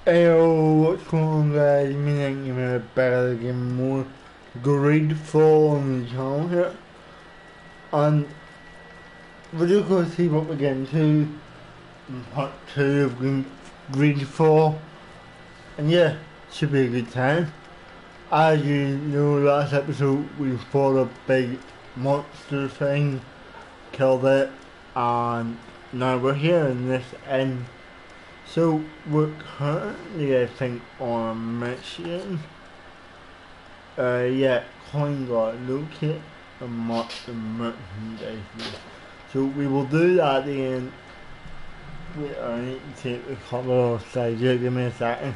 Eyo, what's going on guys? Me and you are back again more Greedfall on the channel here. And we're just going to see what we're getting to in part 2 of Greedfall. And yeah, should be a good time. As you know, last episode we fought a big monster thing, killed it, and now we're here in this end. So we're currently, I think, on a mission. Yeah, coin got locate and mark the merchandise. So we will do that at the end. Wait, I need to take the cover off side. Yeah, give me a second.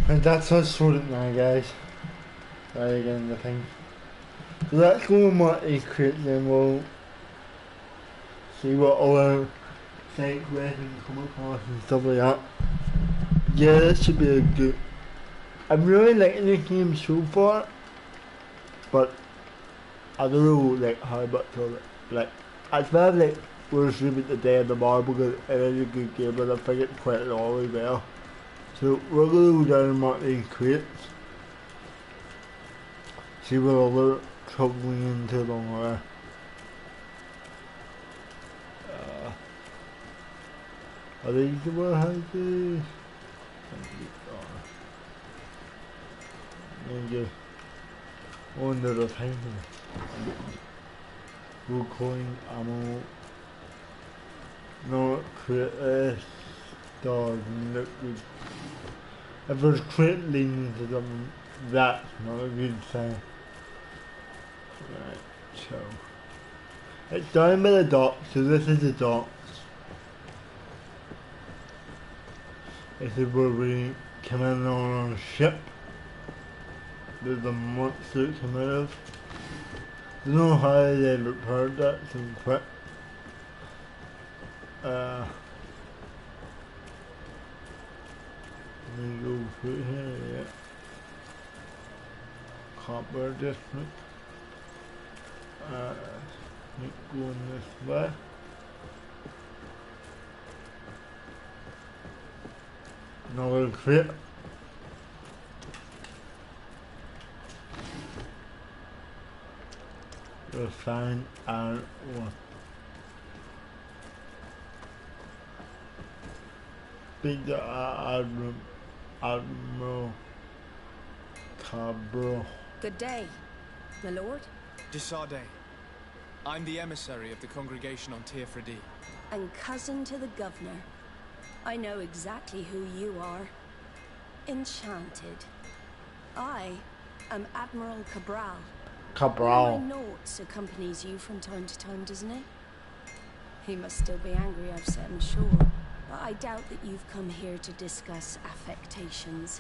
And that's us sorted now, guys. Right again, the thing. So let's go and mark these crates, then we'll see what other side quests we can come across and stuff like that. Yeah, this should be a good. I'm really liking this game so far, but I don't know like how much of it. Like, I feel like we're sleeping the day of the bar because it is a good game, but I think it's quite long as well. So we're gonna go down and mark these crates. See what other trouble we into along there. Are these the warehouses? And you under the painting. Blue coin, ammo. No crate, stars, and liquid. If there's crate leaning to them, that's not a good sign. Right, so. It's down by the docks, so this is the docks. This is where we come in on a ship. There's a monster come out of. I don't know how they repaired that so quick. Let me go through here, yeah. Copper district. Keep going this way. Another crate. Refined iron ore. Big Admiral Cabral. Good day, my lord. Desade. I'm the emissary of the congregation on Teofredi. And cousin to the governor. I know exactly who you are. Enchanted. I am Admiral Cabral. Cabral. My Noughts accompanies you from time to time, doesn't he? He must still be angry I've set him ashore. But I doubt that you've come here to discuss affectations.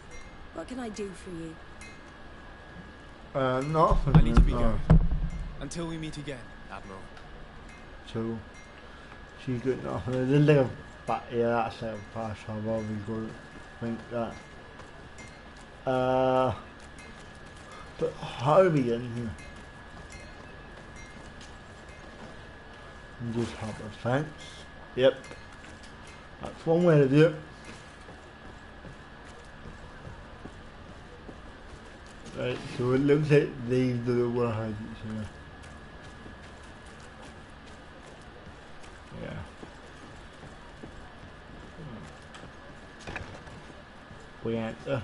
What can I do for you? Nothing. I need to be going. Until we meet again, Admiral. So, she's got nothing. There's like a but yeah, that's like a fast travel. We go think that. But how are we getting here? And just hop a fence. Yep. That's one way to do it. Right, so it looks like these are the warehouses here. Yeah. We enter.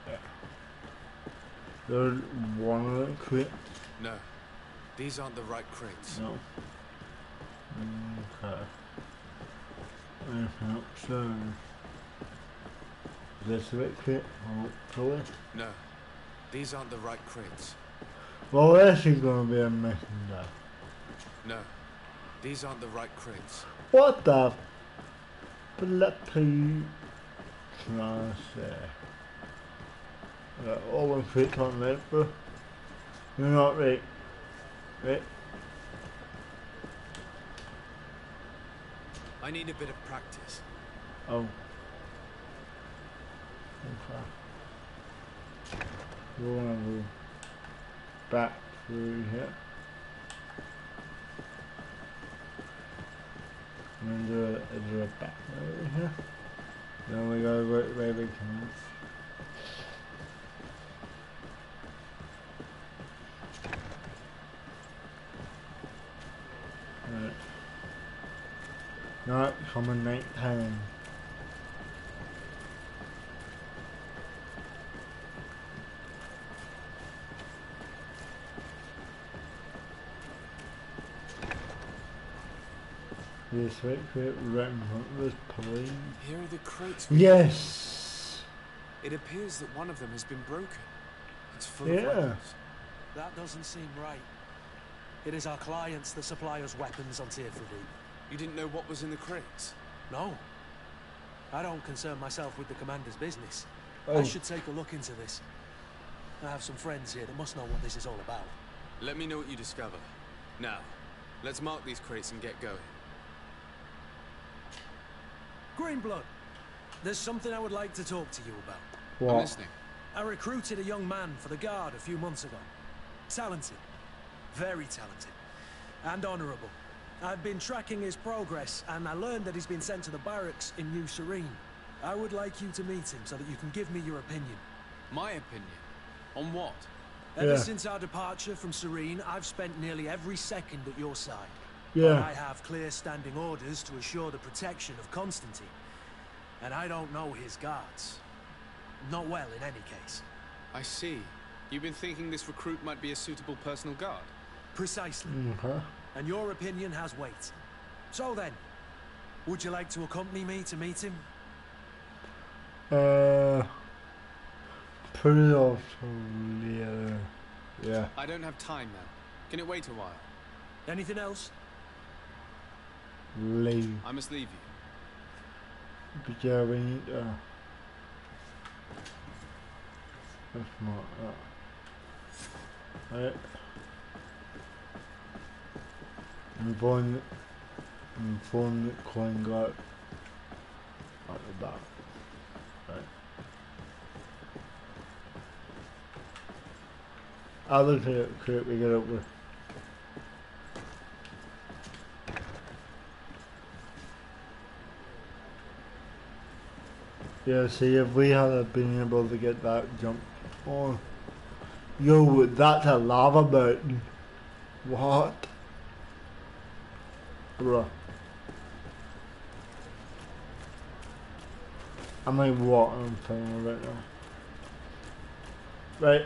Yeah. There's one of them crate. No, these aren't the right crates. No. Okay. Anything upstairs? Is this a bit quick? Hopefully. No, these aren't the right crates. Well, this is gonna be a missing day. No, these aren't the right crates. What the flipping can I say? All the crates on right, bro. You're not right. Right? I need a bit of practice. Oh. Okay. You wanna go back through here. And then do a back over here. Then we gotta go where we can. Right. Not coming night time. Yes, right, right in front of us, please. Here are the crates. Yes! It appears that one of them has been broken. It's full of Yeah. weapons. That doesn't seem right. It is our clients that supply us weapons on Tier 3. You didn't know what was in the crates? No. I don't concern myself with the commander's business. Oh. I should take a look into this. I have some friends here that must know what this is all about. Let me know what you discover. Now, let's mark these crates and get going. Greenblood, there's something I would like to talk to you about. What? I'm listening. I recruited a young man for the Guard a few months ago. Talented. Very talented. And honourable. I've been tracking his progress, and I learned that he's been sent to the barracks in New Serene. I would like you to meet him so that you can give me your opinion. My opinion? On what? Ever Yeah. since our departure from Serene, I've spent nearly every second at your side. But Yeah. I have clear standing orders to assure the protection of Constantine. And I don't know his guards. Not well, in any case. I see. You've been thinking this recruit might be a suitable personal guard? Precisely. Okay. And your opinion has weight. So then, would you like to accompany me to meet him? Put it off till later. Yeah. I don't have time now. Can it wait a while? Anything else? Leave. I must leave you. But yeah, we need to. That's not that. Right. I'm phone coin got at the back. Right. I look at it, quick, we get up with. Yeah, see, if we had been able to get that jump on. Yo, that's a lava mountain. What? Bruh. I'm like, what I'm feeling right now. Right.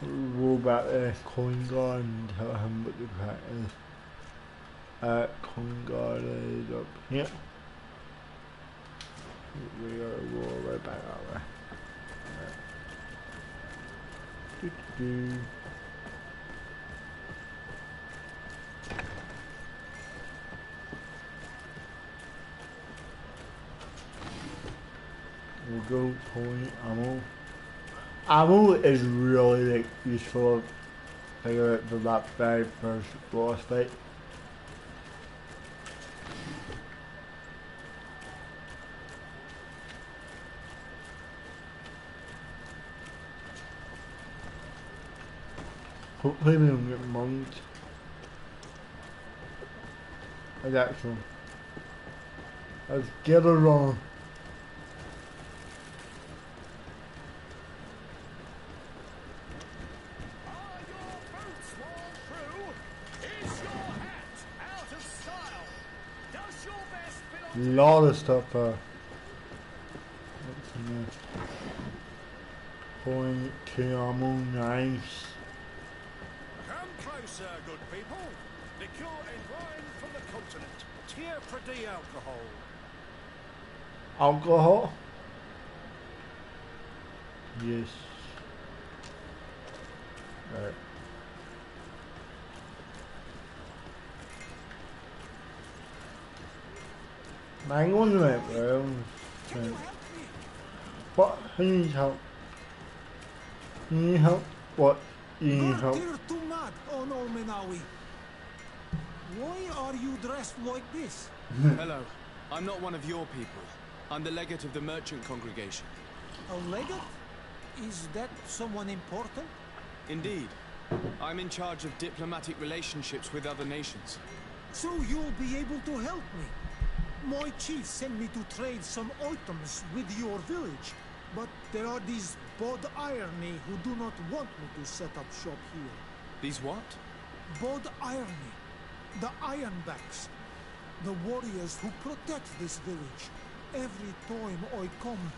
So we'll go back there, coin guard, and tell him what the crack is. Coin guard is up here. We gotta go right back that way. Right. Doo-doo-doo. We'll go point ammo. Ammo is really like useful. Figure out for that very first boss fight. Hopefully we don't get mugged. That's one. Let's get her on. Lot of stuff. What's in there? Point to ammo, nice. Come closer, good people. The court invites here for the alcohol. Alcohol? Yes. Alright. Mang on the map, bro. Can you help me? What? Who needs help? You need help? What? You need help? You're too mad on Olmenawi. Why are you dressed like this? Hello. I'm not one of your people. I'm the legate of the merchant congregation. A legate? Is that someone important? Indeed. I'm in charge of diplomatic relationships with other nations. So you'll be able to help me. My chief sent me to trade some items with your village, but there are these Bod Irony who do not want me to set up shop here. These what? Bod Irony, the Ironbacks, the warriors who protect this village. Every time I come,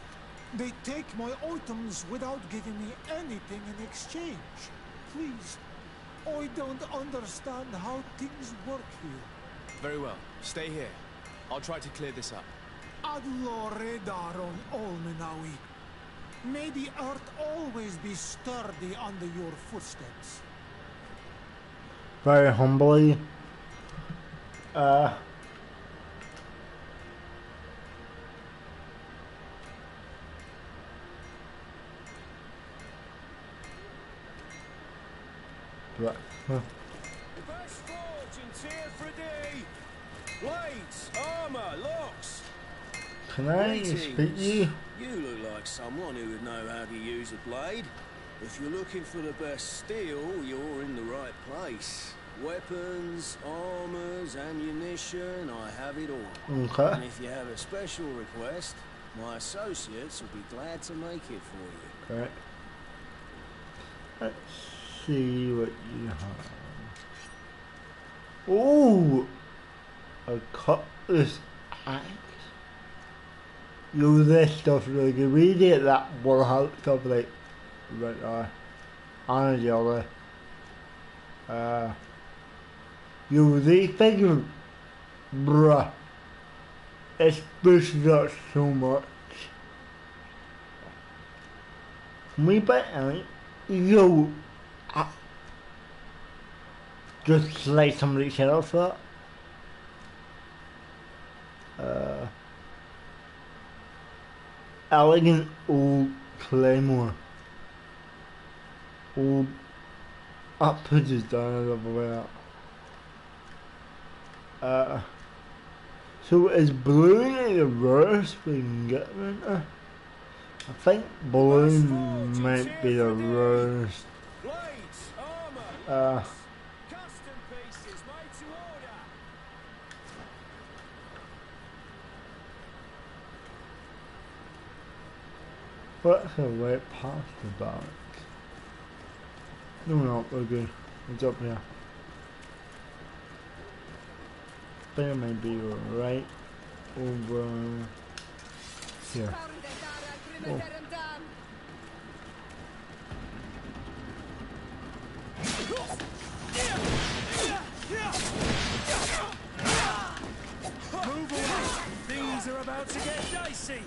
they take my items without giving me anything in exchange. Please, I don't understand how things work here. Very well. Stay here. I'll try to clear this up. Adlo Redar on Olmenawi. May the earth always be sturdy under your footsteps. Very humbly. But, Best fortunes here for a day. Blades, armor, locks. can I speak you? You look like someone who would know how to use a blade. If you're looking for the best steel, you're in the right place. Weapons, armors, ammunition, I have it all. And Okay. if you have a special request, my associates will be glad to make it for you. Correct. Let's see what you have. Oh! A cutlass axe. Yo, this stuff really good. We did that warhouse stuff like right there. On a jelly. Yo, these things, bruh. It's boosted up so much. We bet yo, just slice somebody's head off that. Elegant old claymore. Old, that pushes down a little way out. So is blue the rarest we can get right now? I think blue might be the rarest. Blades, armor, custom pieces made to order. What's the way past the barracks? No, we're good. It's up here. There may be right over here. Oh. Move away! Things are about to get dicey!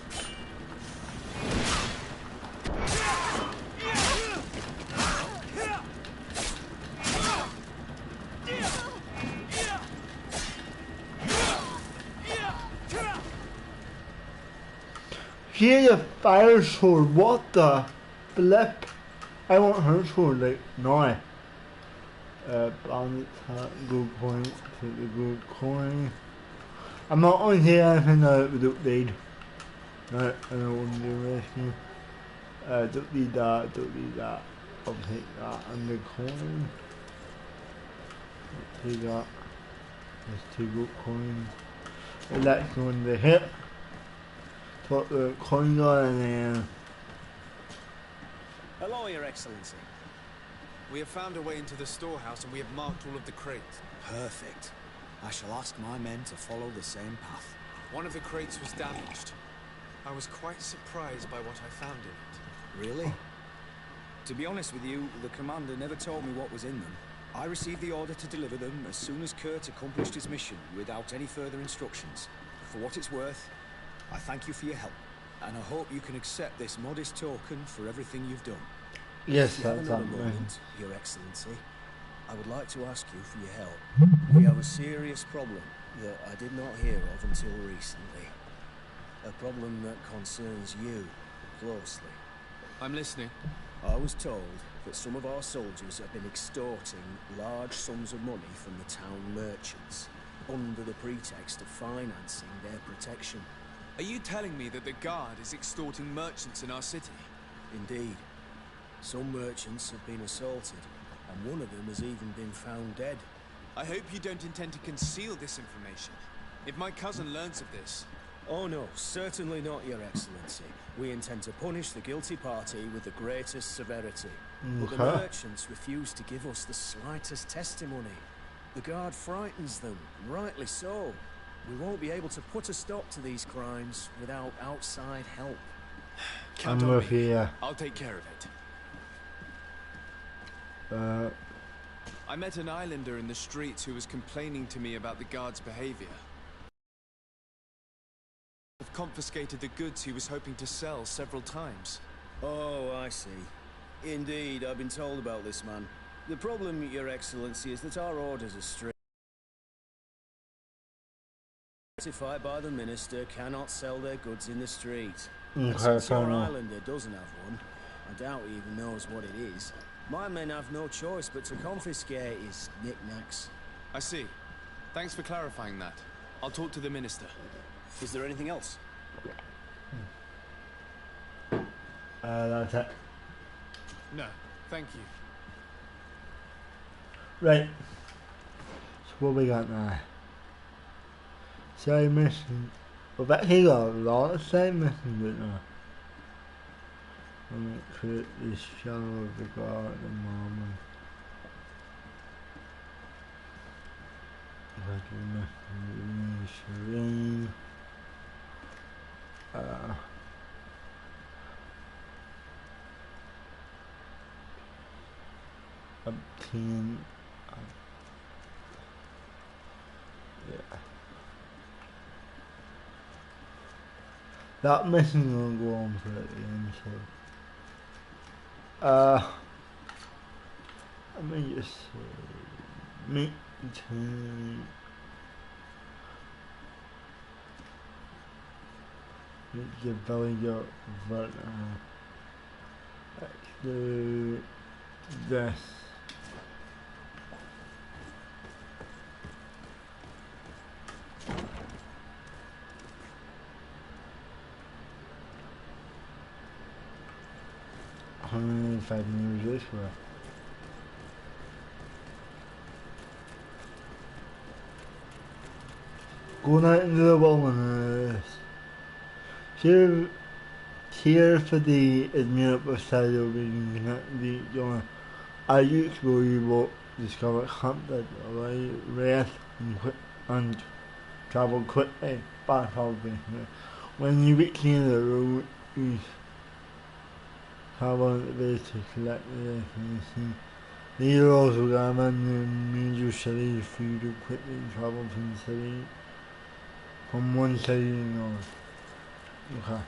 Here's a fire sword, what the flip? I want her sword like now. Bandit hat, gold coin, take the gold coin. I'm not on here anything that we don't need. Right, I don't want to do rescue. Don't need that. I'll take that and the coin. I'll take that. There's 2 gold coins. And that's going to hit. Put the coin on and then. Hello, Your Excellency. We have found a way into the storehouse and we have marked all of the crates. Perfect. I shall ask my men to follow the same path. One of the crates was damaged. I was quite surprised by what I found in it. Really? To be honest with you, the commander never told me what was in them. I received the order to deliver them as soon as Kurt accomplished his mission without any further instructions. For what it's worth, I thank you for your help, and I hope you can accept this modest token for everything you've done. Yes, If you have that's another that. moment, Your Excellency, I would like to ask you for your help. We have a serious problem that I did not hear of until recently. A problem that concerns you closely. I'm listening. I was told that some of our soldiers have been extorting large sums of money from the town merchants under the pretext of financing their protection. Are you telling me that the Guard is extorting merchants in our city? Indeed. Some merchants have been assaulted, and one of them has even been found dead. I hope you don't intend to conceal this information. If my cousin learns of this... Oh no, certainly not, Your Excellency. We intend to punish the guilty party with the greatest severity. But the merchants refuse to give us the slightest testimony. The Guard frightens them, rightly so. We won't be able to put a stop to these crimes without outside help. Count I'm on with me. you. I'll take care of it. I met an islander in the streets who was complaining to me about the Guard's behavior. Have confiscated the goods he was hoping to sell several times. Oh, I see. Indeed, I've been told about this man. The problem, Your Excellency, is that our orders are strict. Certified by the Minister cannot sell their goods in the street. And since your islander doesn't have one, I doubt he even knows what it is, my men have no choice but to confiscate his knickknacks. I see. Thanks for clarifying that. I'll talk to the Minister. Is there anything else? That's it. No, thank you. Right. So what we got now? Side mission. We've actually got a lot of side missions right now. I'm gonna create this shadow of the god at the moment. If I can mission, obtain. Yeah. That mission will go on for at the end, so. Let me just maintain. Make the villager but let's do this. How many 5 meters this way? Going out into the wilderness. Here for the admirable side of the I explore you will discover comfort, rest and travel quickly by probably. When you reach the end of the road, you travel the base to collect the information. The heroes will come in the major cities for you to quickly travel from the city, from one city to another. Okay.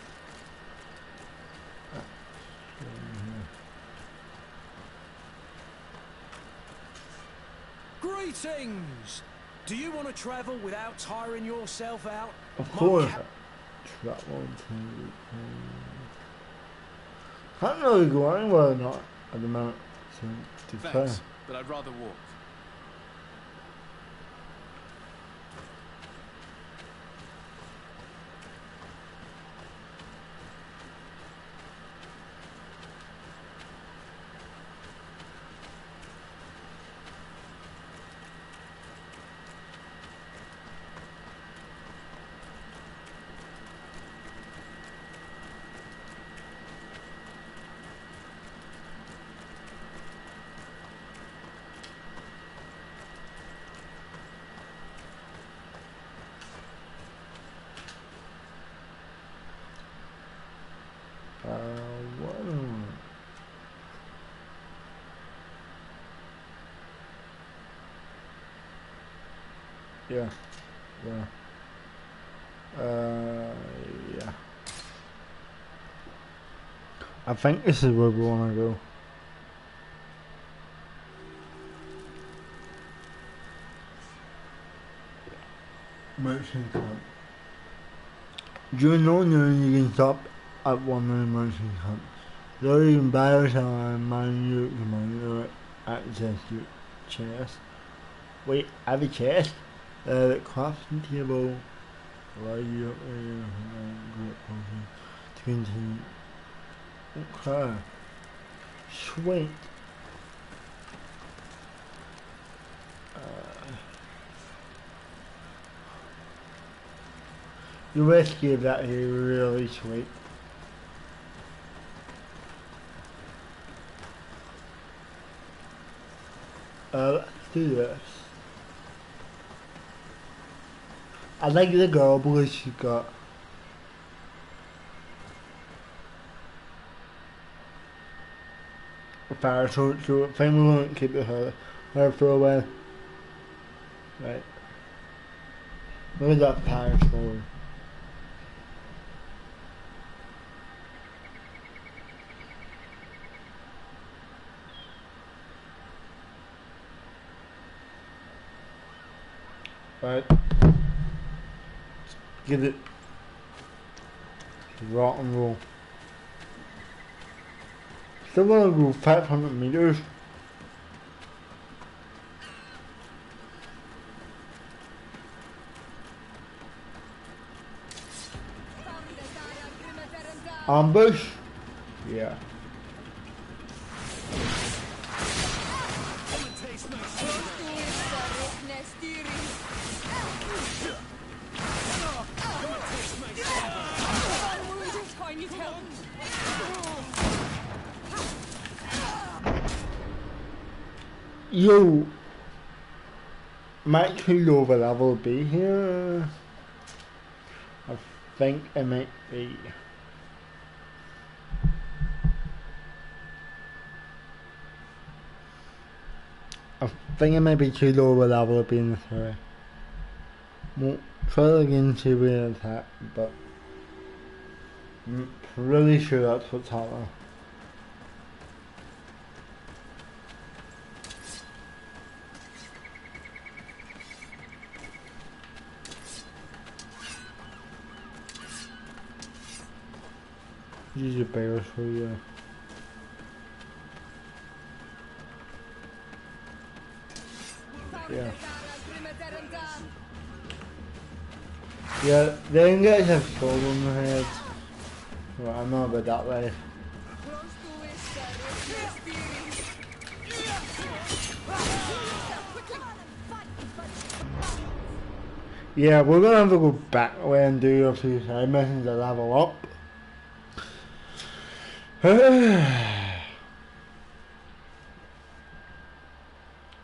Greetings! Do you want to travel without tiring yourself out? Of course. Travel to can't really go anywhere or not at the moment. So to Thanks, but I'd rather walk. Yeah. Yeah. Yeah. I think this is where we want to go. Merchant camp. During noon, you can stop at one of the merchant camps. There you can buy or sell and man you can access your chest. Wait, I have a chest? The crafting table allow you to continue. Okay. Sweet. The rescue of that here really sweet. Let's do this. I like the girl because she got a fire sword, so I think we won't keep her for a while. Right. Look at that fire sword. Right. Get it. Rock and roll. Still wanna go 500 meters. Ambush? Yeah. Yo, might too low of a level be here. I think it might be. I think it might be too low of a level to be in this area. Won't try again to be an attack, but I'm pretty sure that's what's happening. Use your bears for you. Yeah. Yeah, them guys have skulls on their heads. Well, I'm not about that way. Yeah, we're gonna have to go back away and do a few side missions to level up.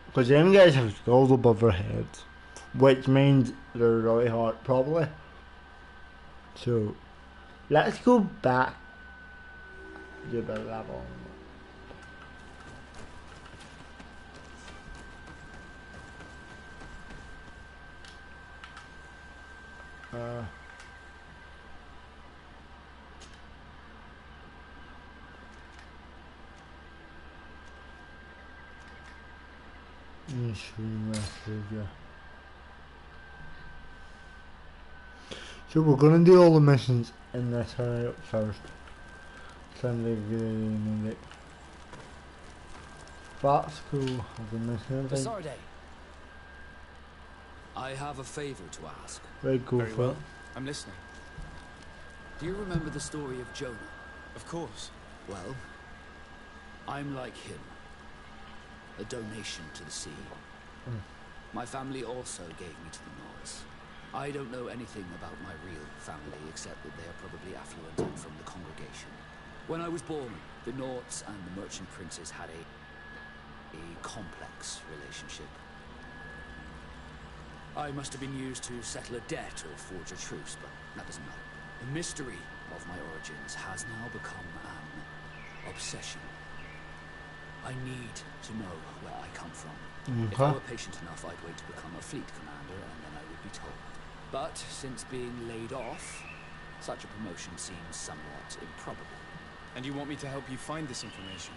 Because them guys have skulls above their heads, which means they're really hard, probably. So, let's go back. Do a bit of level. So we're gonna do all the missions in this area first. That's cool. Basarde, I have a favor to ask. Very cool. Very well. I'm listening. Do you remember the story of Jonah? Of course. Well, I'm like him. A donation to the sea. My family also gave me to the Nords. I don't know anything about my real family, except that they are probably affluent and from the congregation. When I was born, the Nords and the merchant princes had a complex relationship. I must have been used to settle a debt or forge a truce, but that doesn't matter. The mystery of my origins has now become an obsession. I need to know where I come from. If I were patient enough, I'd wait to become a fleet commander, and then I would be told. But since being laid off, such a promotion seems somewhat improbable. And you want me to help you find this information?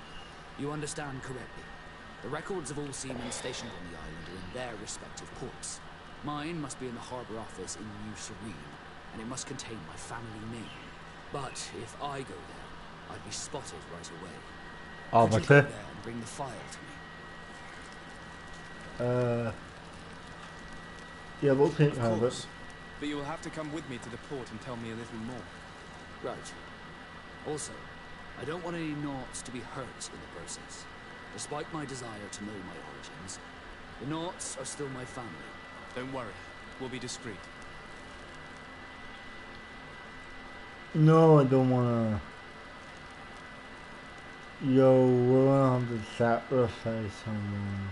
You understand correctly. The records of all seamen stationed on the island are in their respective ports. Mine must be in the harbor office in New Serene, and it must contain my family name. But if I go there, I'd be spotted right away. Could you go there and bring the file to me? Yeah, we'll take Of course. But you will have to come with me to the port and tell me a little more. Right. Also, I don't want any Naughts to be hurt in the process. Despite my desire to know my origins, the Naughts are still my family. Don't worry. We'll be discreet. No, I don't wanna. Yo, we're gonna have to sacrifice someone.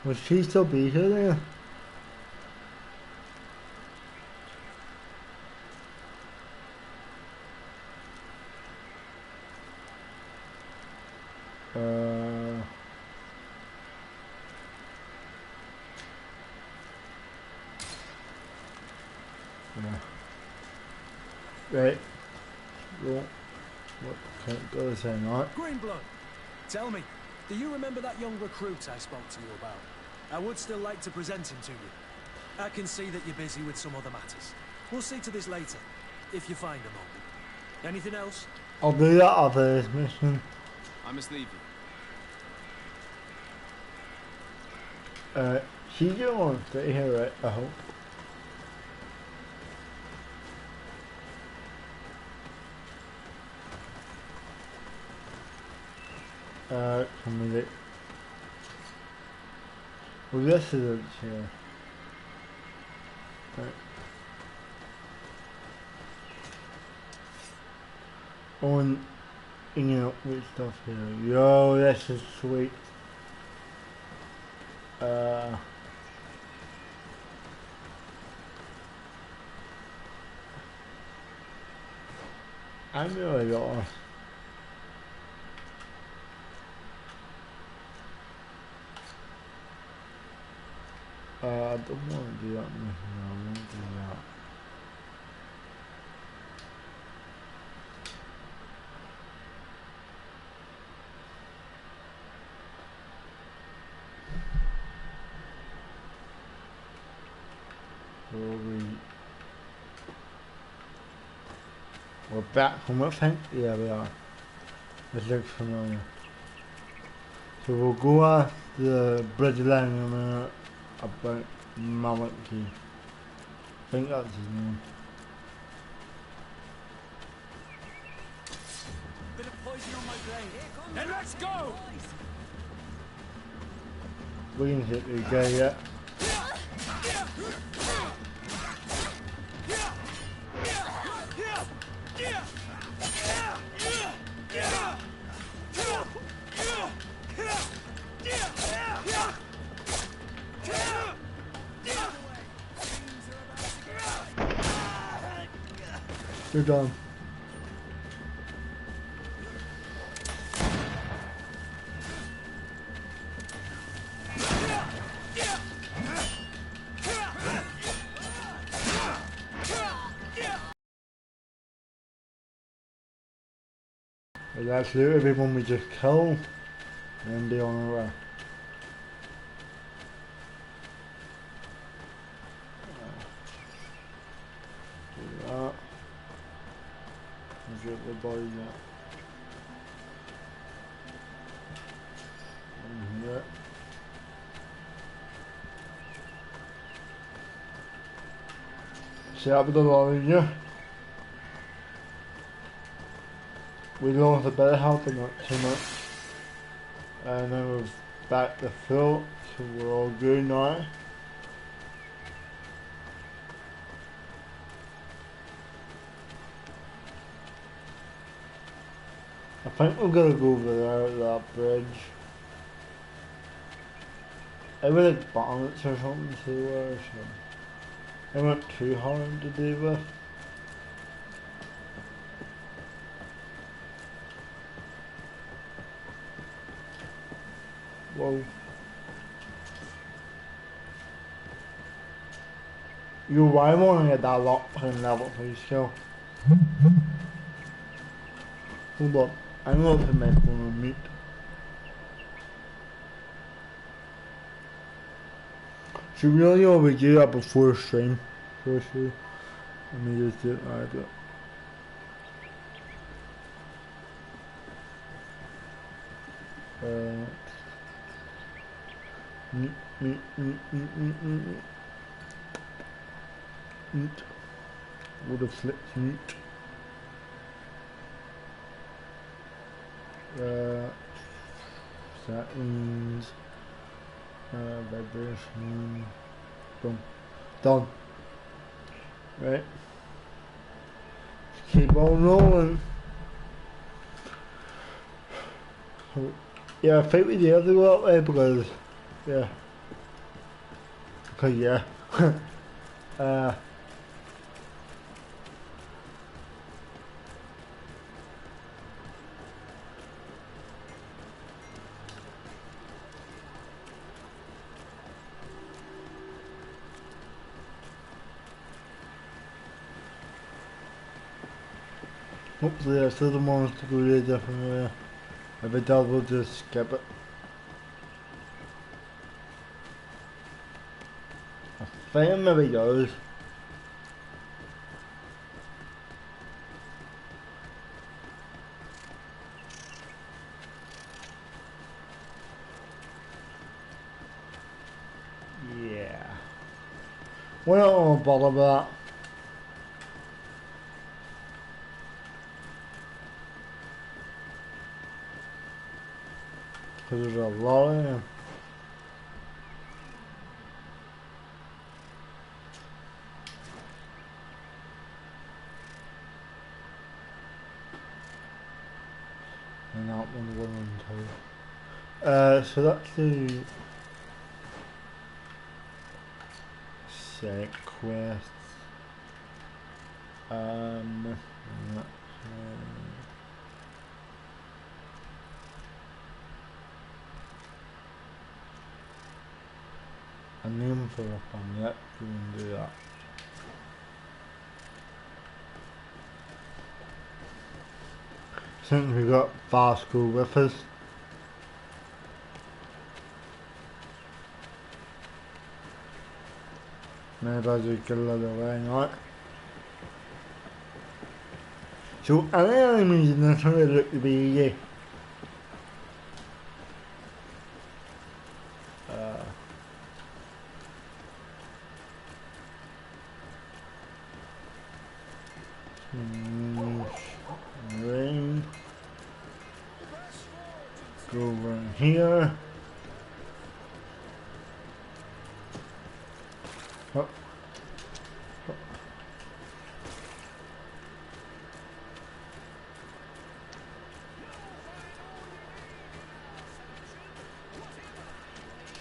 Would she still be here then? Right. Well, what can't go this way, not? Greenblood, tell me, do you remember that young recruit I spoke to you about? I would still like to present him to you. I can see that you're busy with some other matters. We'll see to this later, if you find a moment. Anything else? I'll do that other mission. I must leave you. She don't want to stay here, right? I hope. Come with it. Well, this isn't here. Right. On, you know, with stuff here. Yo, this is sweet. I'm really lost. I don't want to do that mission. I won't do that. We're back home, I think. Yeah, we are. This looks familiar. So we'll go ask the bridge line in a minute about Maliki. I think that's his name. Bit of poison on my blade. Then let's go! We can hit the guy yet. You're done. Let's loot everyone we just killed and then be on our way. Do that. Let's get the bodies out. Yeah. Set up the lorry here. We lost a bit of health but not too much. And then we're back to full, so we're all good now. I think we're gonna go over there at that bridge. I would like bonnets or something too, or something. They weren't too hard to do with. Whoa. You why want to get that lock in level 3 skill? Hold on, I'm going to make one of meat. Should we really always do that before stream? For sure. Let me just do it right there. Meat. Would have flipped meat. Settings. Vibration. Boom. Done. Right. Keep on rolling. Yeah, I think we have to go that way because, yeah. Because, yeah. Hopefully I still don't want us to go really different way. If it does, we'll just skip it. I think it maybe does. Yeah. We're not gonna bother with that. Because there's a lot of them. And that one and two. So that's the set quests. That's, a name for a fun, yep, we can do that. Since we got Vasco with us, maybe I'll just get a little way, not. So, any enemies in this one look to be easy. Rain. Go over here. Oh. Oh.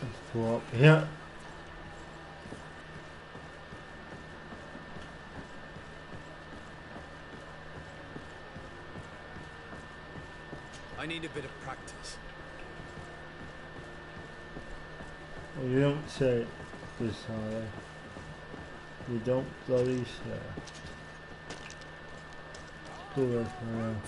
Let's go up here. I need a bit of practice. Well, you don't say this, Harley. You don't bloody say. Go right around.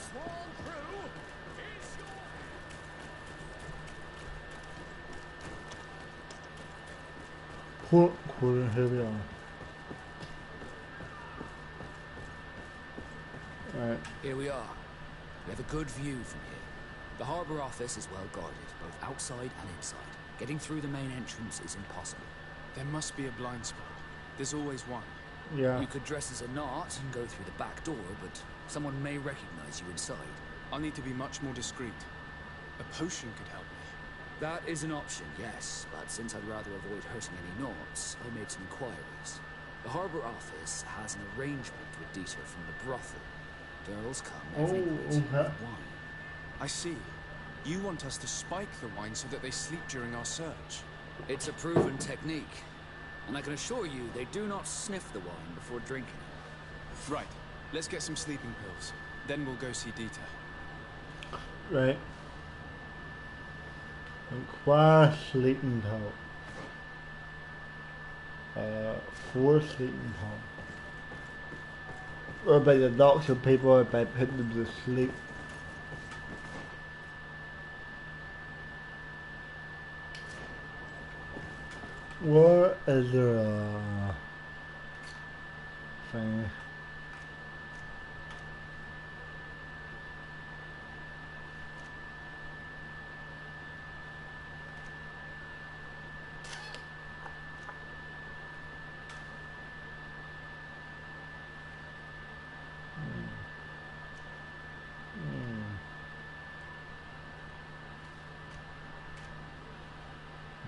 Quarter, here we are. Alright. Here we are. We have a good view from here. The harbour office is well guarded, both outside and inside. Getting through the main entrance is impossible. There must be a blind spot. There's always one. Yeah. You could dress as a knot and go through the back door, but someone may recognize you inside. I'll need to be much more discreet. A potion could help me. That is an option, yes, but since I'd rather avoid hurting any knots, I made some inquiries. The harbour office has an arrangement with Dieter from the brothel. Girls come every night with wine. I see. You want us to spike the wine so that they sleep during our search. It's a proven technique, and I can assure you they do not sniff the wine before drinking it. Right. Let's get some sleeping pills. Then we'll go see Dieter. Right. Require sleeping pill. 4 sleeping pills. Or by the doctor people or by putting them to sleep. Where is there a thing?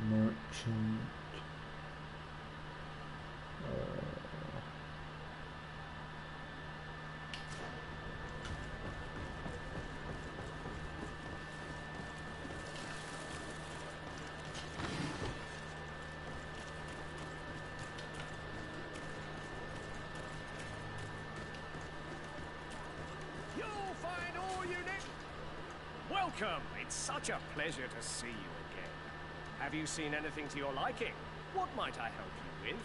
Merchant. You'll find all you need. Welcome. It's such a pleasure to see you again. Have you seen anything to your liking? What might I help you with?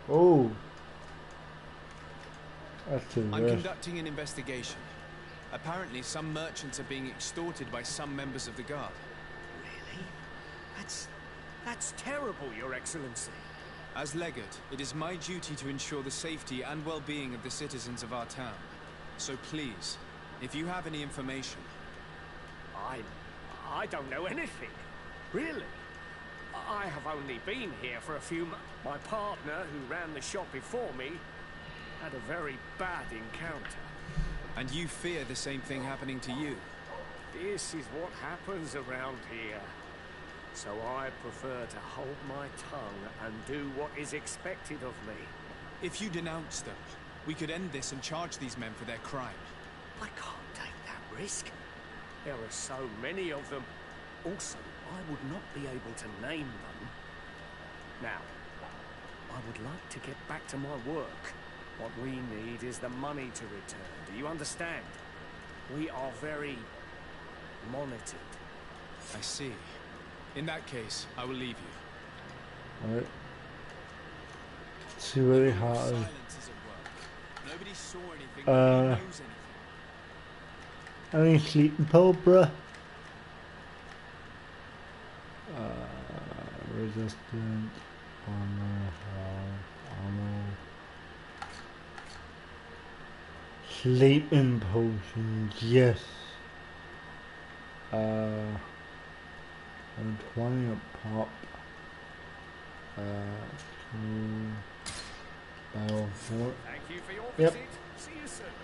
Oh. That's the I'm worst. conducting an investigation. Apparently, some merchants are being extorted by some members of the guard. Really? That's terrible, Your Excellency. As Legate, it is my duty to ensure the safety and well-being of the citizens of our town. So please, if you have any information... I don't know anything. Really? I have only been here for a few months. My partner, who ran the shop before me, had a very bad encounter. And you fear the same thing happening to you? This is what happens around here. So I prefer to hold my tongue and do what is expected of me. If you denounce them, we could end this and charge these men for their crime. I can't take that risk. There are so many of them. Also, I would not be able to name them. Now, I would like to get back to my work. What we need is the money to return. Do you understand? We are very monitored. I see. In that case, I will leave you. Alright. See what he has. Silence is at work. Nobody saw anything, nobody knows anything. Any sleeping pill, bruh? Resistant, armor. Sleeping potions, yes. And 20 a pop. 2 barrel 4. Thank you for your Yep. visit. See you soon.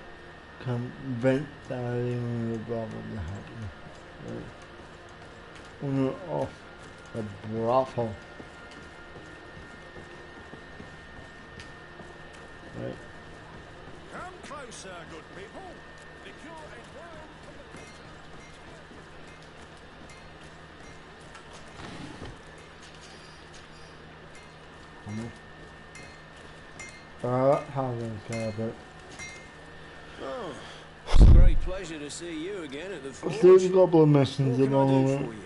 Convent dying the problem to happen. Owner of the brothel. Right. Come closer, good people. The cure is well How can I Oh, it's a great pleasure to see you again at the forge. There's a couple of What missions can at all I do of for them. you?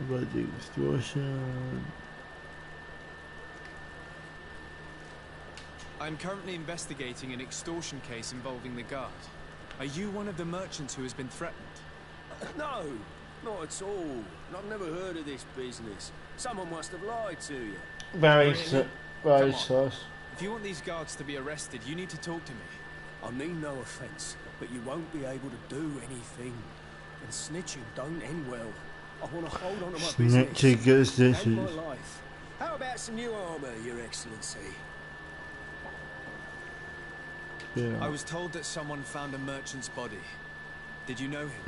About the extortion. I'm currently investigating an extortion case involving the guard. Are you one of the merchants who has been threatened? No, not at all. I've never heard of this business. Someone must have lied to you. Very Really? very Come on. sus. If you want these guards to be arrested, you need to talk to me. I mean no offence, but you won't be able to do anything. And snitching don't end well. I want to hold on to my business. Snitchy gets this And my is. life. How about some new armour, Your Excellency? Yeah. I was told that someone found a merchant's body. Did you know him?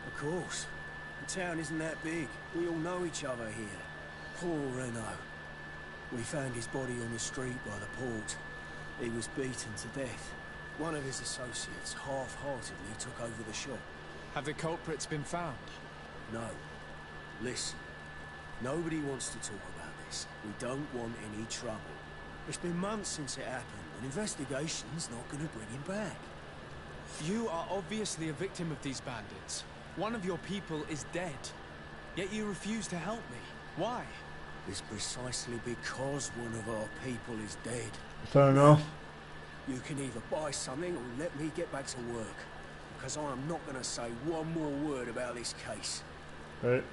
Of course. The town isn't that big. We all know each other here. Poor Renault. We found his body on the street by the port. He was beaten to death. One of his associates half-heartedly took over the shop. Have the culprits been found? No. Listen. Nobody wants to talk about this. We don't want any trouble. It's been months since it happened. An investigation's not going to bring him back. You are obviously a victim of these bandits. One of your people is dead. Yet you refuse to help me. Why? It's precisely because one of our people is dead. Fair enough. You can either buy something or let me get back to work. Because I am not going to say one more word about this case. Right.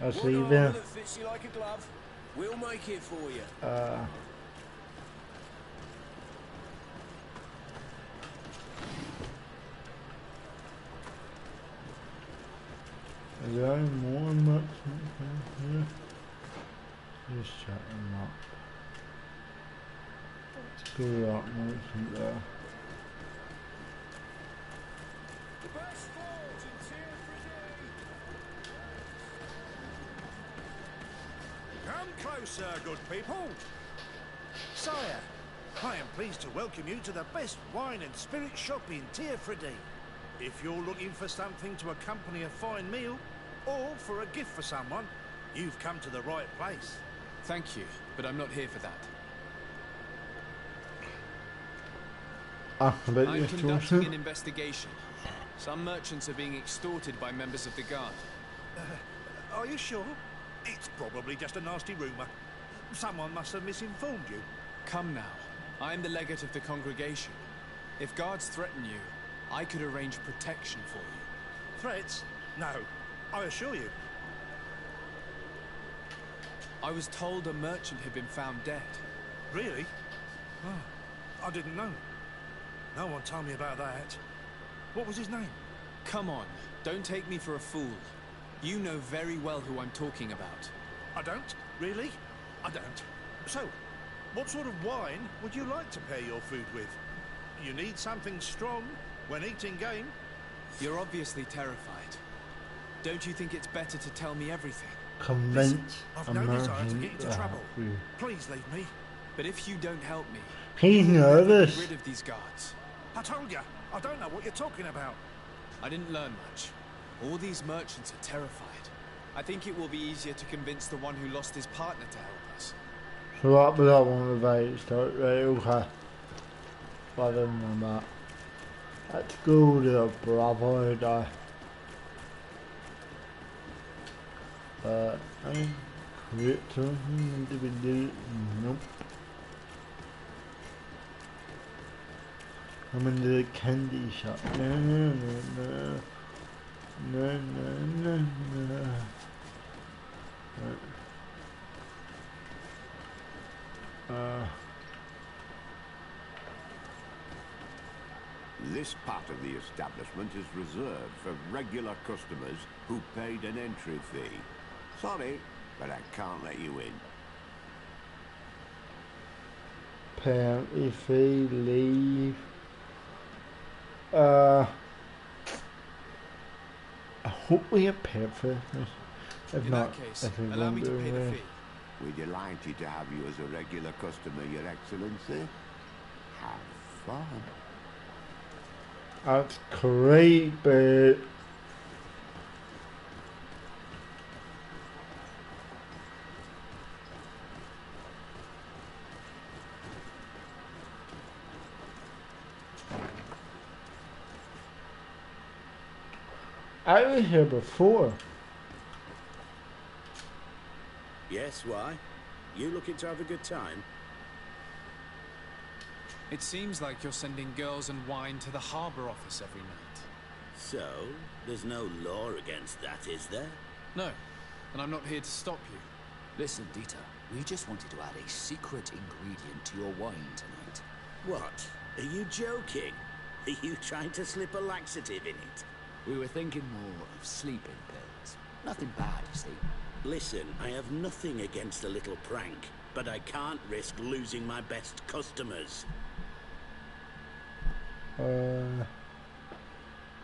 I'll see you One there. armour that fits you like a glove. We'll make it for you. Is there any more merchants in here? Just check them up. Let's go to that merchant there. The best forge in Tier 3D. Come closer, good people. Sire, I am pleased to welcome you to the best wine and spirit shop in Tier 3D. If you're looking for something to accompany a fine meal, or for a gift for someone, you've come to the right place. Thank you, but I'm not here for that. I'm conducting an investigation. Some merchants are being extorted by members of the guard. Are you sure? It's probably just a nasty rumour. Someone must have misinformed you. Come now. I'm the legate of the congregation. If guards threaten you, I could arrange protection for you. Threats? No, I assure you. I was told a merchant had been found dead. Really? Oh, I didn't know. No one told me about that. What was his name? Come on, don't take me for a fool. You know very well who I'm talking about. I don't? Really? I don't. So, what sort of wine would you like to pair your food with? You need something strong when eating game? You're obviously terrified. Don't you think it's better to tell me everything? Convince I've a no desire to merchant get into to trouble. help you. Please leave me. But if you don't help me, He's get nervous. rid of these guards. I told you, I don't know what you're talking about. I didn't learn much. All these merchants are terrified. I think it will be easier to convince the one who lost his partner to help us. So that was that one of the very start, right, okay. Other than that, let's go to the Bravo die. I create something individual. Nope. I'm into the candy shop. No, no, no, no. No, no, no, no. This part of the establishment is reserved for regular customers who paid an entry fee. Sorry, but I can't let you in. Penalty fee, leave. I hope we get paid for this. If In not, that case, if we allow won't me to do pay the it. fee. We're delighted to have you as a regular customer, Your Excellency. Have fun. That's great, but I was here before. Yes, why? You looking to have a good time? It seems like you're sending girls and wine to the harbour office every night. So, there's no law against that, is there? No, and I'm not here to stop you. Listen, Dieter, we just wanted to add a secret ingredient to your wine tonight. What? Are you joking? Are you trying to slip a laxative in it? We were thinking more of sleeping pills. Nothing bad, you see. Listen, I have nothing against a little prank, but I can't risk losing my best customers.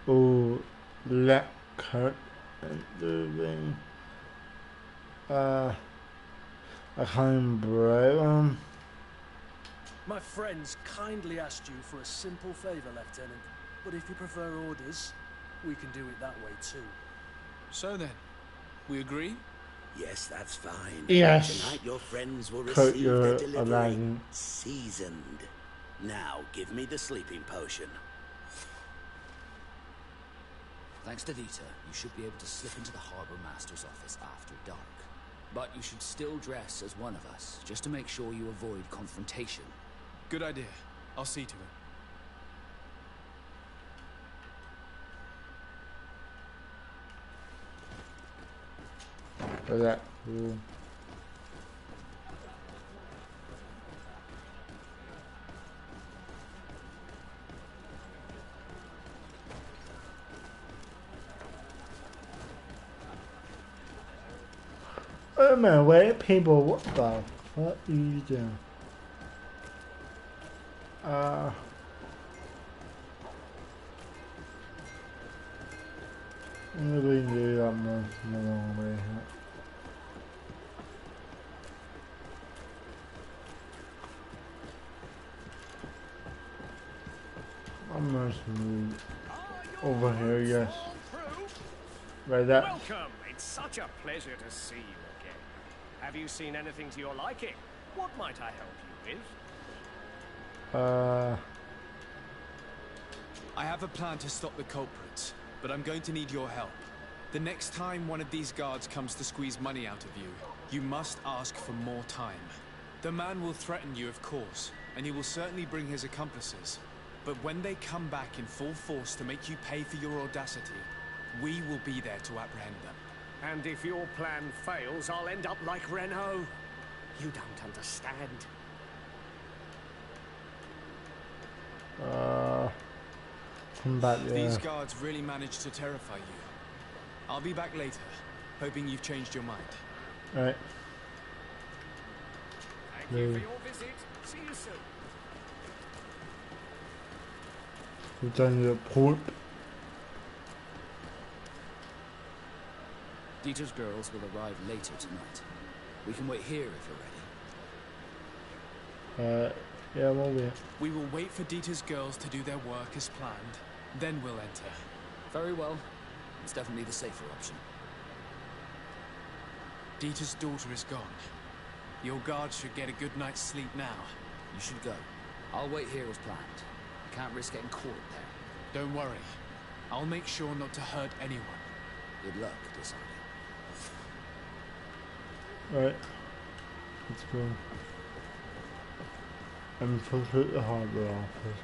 Oh, black cut and the ring. I can't remember. My friends kindly asked you for a simple favor, Lieutenant. But if you prefer orders, we can do it that way too. So then, we agree? Yes, that's fine. Yes. Tonight your friends will Cut receive your their delivery. Aladdin. Seasoned. Now, give me the sleeping potion. Thanks to Dieter, you should be able to slip into the Harbour Master's office after dark. But you should still dress as one of us, just to make sure you avoid confrontation. Good idea. I'll see to it. For that. Cool. Oh man, wait, people, what the fuck are you doing? I'm gonna do that much in the long way. I'm gonna move over here, yes. Right there. Welcome. It's such a pleasure to see you again. Have you seen anything to your liking? What might I help you with? I have a plan to stop the culprits, but I'm going to need your help. The next time one of these guards comes to squeeze money out of you, you must ask for more time. The man will threaten you, of course, and he will certainly bring his accomplices. But when they come back in full force to make you pay for your audacity, we will be there to apprehend them. And if your plan fails, I'll end up like Renault. You don't understand. Come back there. These guards really managed to terrify you. I'll be back later, hoping you've changed your mind. Right. Thank you for your visit. See you soon. We've done the port. Dieter's girls will arrive later tonight. We can wait here if you're ready. Yeah, we'll be. We will wait for Dieter's girls to do their work as planned, then we'll enter. Very well. It's definitely the safer option. Dieter's daughter is gone. Your guards should get a good night's sleep now. You should go. I'll wait here as planned. I can't risk getting caught there. Don't worry. I'll make sure not to hurt anyone. Good luck, Desario. Right. Let's go. I'm supposed to hit the harbor office.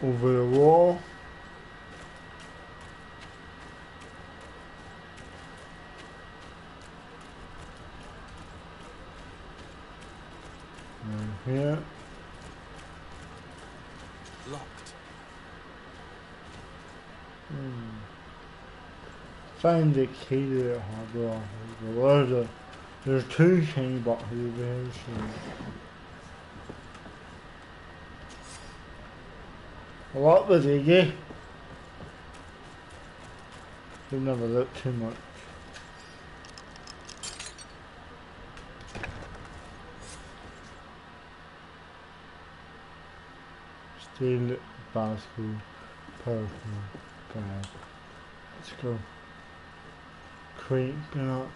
Over the wall. And here. Locked. Find the key to the harbor office. There's two shiny boxes over here. So. What was it, yeah? You've never looked too much. Steel basket, personal bag. Let's go. Creeping up.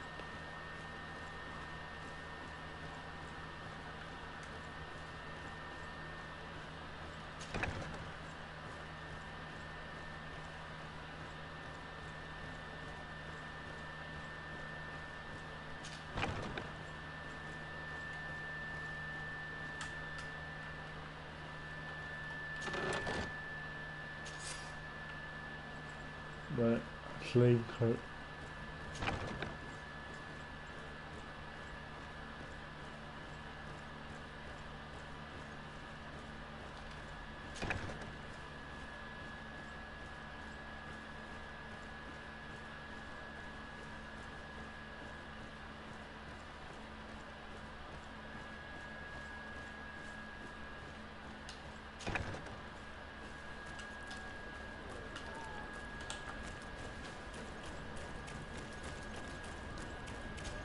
But sleeve coat.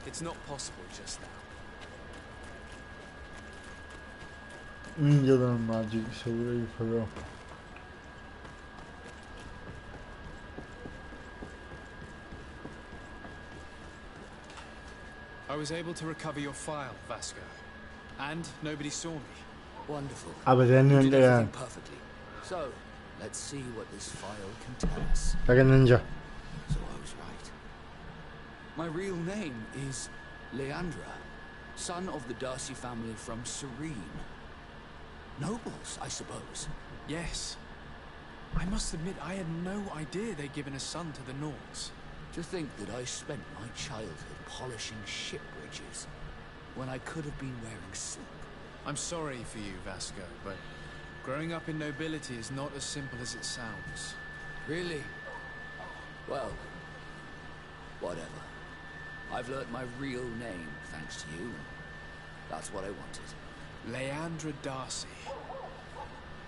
It's not possible just now. Angel and magic, sorry for real. I was able to recover your file, Vasco. And nobody saw me. Wonderful. I was in You did there. everything perfectly. So, let's see what this file can tell us. Like a ninja. So I was right. My real name is Leandra, son of the Darcy family from Serene. Nobles, I suppose. Yes. I must admit, I had no idea they'd given a son to the Nords. To think that I spent my childhood polishing ship bridges when I could have been wearing silk. I'm sorry for you, Vasco, but growing up in nobility is not as simple as it sounds. Really? Well, whatever. I've learnt my real name thanks to you, and that's what I wanted. Leandra Darcy.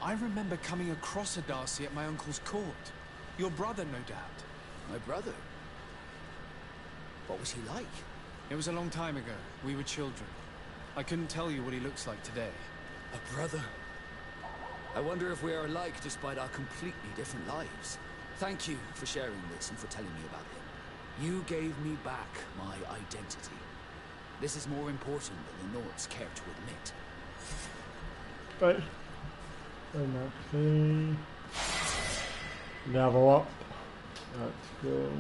I remember coming across a Darcy at my uncle's court. Your brother, no doubt. My brother? What was he like? It was a long time ago. We were children. I couldn't tell you what he looks like today. A brother? I wonder if we are alike despite our completely different lives. Thank you for sharing this and for telling me about him. You gave me back my identity. This is more important than the Nords care to admit. Right. And actually level up. Let's go.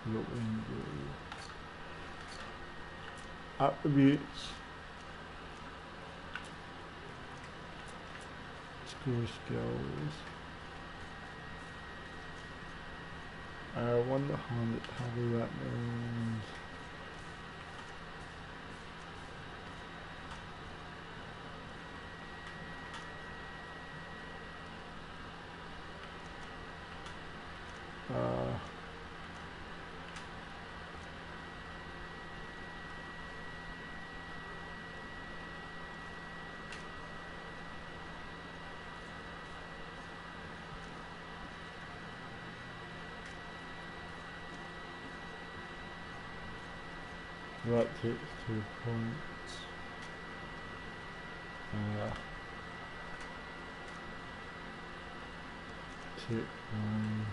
Look into attributes. School skills. I wonder how do that means. That takes 2 points. Take 1,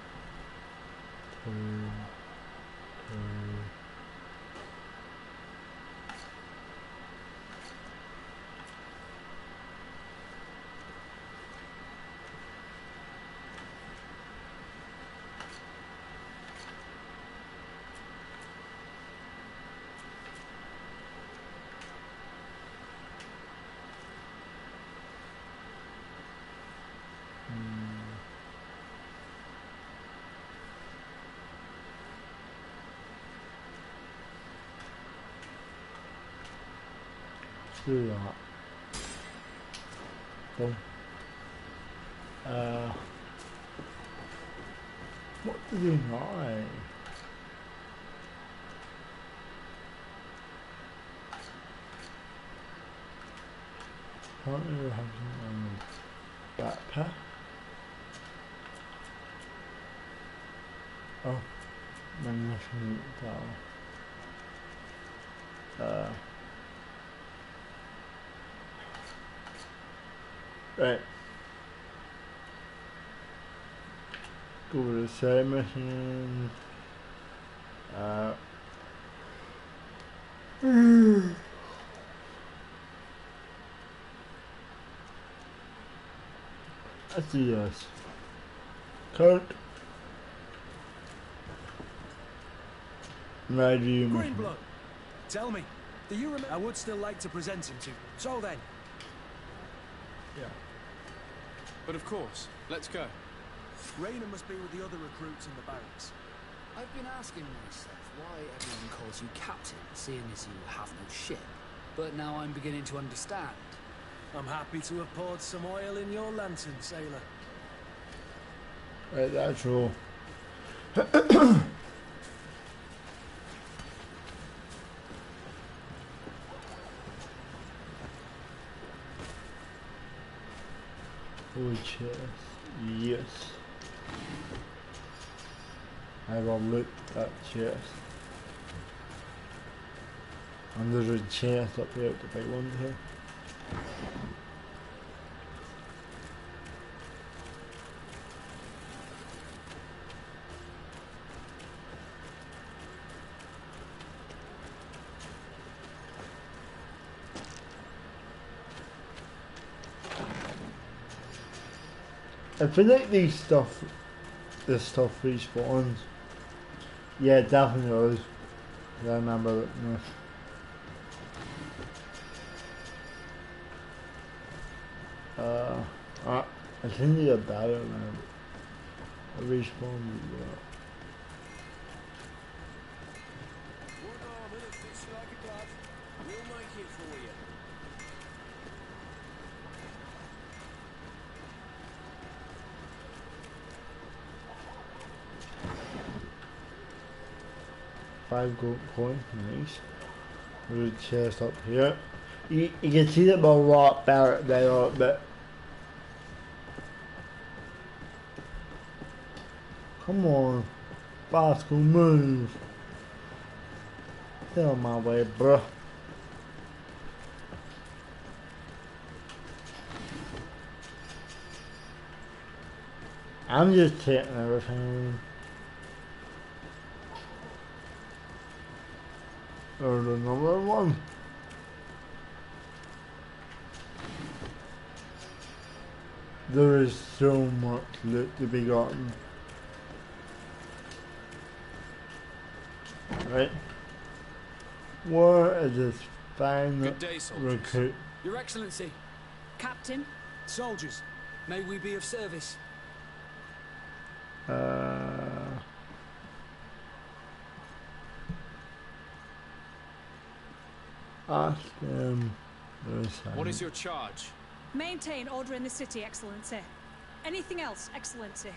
2, 3. Do that. Boom. What did he like? Can't really have some backpack. Oh, magnificent down. Right. Go to the side mission. Let's do this. Code. Greenblood, tell me, do you remember? I would still like to present him to you. So then. Yeah. But of course, let's go. Raynor must be with the other recruits in the barracks. I've been asking myself why everyone calls you captain, seeing as you have no ship. But now I'm beginning to understand. I'm happy to have poured some oil in your lantern, sailor. Right, that's all. Oh, chest. Yes. I will look at chest. And there's a chest up here to pick one here. I feel like this stuff respawns. Yeah, it definitely does. I remember looking at this. I think they're better now. I respawn as well. One armor that fits you like a glove. We'll make it for you. Five gold coin, nice. There's a chest up here. You can see them a lot better there a bit. Come on, Basco, move. Get on my way, bruh. I'm just taking everything. There's another one. There is so much loot to be gotten. Right. Where is this fine recruit? Your Excellency. Captain? Soldiers. May we be of service? Ask them. What is your charge? Maintain order in the city, Excellency. Anything else, Excellency?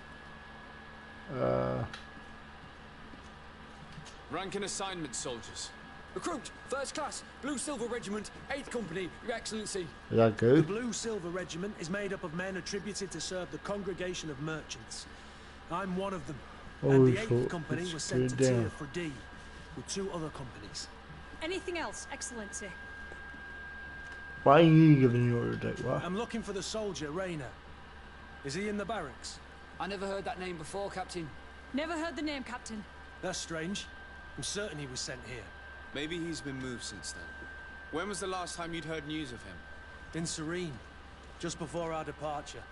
Rank and assignment, soldiers. Recruit, first class, Blue Silver Regiment, 8th Company, Your Excellency. Is that The good? Blue Silver Regiment is made up of men attributed to serve the Congregation of Merchants. I'm one of them. Oh, And the so 8th Company it's was sent to good Tier there. for D with 2 other companies. Anything else, Excellency? Why are you giving the order, Dick? What? I'm looking for the soldier, Rayner. Is he in the barracks? I never heard that name before, Captain. Never heard the name, Captain. That's strange. I'm certain he was sent here. Maybe he's been moved since then. When was the last time you'd heard news of him? In Serene, just before our departure.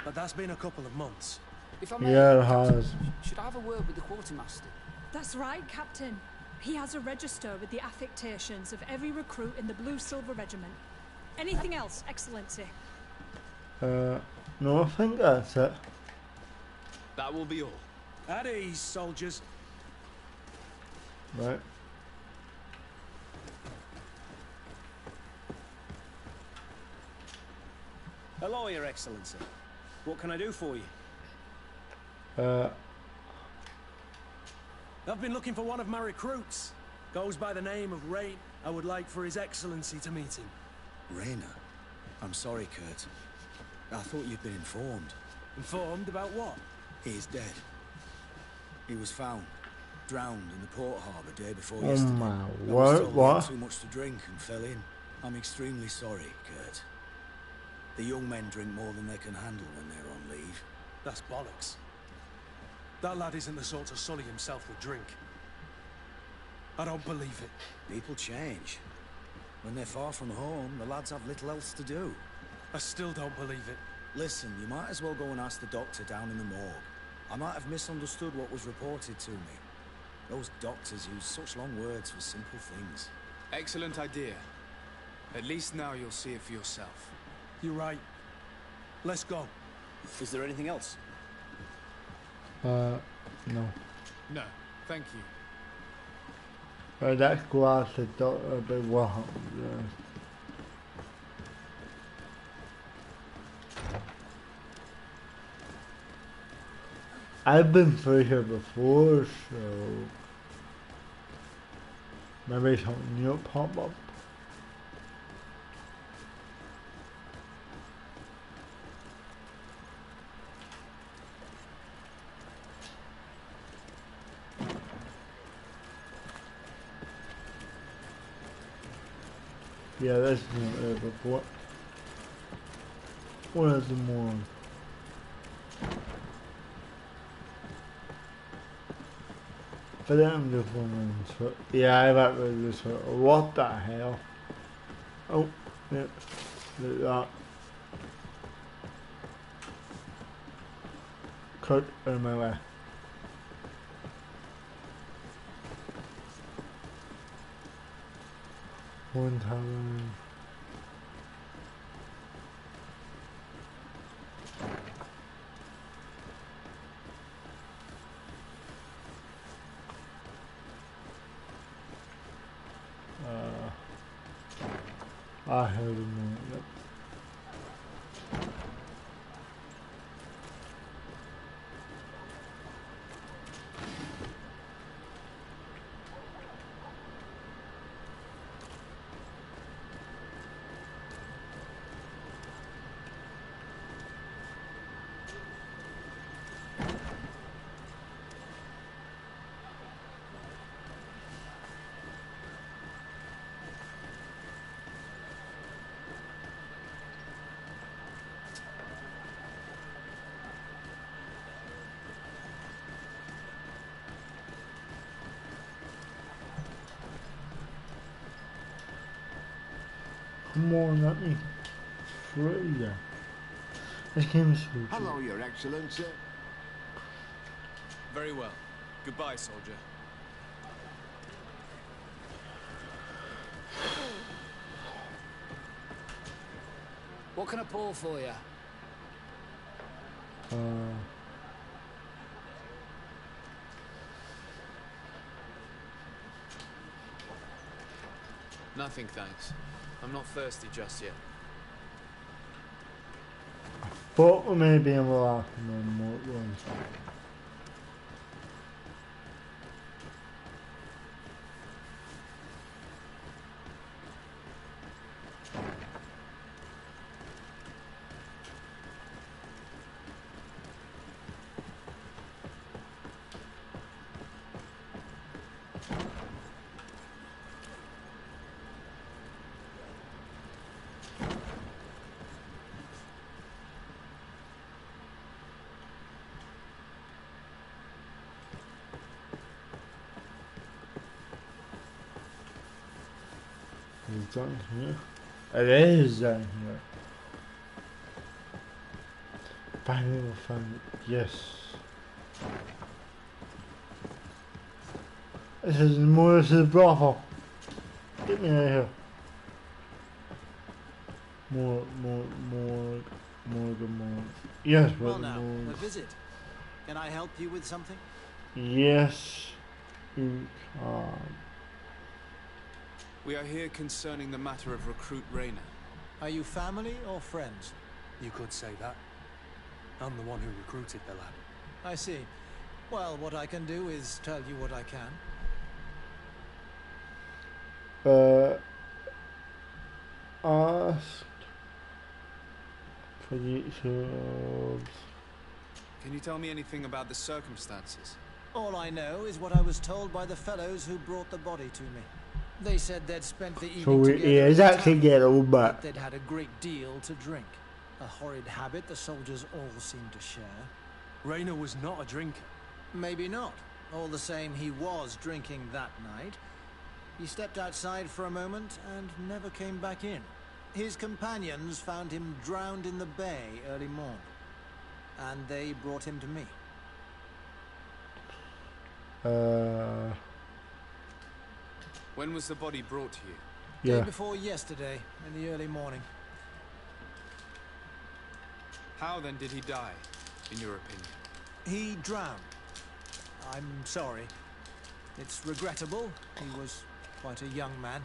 But that's been a couple of months. If I may, Yeah, it Captain, has. should I have a word with the quartermaster? That's right, Captain. He has a register with the affectations of every recruit in the Blue Silver Regiment. Anything else, Excellency? No, I think that's it. That will be all. At ease, soldiers. Right. Hello, Your Excellency. What can I do for you? I've been looking for one of my recruits. Goes by the name of Rain. I would like for His Excellency to meet him. Rayner? I'm sorry, Kurt. I thought you'd been informed. Informed about what? He is dead. He was found, drowned in the port harbour day before Oh yesterday. my I was word, told he had what? too much to drink and fell in. I'm extremely sorry, Kurt. The young men drink more than they can handle when they're on leave. That's bollocks. That lad isn't the sort to sully himself with drink. I don't believe it. People change. When they're far from home, the lads have little else to do. I still don't believe it. Listen, you might as well go and ask the doctor down in the morgue. I might have misunderstood what was reported to me. Those doctors use such long words for simple things. Excellent idea. At least now you'll see it for yourself. You're right. Let's go. Is there anything else? No. No, thank you. Right, let's go ask the doctor about what happened there. I've been through here before, so maybe something new will pop up. Yeah, that's not there before. What is the more? But then I'm just wondering, so, yeah, I've actually just what the hell? Oh, yeah, look at that. Cut out of my way. One time. I heard him. Yep. Come on, let me through ya. This game's so good. Hello, Your Excellency. Very well. Goodbye, soldier. What can I pour for you? Nothing, thanks. I'm not thirsty just yet. But we may be able to ask them more at once. It's down here. It is down here. Finally we'll find it. Yes. This is Morris's brothel. Get me out of here. More. Yes, Well brother, now, more. a visit. Can I help you with something? Yes, you can. We are here concerning the matter of Recruit Rayner. Are you family or friends? You could say that. I'm the one who recruited the lad. I see. Well, what I can do is tell you what I can. Asked for the jobs. Can you tell me anything about the circumstances? All I know is what I was told by the fellows who brought the body to me. They said they'd spent the evening So together he is at the actually tavern, ghetto, that but they'd had a great deal to drink. A horrid habit the soldiers all seemed to share. Rayner was not a drinker. Maybe not. All the same, he was drinking that night. He stepped outside for a moment and never came back in. His companions found him drowned in the bay early morn, and they brought him to me. When was the body brought to you? Day yeah. before yesterday, in the early morning. How then did he die, in your opinion? He drowned. I'm sorry. It's regrettable. He was quite a young man.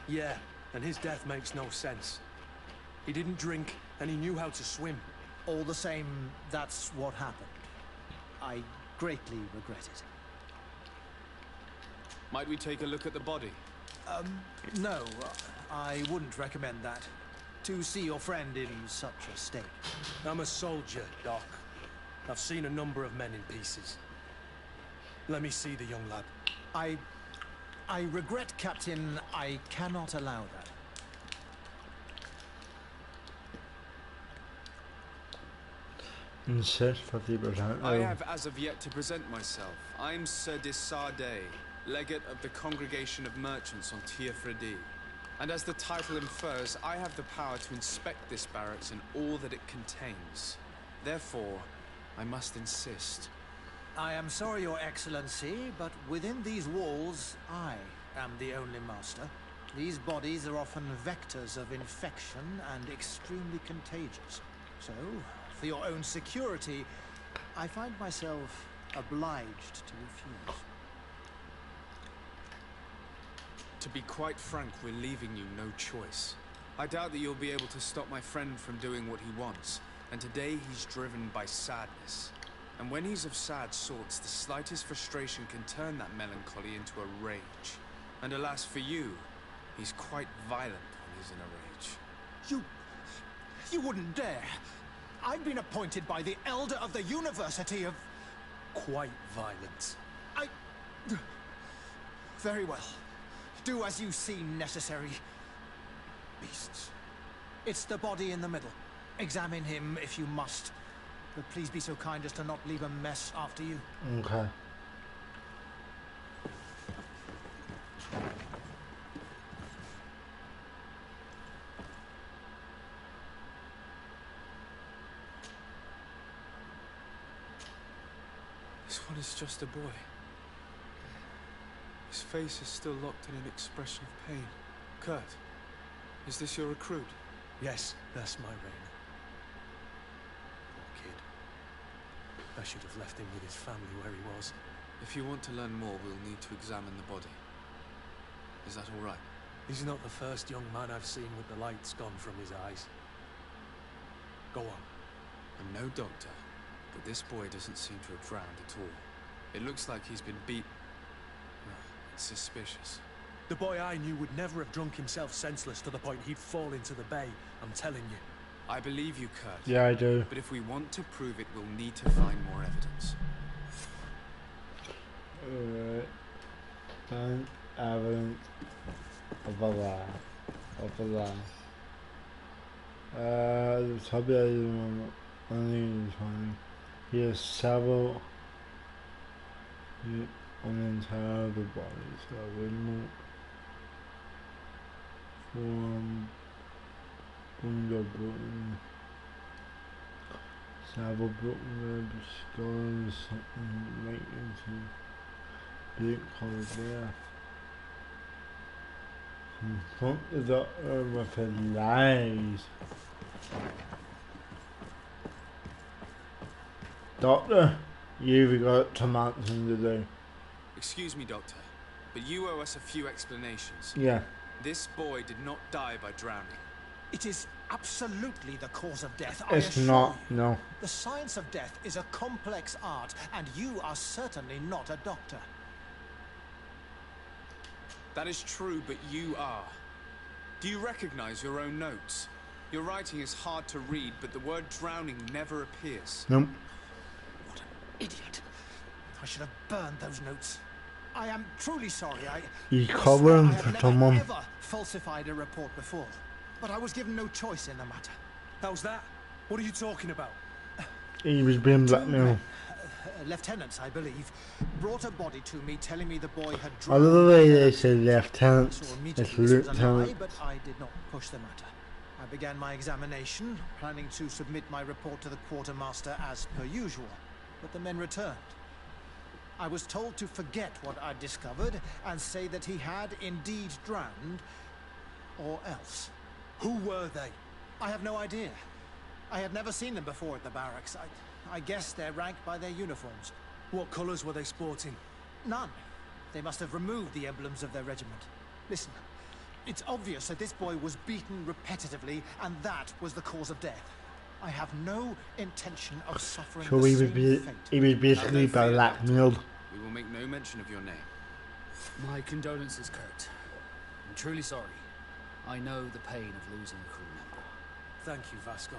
Yeah, and his death makes no sense. He didn't drink, and he knew how to swim. All the same, that's what happened. I greatly regret it. Might we take a look at the body? No, I wouldn't recommend that. To see your friend in such a state. I'm a soldier, Doc. I've seen a number of men in pieces. Let me see the young lad. I regret, Captain. I cannot allow that. Insist 50%. I have as of yet to present myself. I'm Sir Desardet, legate of the Congregation of Merchants on Tir Fredi. And as the title infers, I have the power to inspect this barracks and all that it contains. Therefore, I must insist. I am sorry, Your Excellency, but within these walls, I am the only master. These bodies are often vectors of infection and extremely contagious. So, for your own security, I find myself obliged to refuse. To be quite frank, we're leaving you no choice. I doubt that you'll be able to stop my friend from doing what he wants, and today he's driven by sadness. And when he's of sad sorts, the slightest frustration can turn that melancholy into a rage. And alas for you, he's quite violent when he's in a rage. You wouldn't dare! I've been appointed by the Elder of the University of... Quite violent. Very well. Do as you see necessary. Beasts. It's the body in the middle. Examine him if you must. But please be so kind as to not leave a mess after you. Okay. This one is just a boy. His face is still locked in an expression of pain. Kurt, is this your recruit? Yes, that's my Rain. Poor kid. I should have left him with his family where he was. If you want to learn more, we'll need to examine the body. Is that all right? He's not the first young man I've seen with the lights gone from his eyes. Go on. I'm no doctor, but this boy doesn't seem to have drowned at all. It looks like he's been beat. It's suspicious. The boy I knew would never have drunk himself senseless to the point he'd fall into the bay, I'm telling you. I believe you, Kurt. Yeah, I do. But if we want to prove it, we'll need to find more evidence. Find evidence of a lie. Of a lie. The subject is only finding. He has several unentire bodies. So remote from window broken. Several broken ribs, skulls, something right into big colored death. Confront the doctor with his lies. Doctor, you've got something to do. Excuse me, Doctor, but you owe us a few explanations. Yeah. This boy did not die by drowning. It is absolutely the cause of death, It's not, no. The science of death is a complex art, and you are certainly not a doctor. That is true, but you are. Do you recognize your own notes? Your writing is hard to read, but the word drowning never appears. Nope. What an idiot. I should have burned those notes. I am truly sorry. You covering for someone. I have never falsified a report before, but I was given no choice in the matter. How's that? What are you talking about? He was being blackmailed. Lieutenants, I believe, brought a body to me telling me the boy had I drowned. love the way they say lieutenant. So It's immediately this was a lie, lieutenant. but I did not push the matter. I began my examination, planning to submit my report to the quartermaster as per usual, but the men returned. I was told to forget what I'd discovered and say that he had indeed drowned, or else. Who were they? I have no idea. I had never seen them before at the barracks. I guess they're ranked by their uniforms. What colours were they sporting? None. They must have removed the emblems of their regiment. Listen, it's obvious that this boy was beaten repetitively, and that was the cause of death. I have no intention of suffering So the he was basically blackmailed. We will make no mention of your name. My condolences, Kurt. I'm truly sorry. I know the pain of losing a crew member. Thank you, Vasco.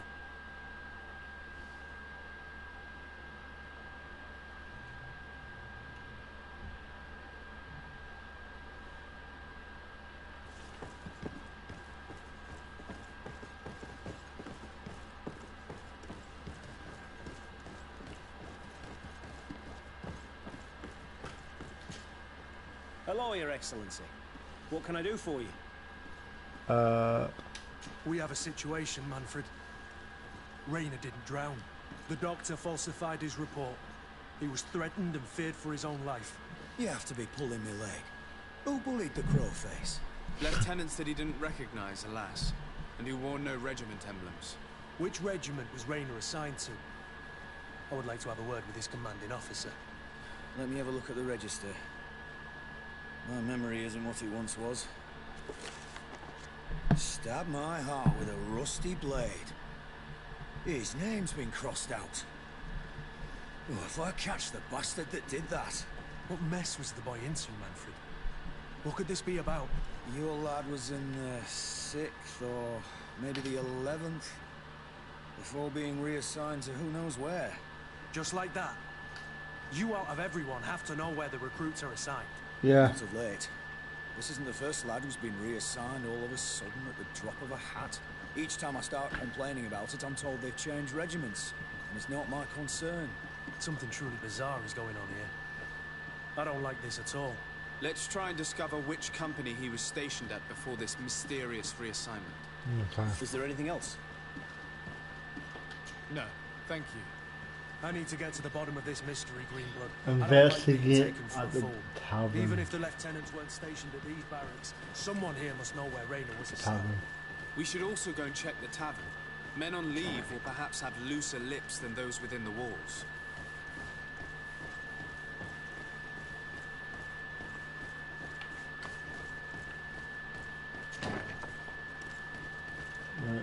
Hello, Your Excellency. What can I do for you? We have a situation, Manfred. Rayner didn't drown. The doctor falsified his report. He was threatened and feared for his own life. You have to be pulling me leg. Who bullied the crowface? Lieutenants that he didn't recognize, alas, and who wore no regiment emblems. Which regiment was Rayner assigned to? I would like to have a word with his commanding officer. Let me have a look at the register. My memory isn't what it once was. Stab my heart with a rusty blade. His name's been crossed out. Oh, if I catch the bastard that did that. What mess was the boy into, Manfred? What could this be about? Your lad was in the 6th or maybe the 11th, before being reassigned to who knows where. Just like that? You out of everyone have to know where the recruits are assigned. Yeah. Not of late. This isn't the first lad who's been reassigned all of a sudden at the drop of a hat. Each time I start complaining about it, I'm told they've changed regiments, and it's not my concern. Something truly bizarre is going on here. I don't like this at all. Let's try and discover which company he was stationed at before this mysterious reassignment. Okay. Is there anything else? No, thank you. I need to get to the bottom of this mystery, Greenblood. Investigate at the tavern. Even if the lieutenants weren't stationed at these barracks, someone here must know where Rayner was assigned. Tavern. We should also go and check the tavern. Men on leave will perhaps have looser lips than those within the walls. Right.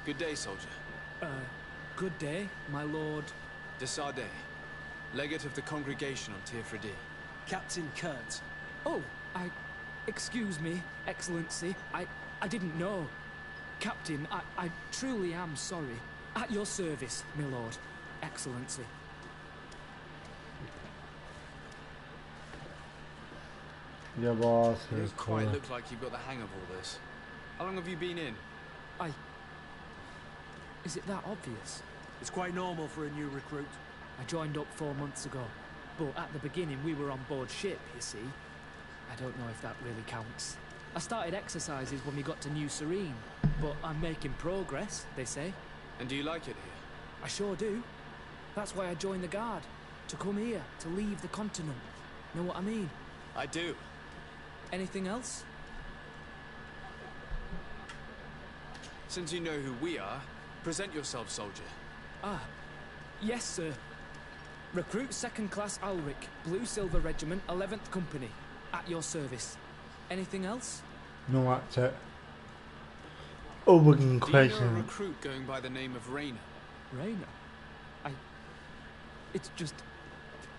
Good day, soldier. Good day, my lord. De Sardet, legate of the congregation on Tir-Freddy. Captain Kurt. Oh, excuse me, Excellency. I didn't know. Captain, I truly am sorry. At your service, my lord. Excellency. Your boss You is don't quite cool. look like you've got the hang of all this. How long have you been in? Is it that obvious? It's quite normal for a new recruit. I joined up 4 months ago. But at the beginning, we were on board ship, you see. I don't know if that really counts. I started exercises when we got to New Serene. But I'm making progress, they say. And do you like it here? I sure do. That's why I joined the Guard. To come here, to leave the continent. Know what I mean? I do. Anything else? Since you know who we are, present yourself, soldier. Yes, sir. Recruit 2nd Class Ulrich, Blue Silver Regiment, 11th Company. At your service. Anything else? No, that's it. Overking Do you know a question. recruit going by the name of Rayner? Rayner? It's just...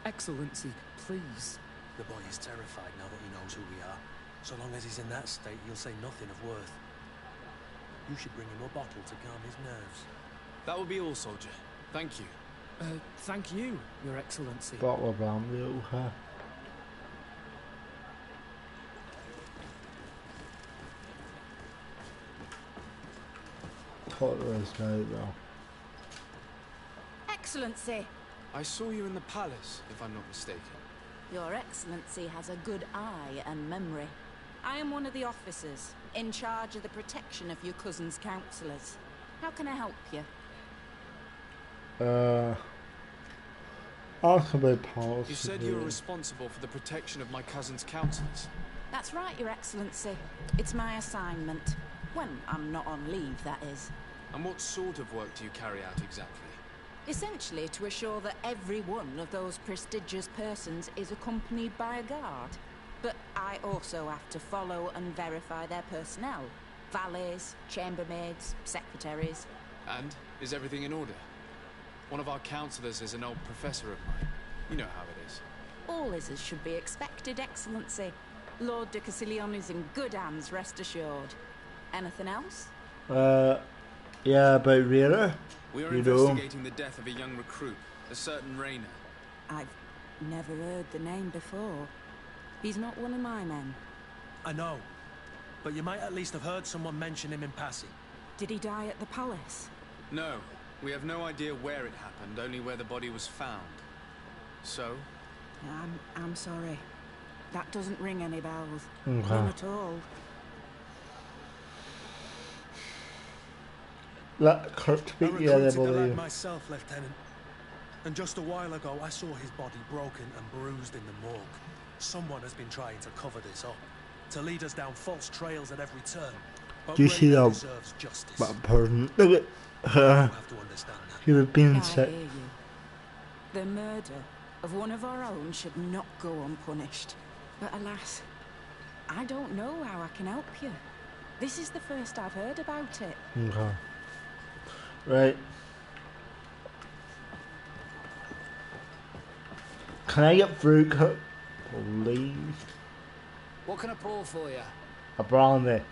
Excellency, please. The boy is terrified now that he knows who we are. So long as he's in that state, he'll say nothing of worth. You should bring him a bottle to calm his nerves. That will be all, soldier. Thank you. Thank you, Your Excellency. Bottle of brandy, okay. Talk to this guy though. Excellency! I saw you in the palace, if I'm not mistaken. Your Excellency has a good eye and memory. I am one of the officers, in charge of the protection of your cousin's councillors. How can I help you? Ask about policy. You said you were responsible for the protection of my cousin's councillors. That's right, Your Excellency. It's my assignment. When I'm not on leave, that is. And what sort of work do you carry out exactly? Essentially to assure that every one of those prestigious persons is accompanied by a guard. But I also have to follow and verify their personnel. Valets, chambermaids, secretaries. And is everything in order? One of our councillors is an old professor of mine. You know how it is. All is as should be expected, Excellency. Lord de Castiglione is in good hands, rest assured. Anything else? Yeah, about Rayner. We are investigating the death of a young recruit, a certain Rayner. I've never heard the name before. He's not one of my men. I know. But you might at least have heard someone mention him in passing. Did he die at the palace? No, We have no idea where it happened, only where the body was found. So? I'm sorry. That doesn't ring any bells. Okay. None at all. Let Kurt speak, I yeah, they recruited the lad believe. myself, Lieutenant. And just a while ago, I saw his body broken and bruised in the morgue. Someone has been trying to cover this up, to lead us down false trails at every turn. But Do you see Rainer that deserves justice. that person? Look at her. You have to understand that. She was being I sick. hear you. The murder of one of our own should not go unpunished. But alas, I don't know how I can help you. This is the first I've heard about it. Okay. Right. Can I get through, Kurt? Please. What can I pour for you? A brandy.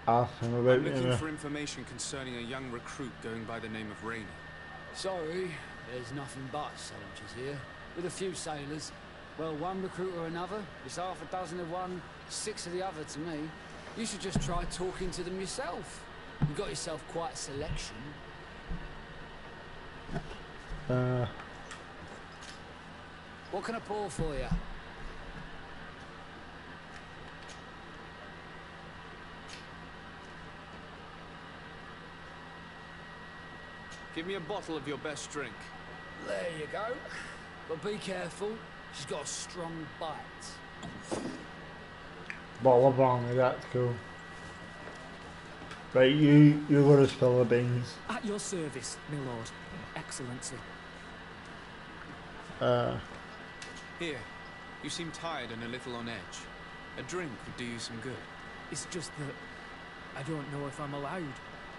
Ask him about I'm looking for information concerning a young recruit going by the name of Rainer. Sorry, there's nothing but soldiers here, with a few sailors. Well, one recruit or another. It's half a dozen of one, 6 of the other to me. You should just try talking to them yourself. You've got yourself quite a selection. What can I pour for you? Give me a bottle of your best drink. There you go. But be careful. She's got a strong bite. Bottle of brandy, that's cool. Right, you're gonna spill the beans. At your service, my lord. Excellency. Here, you seem tired and a little on edge. A drink would do you some good. It's just that I don't know if I'm allowed.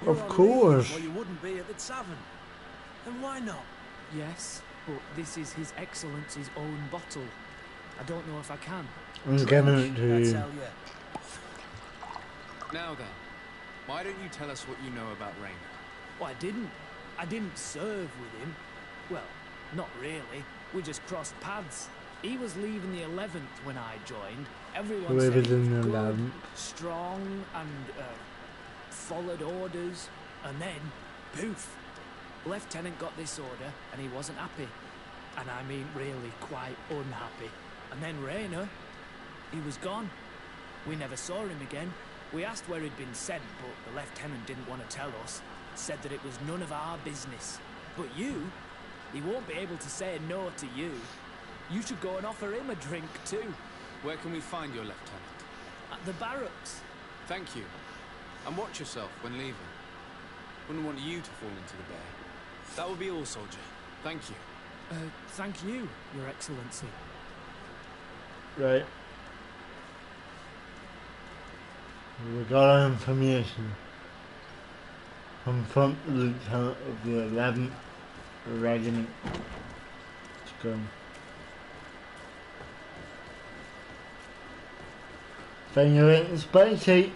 Of course. Well, you wouldn't be at the tavern. Then why not? Yes, but this is His Excellency's own bottle. I don't know if I can. I'm giving it to That's you. hell yeah. Now then, why don't you tell us what you know about Rainer? Well, I didn't serve with him. Well, not really. We just crossed paths. He was leaving the 11th when I joined. Everyone said he was in the good, 11th. strong, and followed orders. And then, poof! Lieutenant got this order, and he wasn't happy. And I mean really quite unhappy. And then Rainer, he was gone. We never saw him again. We asked where he'd been sent, but the lieutenant didn't want to tell us. Said that it was none of our business. But you, he won't be able to say no to you. You should go and offer him a drink too. Where can we find your lieutenant? At the barracks. Thank you. And watch yourself when leaving. Wouldn't want you to fall into the bear. That will be all, soldier. Thank you. Thank you, Your Excellency. Right. We got our information from the lieutenant of the 11th Regiment. Let's go. Then you're in spicy.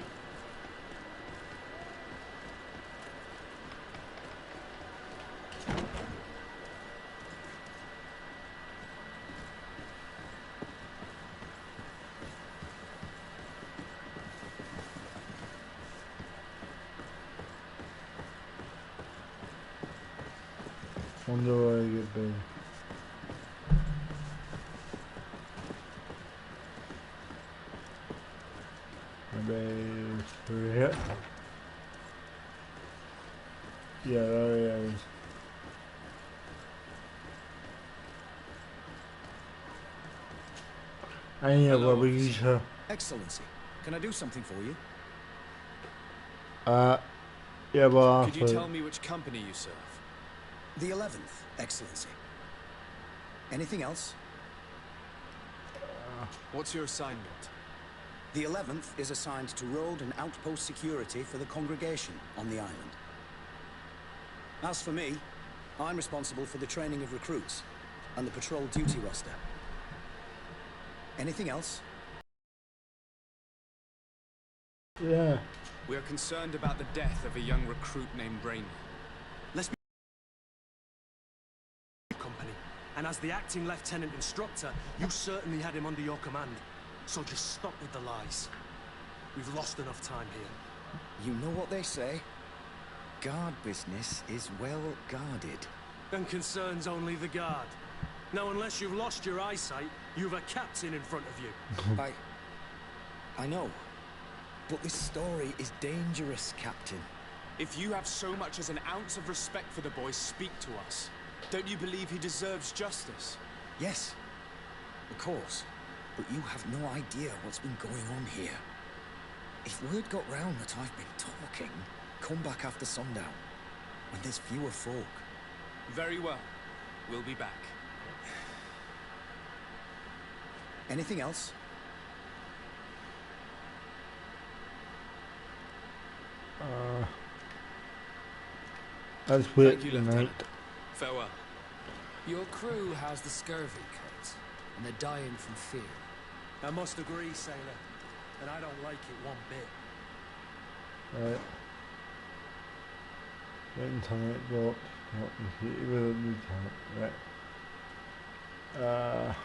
Wonder where I get better. Maybe through here. Yeah, there he is. Any of what we use her. Excellency, can I do something for you? Yeah, well, could you tell me which company you serve? The 11th, Excellency. Anything else? What's your assignment? The 11th is assigned to road and outpost security for the congregation on the island. As for me, I'm responsible for the training of recruits and the patrol duty roster. Anything else? Yeah. We are concerned about the death of a young recruit named Rainer. Let's be company. And as the acting lieutenant instructor, you certainly had him under your command. So just stop with the lies. We've lost enough time here. You know what they say? guard business is well guarded. And concerns only the guard. Now, unless you've lost your eyesight, you've a captain in front of you. I know. But this story is dangerous, Captain. If you have so much as an ounce of respect for the boy, speak to us. Don't you believe he deserves justice? Yes, of course. But you have no idea what's been going on here. If word got round that I've been talking, come back after sundown, when there's fewer folk. Very well. We'll be back. Anything else? That's weird. Thank you, Lieutenant. Farewell. Your crew has the scurvy, Kurt, and they're dying from fear. I must agree, sailor, and I don't like it one bit. Right. Written time box, not computer with a new time. Right.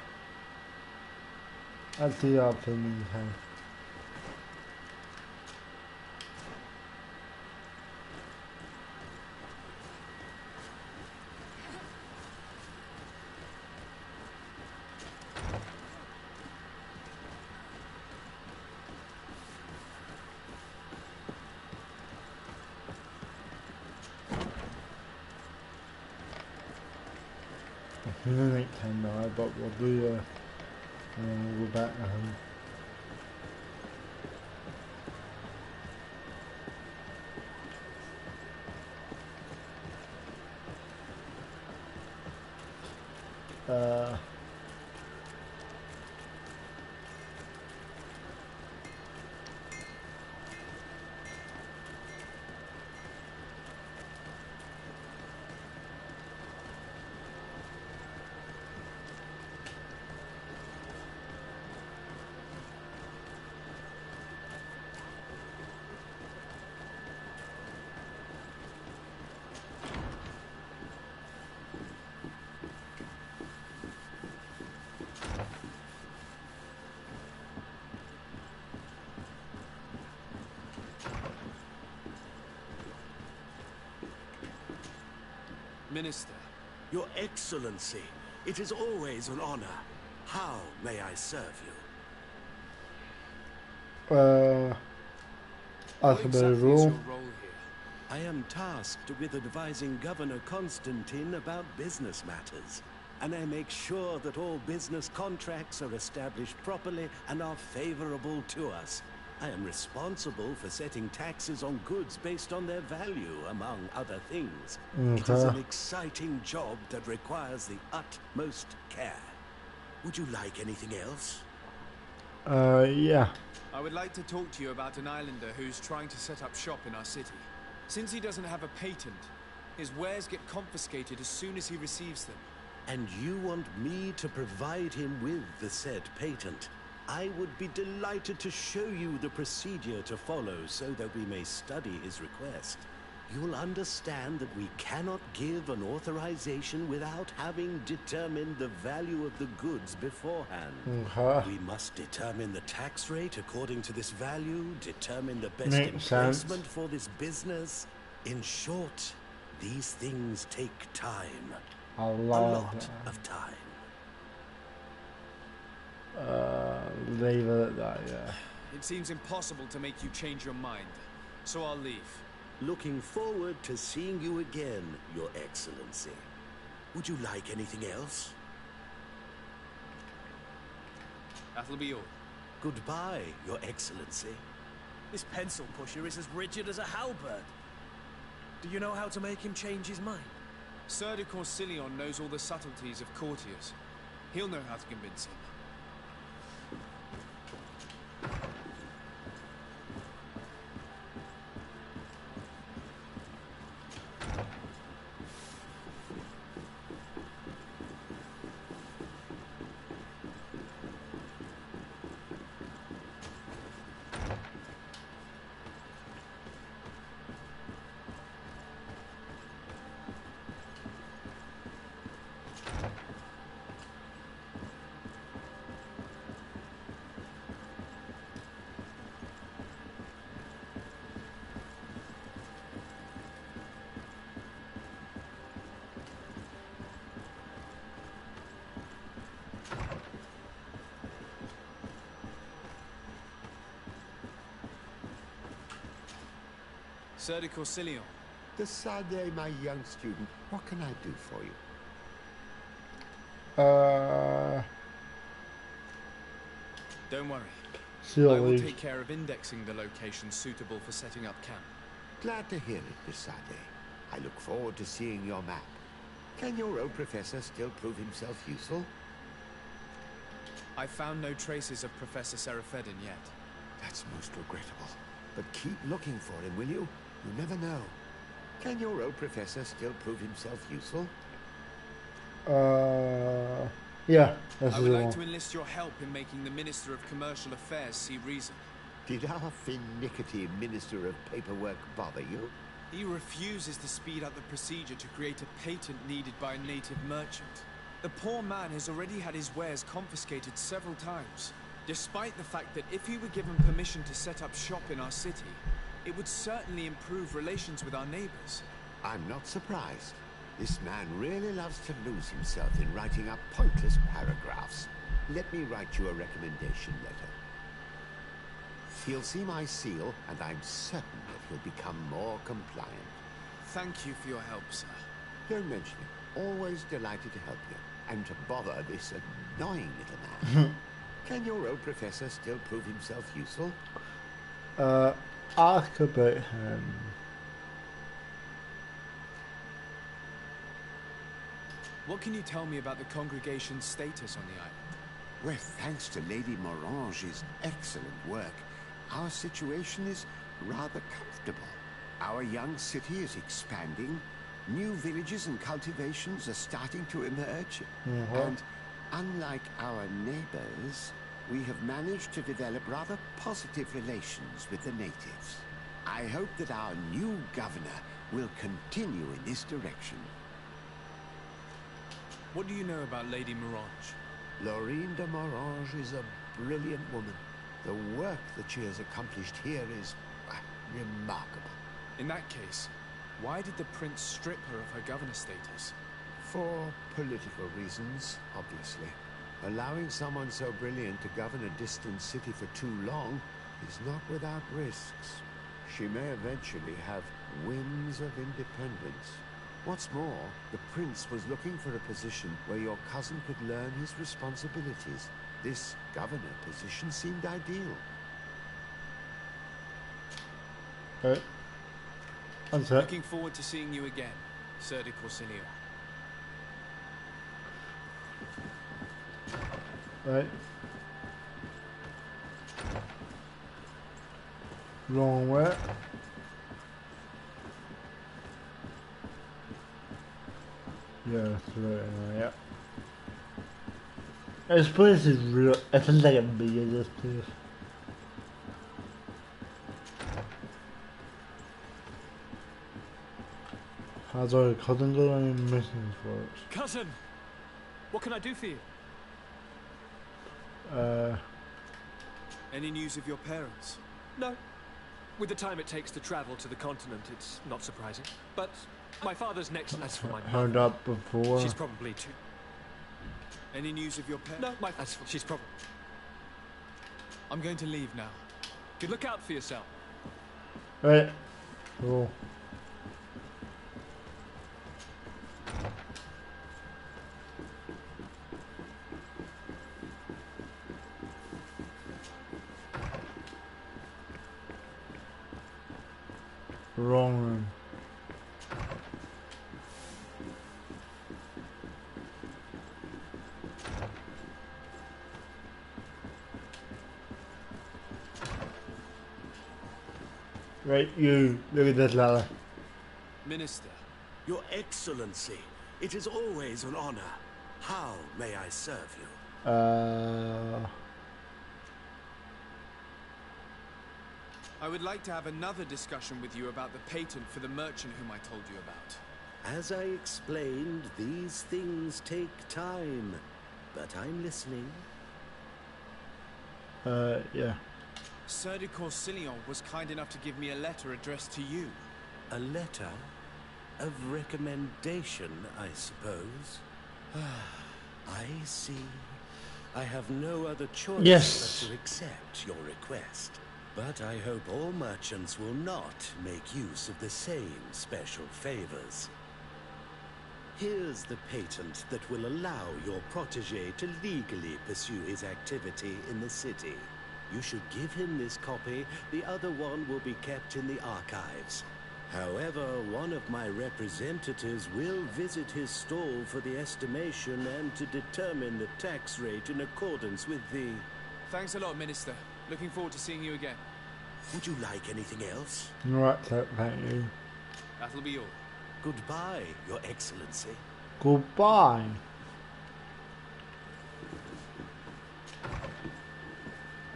That's the option in time. In the night time now, but we'll do and then we'll go back to him. Minister. Your Excellency, it is always an honor. How may I serve you? Ask about his role. I am tasked with advising Governor Constantine about business matters, and I make sure that all business contracts are established properly and are favorable to us. I am responsible for setting taxes on goods based on their value, among other things. It is an exciting job that requires the utmost care. Would you like anything else? Yeah. I would like to talk to you about an islander who's trying to set up shop in our city. Since he doesn't have a patent, his wares get confiscated as soon as he receives them. And you want me to provide him with the said patent? I would be delighted to show you the procedure to follow so that we may study his request. You'll understand that we cannot give an authorization without having determined the value of the goods beforehand. We must determine the tax rate according to this value, determine the best emplacement for this business. In short, these things take time. A lot of time. Leave it at that, yeah. It seems impossible to make you change your mind, so I'll leave. Looking forward to seeing you again, Your Excellency. Would you like anything else? That'll be all. Goodbye, Your Excellency. This pencil pusher is as rigid as a halberd. Do you know how to make him change his mind? Sir de Corsilion knows all the subtleties of courtiers. He'll know how to convince him. Sir de Corsilion. De Sade, my young student, what can I do for you? Don't worry. Silly. I will take care of indexing the locations suitable for setting up camp. Glad to hear it, de Sade. I look forward to seeing your map. Can your old professor still prove himself useful? I found no traces of Professor Serafedin yet. That's most regrettable. But keep looking for him, will you? You never know. Can your old professor still prove himself useful? Yeah, that's I the would one. like to enlist your help in making the Minister of Commercial Affairs see reason. Did our finicky Minister of Paperwork bother you? He refuses to speed up the procedure to create a patent needed by a native merchant. The poor man has already had his wares confiscated several times, despite the fact that if he were given permission to set up shop in our city, it would certainly improve relations with our neighbors. I'm not surprised. This man really loves to lose himself in writing up pointless paragraphs. Let me write you a recommendation letter. He'll see my seal, and I'm certain that he'll become more compliant. Thank you for your help, sir. Don't mention it. Always delighted to help you. And to bother this annoying little man. Can your old professor still prove himself useful? Ask about him. What can you tell me about the congregation's status on the island? Well, thanks to Lady Morange's excellent work, our situation is rather comfortable. Our young city is expanding. New villages and cultivations are starting to emerge. And unlike our neighbors, we have managed to develop rather positive relations with the natives. I hope that our new governor will continue in this direction. What do you know about Lady Morange? Laurine de Morange is a brilliant woman. The work that she has accomplished here is remarkable. In that case, why did the prince strip her of her governor status? For political reasons, obviously. Allowing someone so brilliant to govern a distant city for too long is not without risks. She may eventually have whims of independence. What's more, the prince was looking for a position where your cousin could learn his responsibilities. This governor position seemed ideal. Looking forward to seeing you again, Sir de Corsilion. Right. Wrong way. Yeah, that's right. Yeah. This place is real. It feels like a bee, this place. How's our cousin got any missions for us? Cousin! What can I do for you? Any news of your parents? No. With the time it takes to travel to the continent, it's not surprising. But my father's next. As for my heard mother, that before. she's probably too. Any news of your parents? No, she's probably. I'm going to leave now. Good look out for yourself. Right. Cool. Wrong room. Right, you, look at this ladder. Minister. Your Excellency, it is always an honor. How may I serve you? I would like to have another discussion with you about the patent for the merchant whom I told you about. As I explained, these things take time. But I'm listening. Yeah. Sir de Corsilion was kind enough to give me a letter addressed to you. A letter? Of recommendation, I suppose. I see. I have no other choice Yes. but to accept your request. But I hope all merchants will not make use of the same special favors. Here's the patent that will allow your protege to legally pursue his activity in the city. You should give him this copy. The other one will be kept in the archives. However, one of my representatives will visit his stall for the estimation and to determine the tax rate in accordance with the... Thanks a lot, Minister. Looking forward to seeing you again. Would you like anything else? Right, thank you. That'll be all. Goodbye, Your Excellency. Goodbye.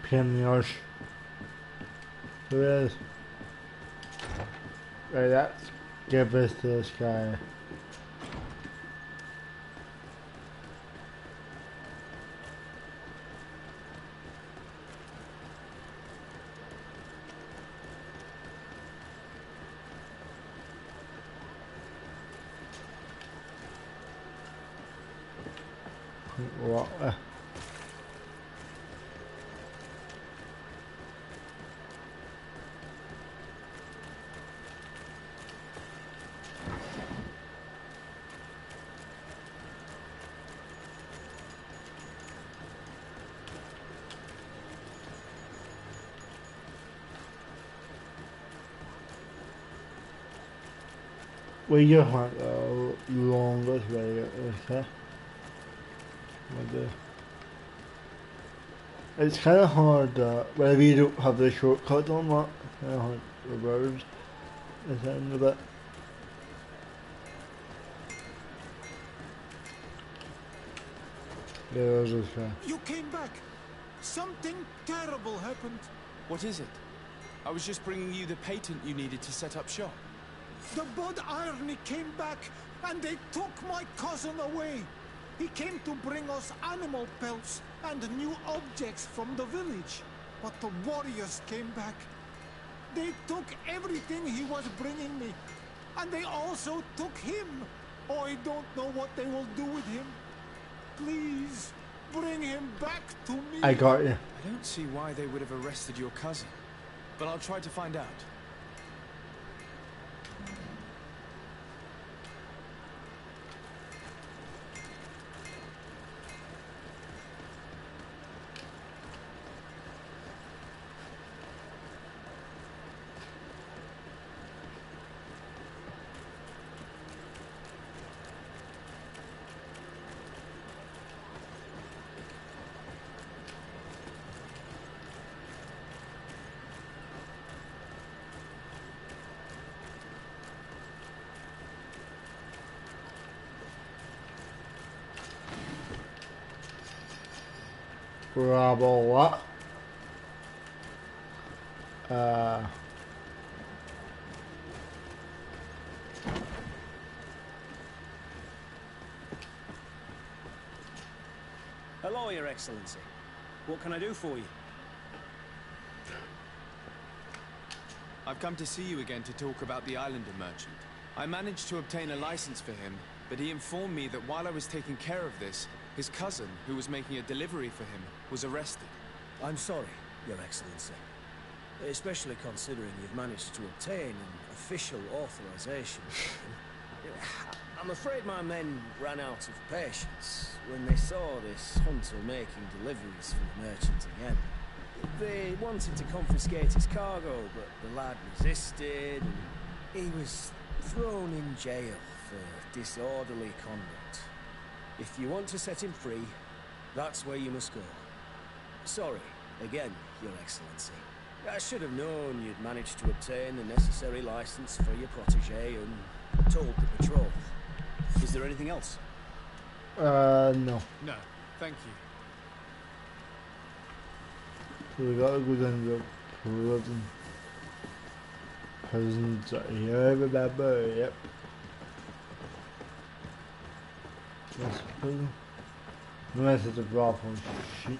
Pieniądz. Tu jest. Right, let's give this to this guy. What? We just want the longest way to get this, huh? It's kind of hard whenever you don't have the shortcut on that. It's kind of hard to reverse at the end of it. Yeah, there's this guy. You came back. Something terrible happened. What is it? I was just bringing you the patent you needed to set up shop. The Bud Irony came back, and they took my cousin away. He came to bring us animal pelts and new objects from the village. But the warriors came back. They took everything he was bringing me. And they also took him. Oh, I don't know what they will do with him. Please, bring him back to me. I got you. I don't see why they would have arrested your cousin. But I'll try to find out. Grab all that. Hello, Your Excellency. What can I do for you? I've come to see you again to talk about the Islander merchant. I managed to obtain a license for him, but he informed me that while I was taking care of this, his cousin, who was making a delivery for him, was arrested. I'm sorry, Your Excellency. Especially considering you've managed to obtain an official authorization for him. I'm afraid my men ran out of patience when they saw this hunter making deliveries for the merchant again. They wanted to confiscate his cargo, but the lad resisted, and he was thrown in jail for disorderly conduct. If you want to set him free, that's where you must go. Sorry, again, Your Excellency. I should have known you'd managed to obtain the necessary license for your protege and told the patrol. Is there anything else? No. No, thank you. So we gotta go down to the prisons here, remember? Yep. This prison. Unless it's a brothel sheet.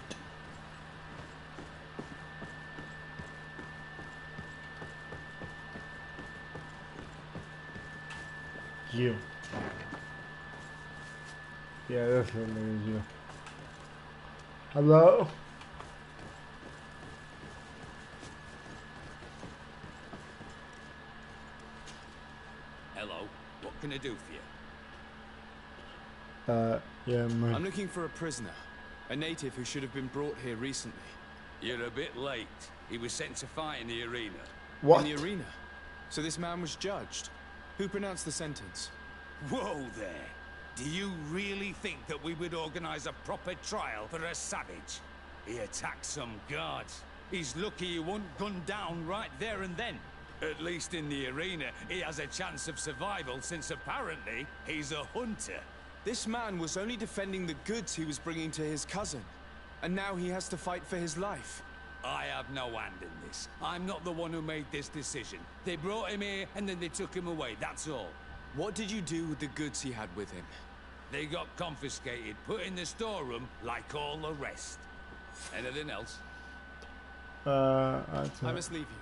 You. Yeah, this one is you. Hello? Hello. What can I do for you? Yeah, man. I'm looking for a prisoner. A native who should have been brought here recently. You're a bit late. He was sent to fight in the arena. What? In the arena? So this man was judged. Who pronounced the sentence? Whoa there. Do you really think that we would organize a proper trial for a savage? He attacked some guards. He's lucky he wasn't gunned down right there and then. At least in the arena, he has a chance of survival since apparently he's a hunter. This man was only defending the goods he was bringing to his cousin. And now he has to fight for his life. I have no hand in this. I'm not the one who made this decision. They brought him here and then they took him away, that's all. What did you do with the goods he had with him? They got confiscated, put in the storeroom like all the rest. Anything else? I must leave you.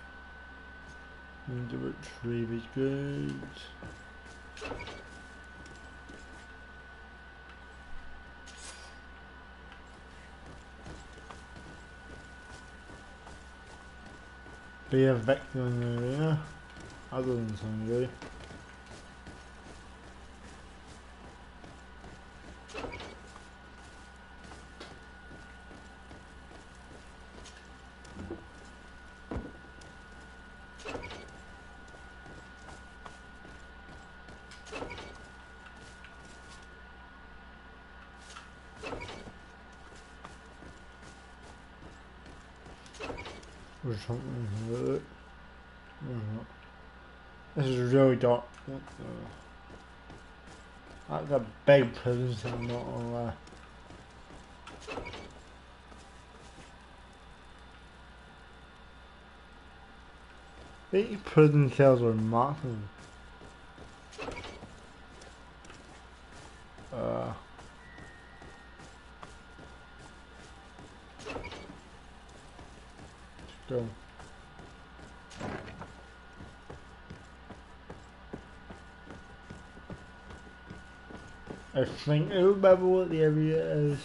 Need to retrieve his goods. Be a vector in the arena, other than somebody. Or something like that. This is really dark. That's a big prison cell, I'm not gonna lie. These prison cells are massive. Let's go. I think I remember what the area is.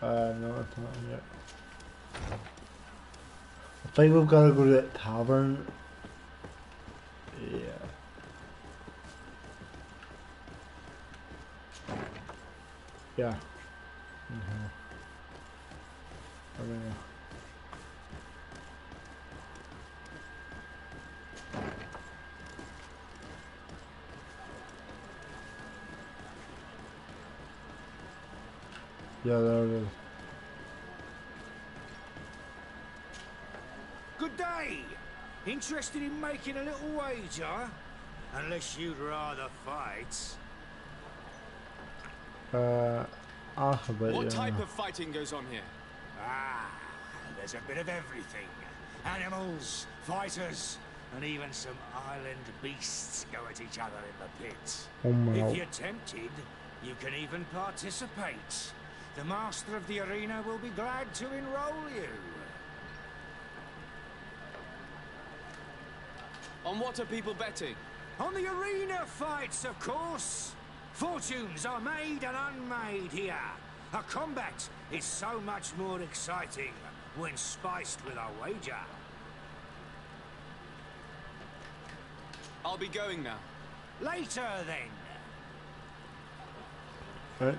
No, it's not yet. I think we've got to go to that tavern. Yeah. Yeah. Arena. Yeah, there it is. Good day! Interested in making a little wager? Unless you'd rather fight. What type of fighting goes on here? Ah, there's a bit of everything. Animals, fighters, and even some island beasts go at each other in the pit. Oh my. If you're tempted, you can even participate. The master of the arena will be glad to enroll you. On what are people betting? On the arena fights, of course. Fortunes are made and unmade here. A combat is so much more exciting when spiced with a wager. I'll be going now. Later, then. Right.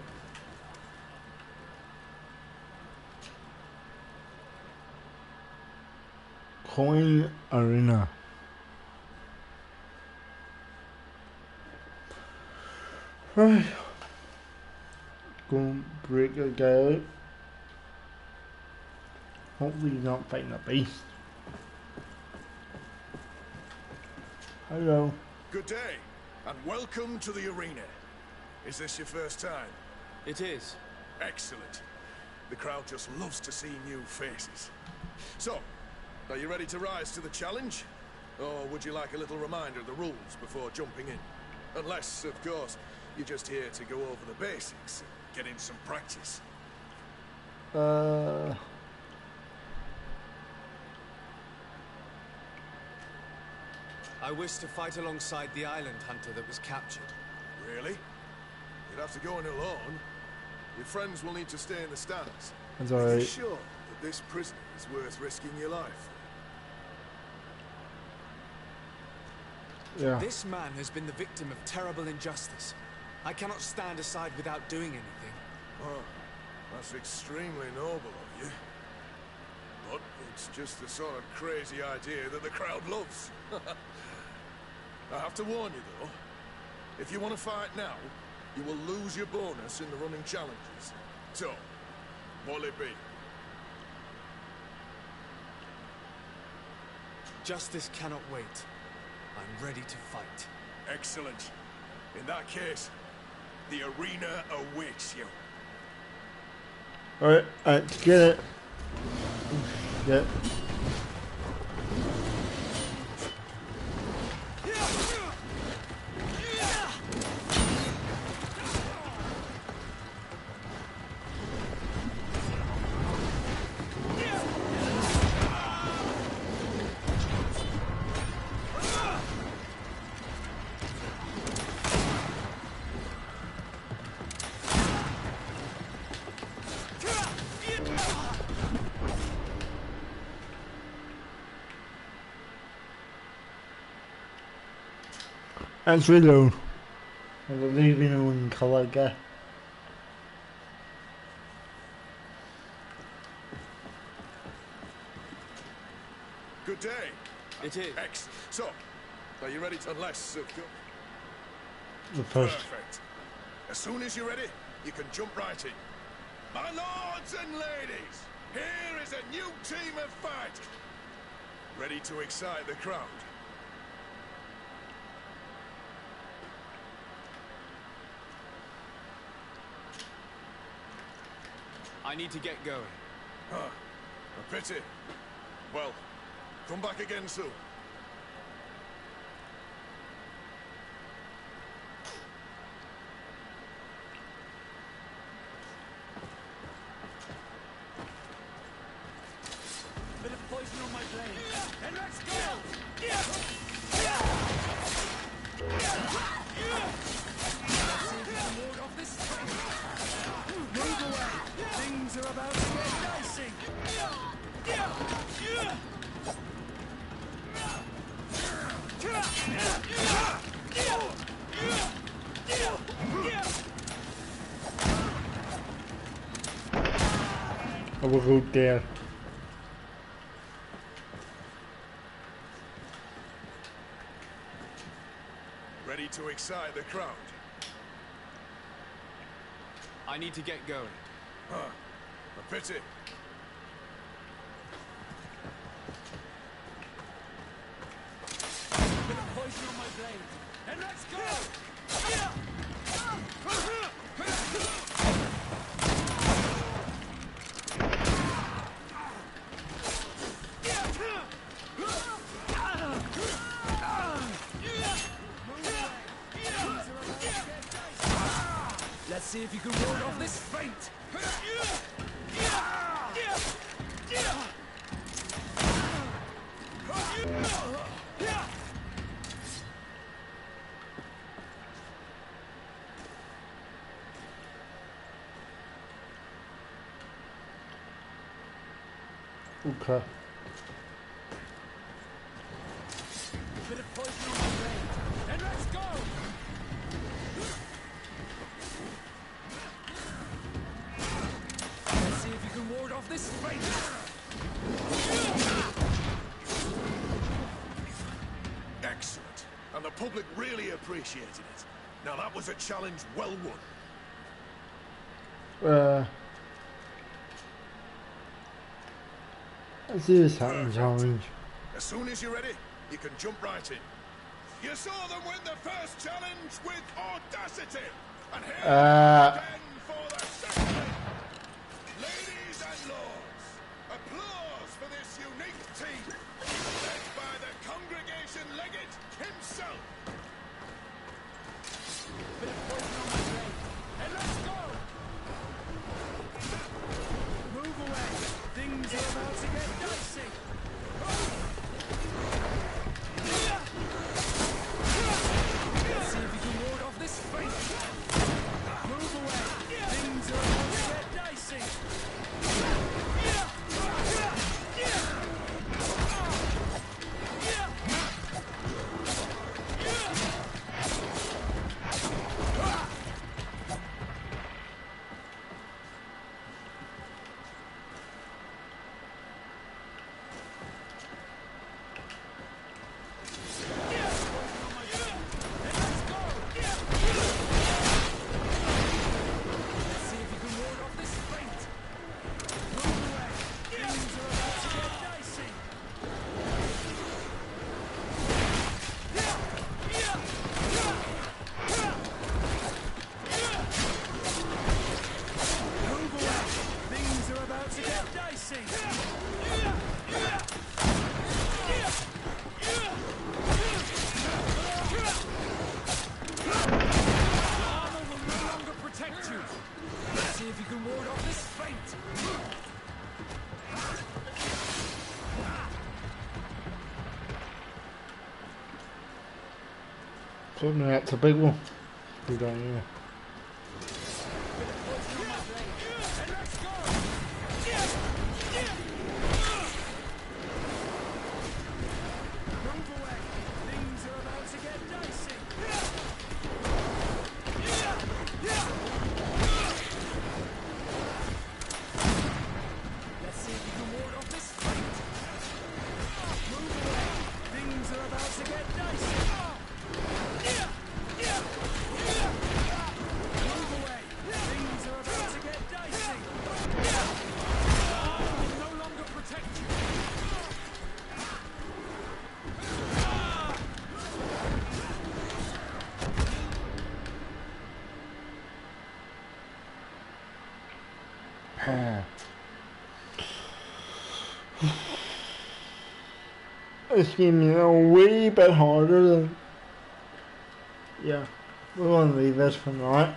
Coin Arena. Right. Go and break the guy out. Hopefully he's not fighting a beast. Hello. Good day, and welcome to the arena. Is this your first time? It is. Excellent. The crowd just loves to see new faces. So, are you ready to rise to the challenge? Or would you like a little reminder of the rules before jumping in? Unless, of course, you're just here to go over the basics and get in some practice. I wish to fight alongside the island hunter that was captured. Really? You'd have to go in alone. Your friends will need to stay in the stands. That's Are alright. you sure that this prisoner is worth risking your life? Yeah. This man has been the victim of terrible injustice. I cannot stand aside without doing anything. Oh, that's extremely noble of you. But it's just the sort of crazy idea that the crowd loves. I have to warn you, though. If you want to fight now, you will lose your bonus in the running challenges. So, what'll it be? Justice cannot wait. I'm ready to fight. Excellent. In that case, the arena awaits you. Alright, let's get it. Get it. Let's reload. We're leaving in colour again. Good day. It is. Excellent. So, are you ready to less of The first. Perfect. As soon as you're ready, you can jump right in. My lords and ladies, here is a new team of fighters. Ready to excite the crowd. I need to get going. Huh. A pity. Well, come back again soon. Bit of poison on my blade. And let's go! Ward off this thing. Move away. Things are about to get dicey. I will go there. Ready to excite the crowd. I need to get going. Huh. A pity. Bit of poison on my blade. And let's go! Let's see if you can ward off this feint. Okay. Bit of poison on my blade. And let's go! Let's see if you can ward off this feint. Excellent. And the public really appreciated it. Now that was a challenge well won. Let's do this happen challenge. As soon as you're ready, you can jump right in. You saw them win the first challenge with audacity. And here again for the second. Ladies and lords, applause for this unique team, led by the congregation legate himself. Bit of poison on my blade. And let's go! Move away. Things are about to get dicey. Let's see if you can ward off this feint. Move away. Things are about to get dicey. Something that's a big one. Good on you. This game is a wee bit harder than... Yeah, we're going to leave this for now.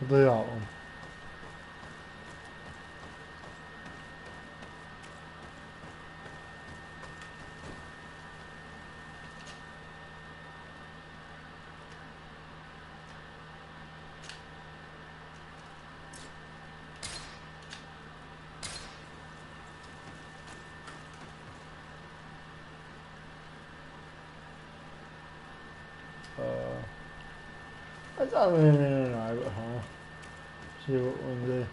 We'll do that one. I don't really know, but see what we'll do.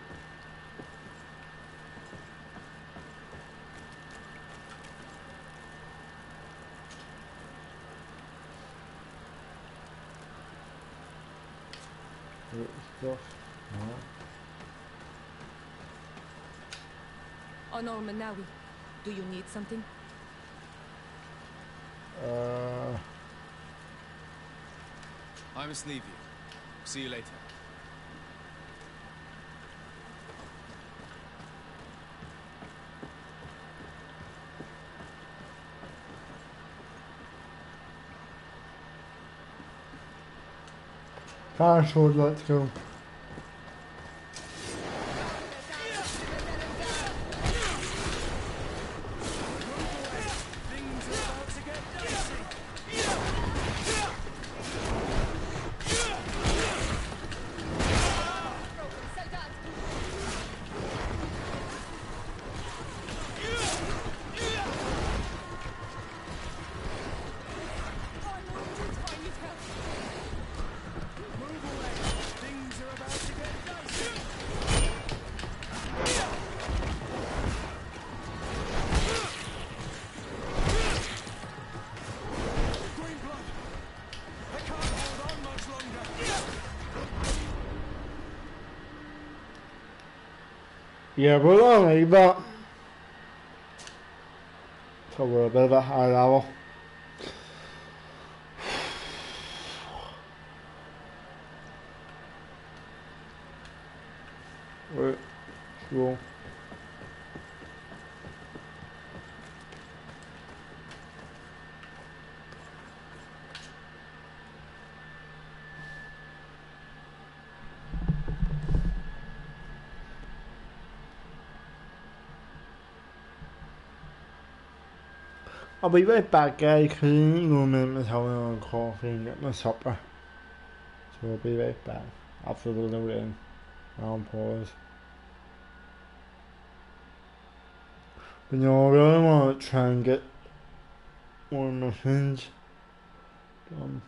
Stuff. Honor Manawi, do you need something? I must leave you. See you later. Fire sword, let's go. Yeah, we're gonna leave that. So we're a bit of a high level. Right, cool. I'll be right back, guys, because I ain't going to make myself on coffee and get my supper. So I'll be right back after the load in. I'll pause. But no, I really want to try and get more missions done.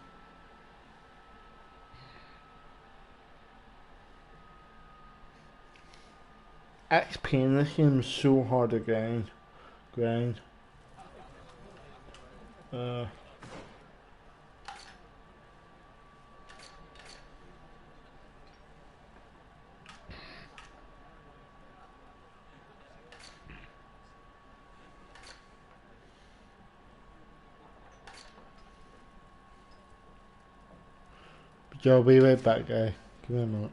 XP in this game is so hard to gain. Grind. But I'll be right back, guy. Give me a minute.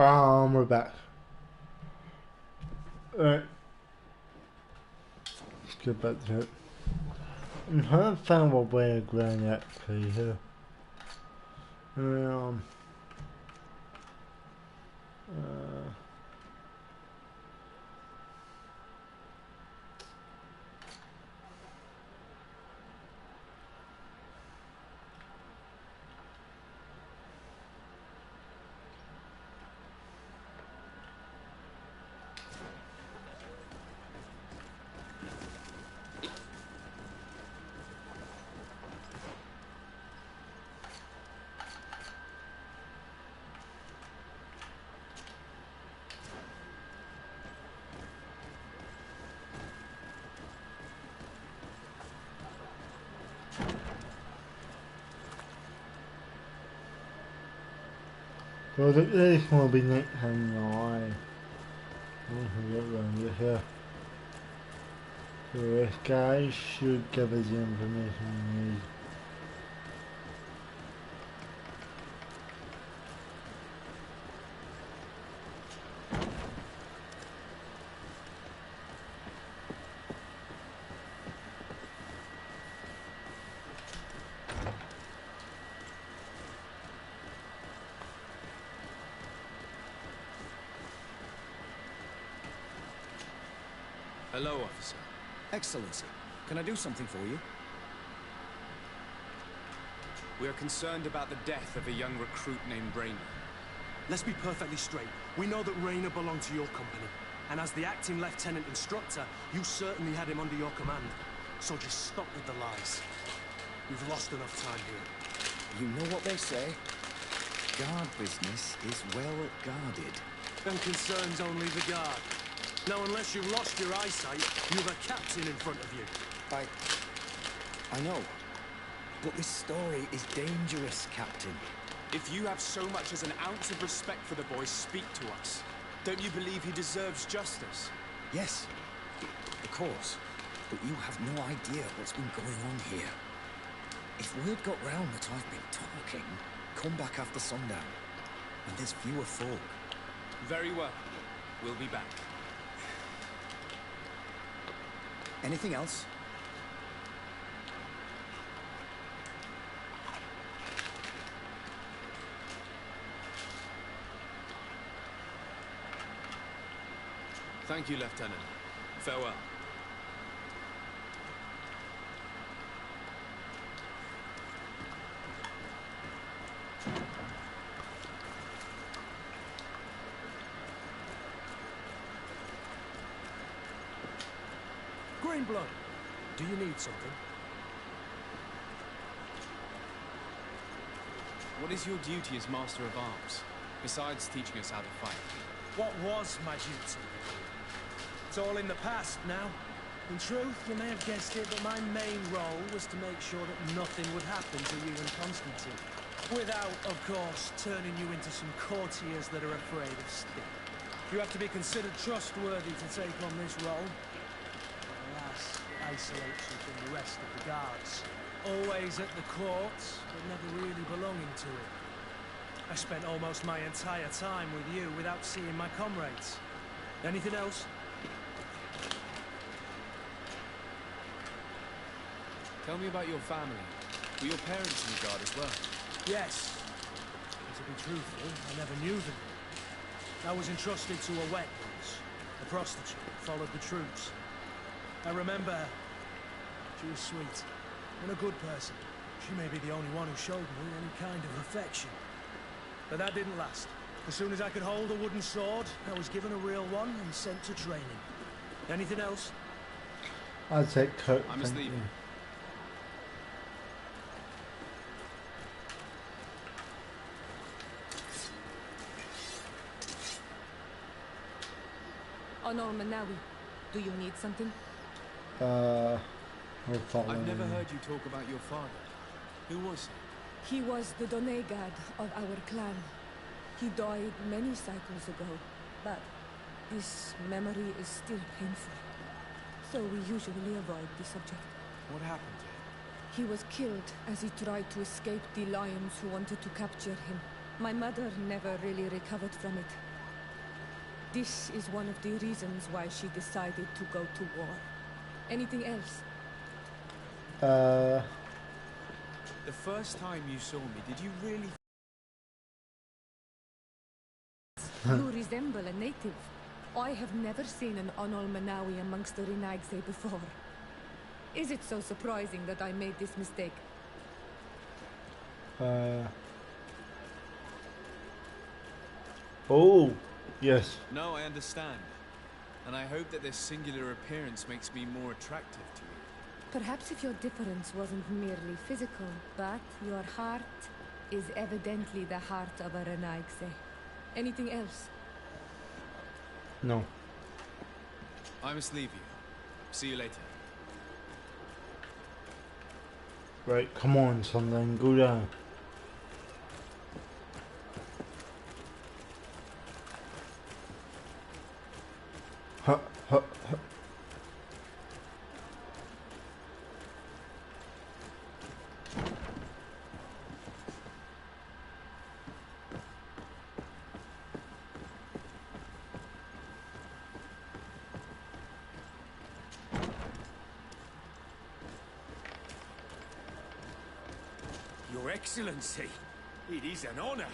We're back. Alright. Let's get back to it. I'm trying to find what way of ground actually here. So I think this will be next time live. Here. So this guy should give us the information we need. Hello, officer. Excellency, can I do something for you? We are concerned about the death of a young recruit named Rainer. Let's be perfectly straight. We know that Rainer belonged to your company. And as the acting lieutenant instructor, you certainly had him under your command. So just stop with the lies. We've lost enough time here. You know what they say? Guard business is well guarded. And concerns only the guard. Now, unless you've lost your eyesight, you've a captain in front of you. I know. But this story is dangerous, Captain. If you have so much as an ounce of respect for the boy, speak to us. Don't you believe he deserves justice? Yes, of course. But you have no idea what's been going on here. If word got round that I've been talking, come back after sundown. And there's fewer folk. Very well. We'll be back. Anything else? Thank you, Lieutenant. Farewell. Greenblood, do you need something? What is your duty as Master of Arms, besides teaching us how to fight? What was my duty? It's all in the past now. In truth, you may have guessed it, but my main role was to make sure that nothing would happen to you and Constantine. Without, of course, turning you into some courtiers that are afraid of stick. You have to be considered trustworthy to take on this role. Alas, it isolates you from the rest of the guards. Always at the court, but never really belonging to it. I spent almost my entire time with you without seeing my comrades. Anything else? Tell me about your family. Were your parents in the guard as well? Yes. But to be truthful, I never knew them. I was entrusted to a wet nurse. A prostitute followed the troops. I remember her. She was sweet and a good person. She may be the only one who showed me any kind of affection. But that didn't last. As soon as I could hold a wooden sword, I was given a real one and sent to training. Anything else? I'd take Coke. I must leave. Honor Manawi, do you need something? I've never heard you talk about your father. Who was he? He was the Donegad of our clan. He died many cycles ago, but this memory is still painful. So we usually avoid the subject. What happened to him? He was killed as he tried to escape the lions who wanted to capture him. My mother never really recovered from it. This is one of the reasons why she decided to go to war. Anything else? The first time you saw me, did you really... You resemble a native. I have never seen an Onol Manawi amongst the Renaigse before. Is it so surprising that I made this mistake? Oh, yes. No, I understand. And I hope that this singular appearance makes me more attractive to you. Perhaps if your difference wasn't merely physical, but your heart is evidently the heart of a Renaigse. Anything else? No. I must leave you. See you later. Right, come on, Sunderland, go down. Ha, ha, ha. Your Excellency, it is an honor.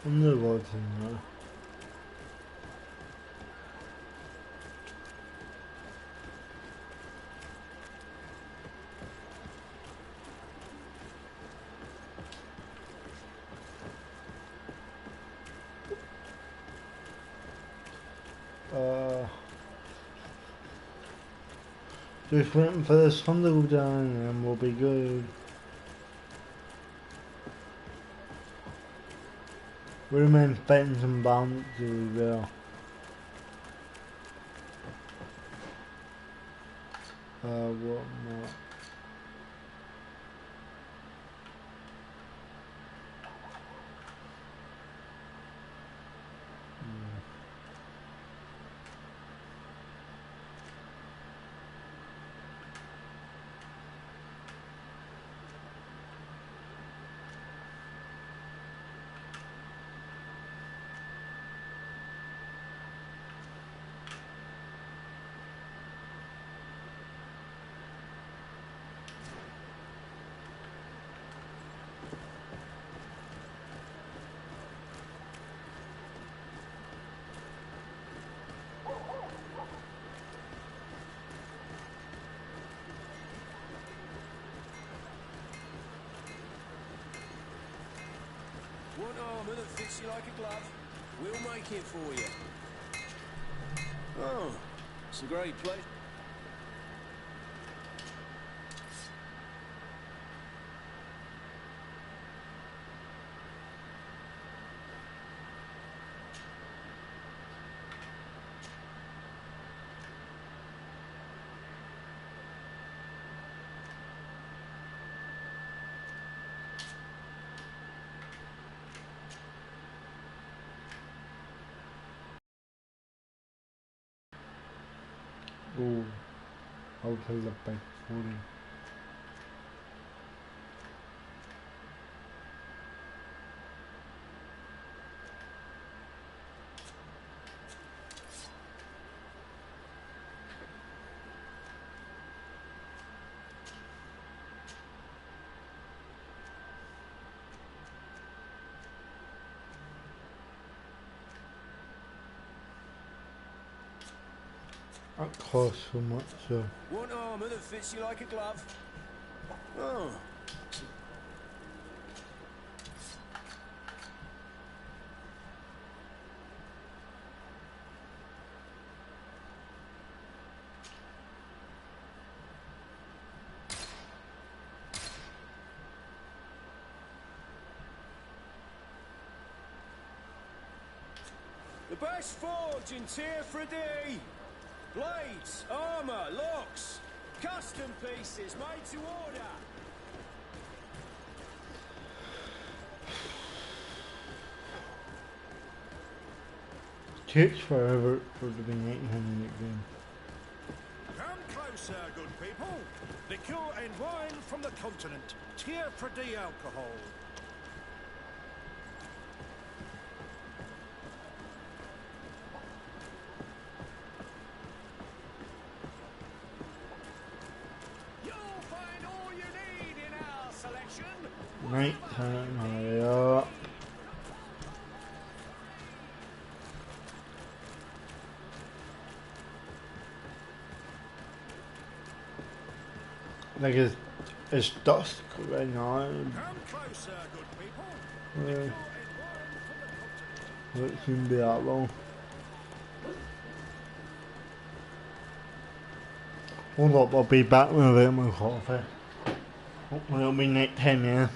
Underwater now. Just waiting for the sun to go down and we'll be good. We remain fighting some balance as well. What not? Want armour that fits you like a glove? We'll make it for you. Oh, it's a great place. Oh, I'll tell the back 40. That costs so much, so. Want armour that fits you like a glove? Oh. The best forge in Tier 3D! Blades, armour, locks, custom pieces made to order! Takes forever for it to be 800 game. Come close closer, good people. Liqueur and wine from the continent. Tier for D alcohol. You'll find all you need in our selection. Nighttime, hurry up. Like it's dusk right now. Come closer, good people. Yeah. It shouldn't be that long. Hold up, I'll be back when I get my coffee. Hopefully it'll be night time, yeah.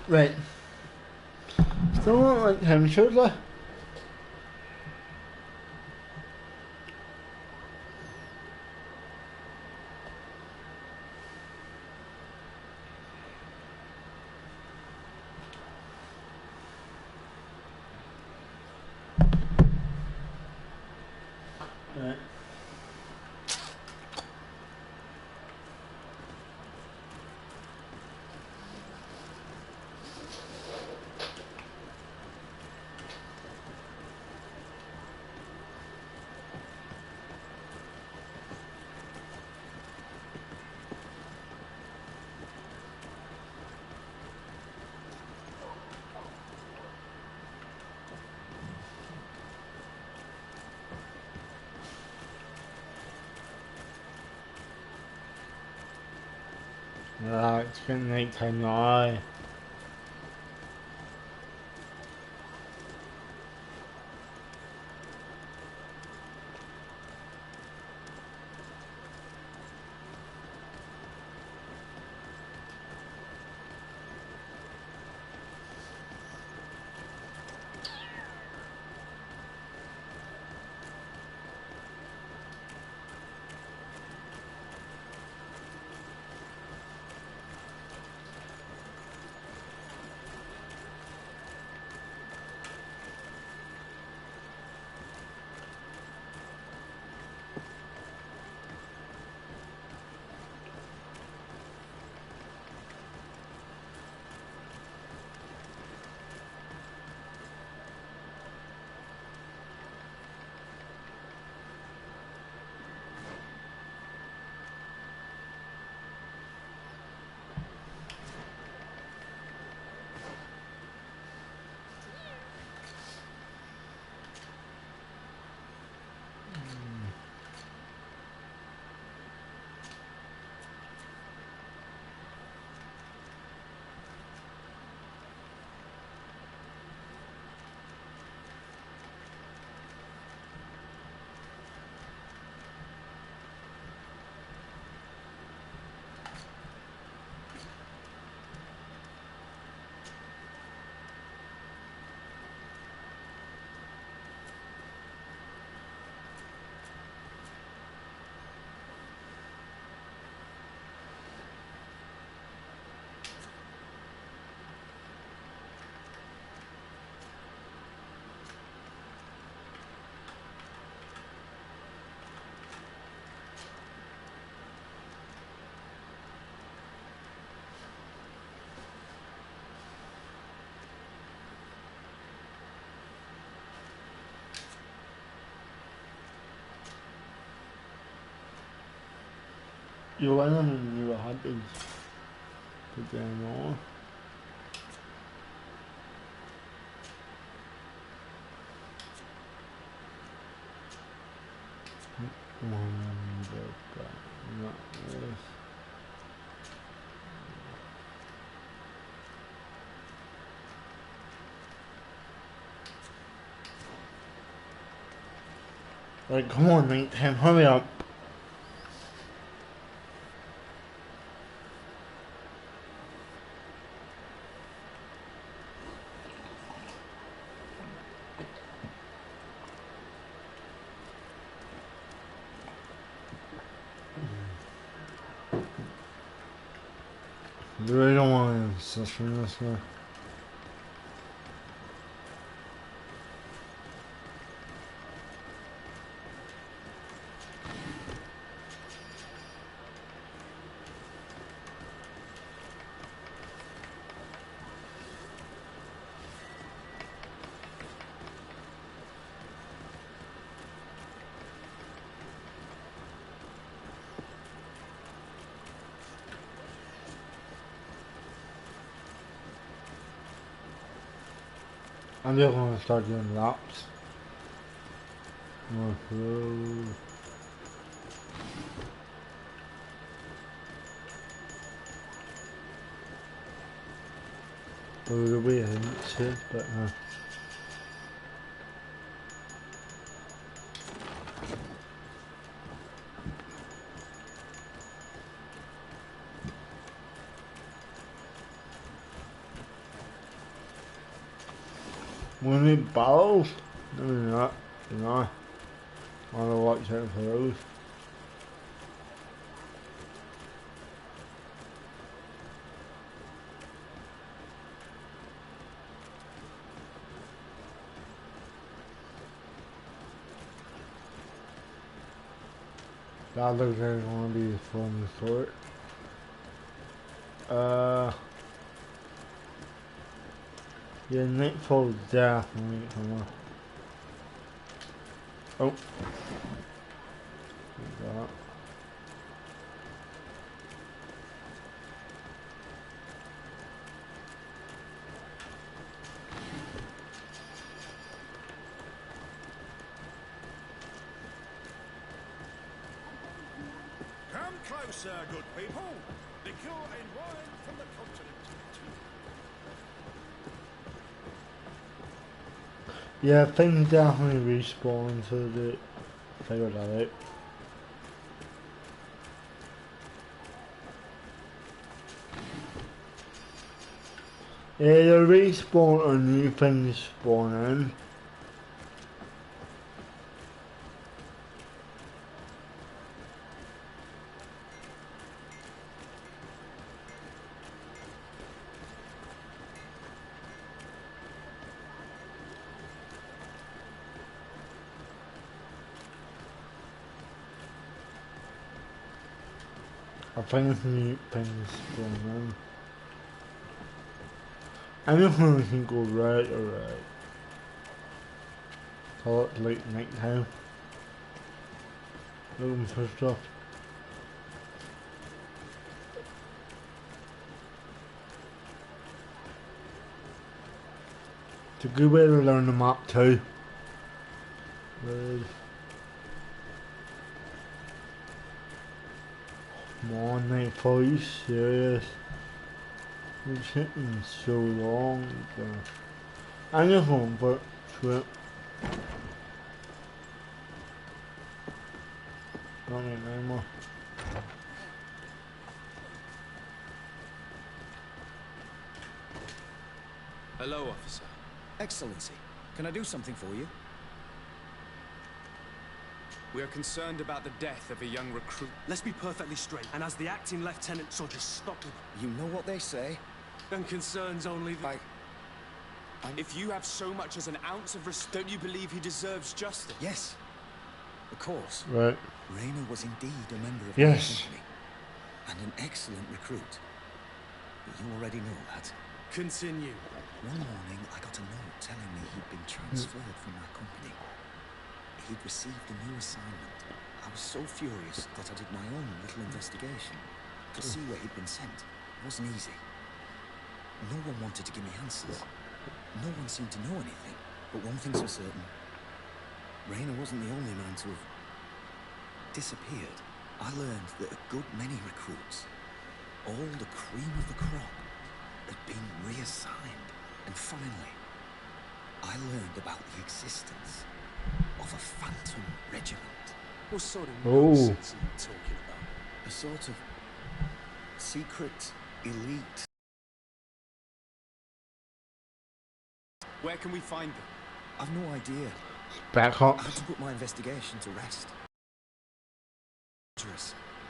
Right. Still not like him, surely. Right. It's getting night time now. You went on and you had to put them on. Right, come on, mate, Tim, hurry up. I really don't want to session this guy. I'm just going to start doing laps. North Road. A little bit hinted, but we need barrels? No, we're not. No. I want to watch out for those. That looks like it's going to be a fun sort. Yeah, Nightfall definitely come on. Oh. Like that. Come closer, good people. Liquor and wine from the continent. Yeah, things definitely respawn, so they figure that out. Yeah, they respawn or new things spawn in. I think new things spawn in. Anything can go right or right. Call it late night time. Looking for stuff. It's a good way to learn the map too. Come on, Nightfall, you serious? It's hitting so long. I'm just home, but trip. Not anymore. Hello, officer. Excellency, can I do something for you? We are concerned about the death of a young recruit. Let's be perfectly straight, and as the acting lieutenant, so just stop it. You know what they say? And concerns only the... If you have so much as an ounce of respect, don't you believe he deserves justice? Yes. Of course. Right. Rainer was indeed a member of yes. my company. And an excellent recruit. But you already know that. Continue. One morning, I got a note telling me he'd been transferred from my company. he'd received a new assignment. I was so furious that I did my own little investigation to see where he'd been sent. It wasn't easy. No one wanted to give me answers. No one seemed to know anything. But one thing's for certain. Raynor wasn't the only man to have disappeared. I learned that a good many recruits, all the cream of the crop, had been reassigned. And finally, I learned about the existence of a phantom regiment. What sort of nonsense are you talking about? A sort of secret elite. Where can we find them? I've no idea. Back up. I had to put my investigation to rest.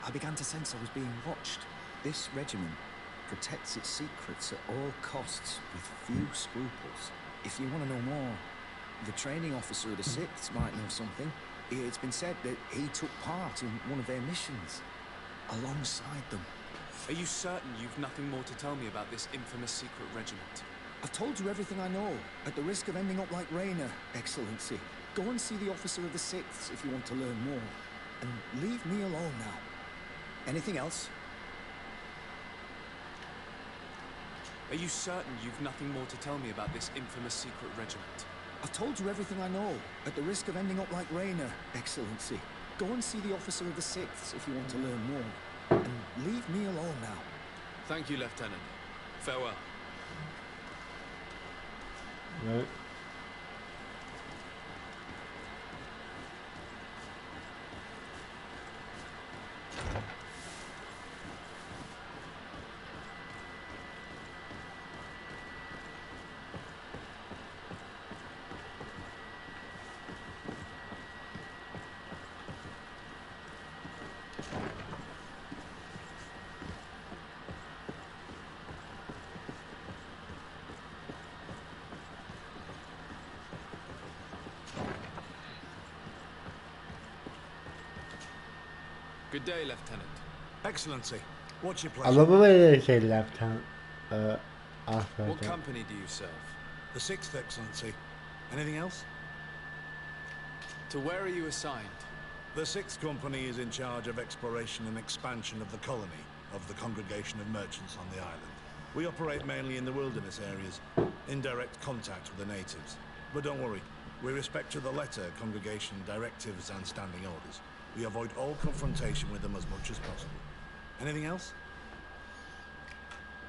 I began to sense I was being watched. This regiment protects its secrets at all costs with few scruples. If you want to know more, the training officer of the 6th might know something. It's been said that he took part in one of their missions alongside them. Are you certain you've nothing more to tell me about this infamous secret regiment? I've told you everything I know, at the risk of ending up like Raynor, Excellency. Go and see the officer of the 6th if you want to learn more. And leave me alone now. Anything else? Are you certain you've nothing more to tell me about this infamous secret regiment? I've told you everything I know, at the risk of ending up like Raynor, Excellency. Go and see the officer of the 6th if you want to learn more. And leave me alone now. Thank you, Lieutenant. Farewell. Right. Good day, Lieutenant. Excellency, what's your I pleasure? love the way they say lieutenant. After What that. company do you serve? The 6th, Excellency. Anything else? To where are you assigned? The 6th Company is in charge of exploration and expansion of the colony of the Congregation of Merchants on the island. We operate mainly in the wilderness areas, in direct contact with the natives. But don't worry, we respect to the letter Congregation directives and standing orders. We avoid all confrontation with them as much as possible. Anything else?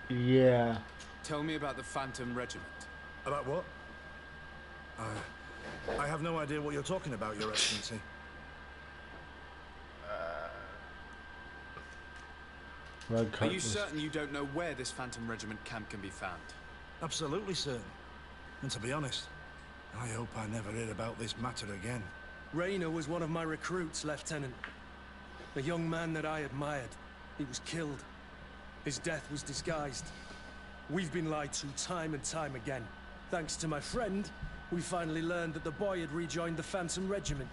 Yeah. Tell me about the Phantom Regiment. About what? I have no idea what you're talking about, Your Excellency. Are you certain you don't know where this Phantom Regiment camp can be found? Absolutely certain. And to be honest, I hope I never hear about this matter again. Raynor was one of my recruits, Lieutenant. A young man that I admired. He was killed. His death was disguised. We've been lied to time and time again. Thanks to my friend, we finally learned that the boy had rejoined the Phantom Regiment.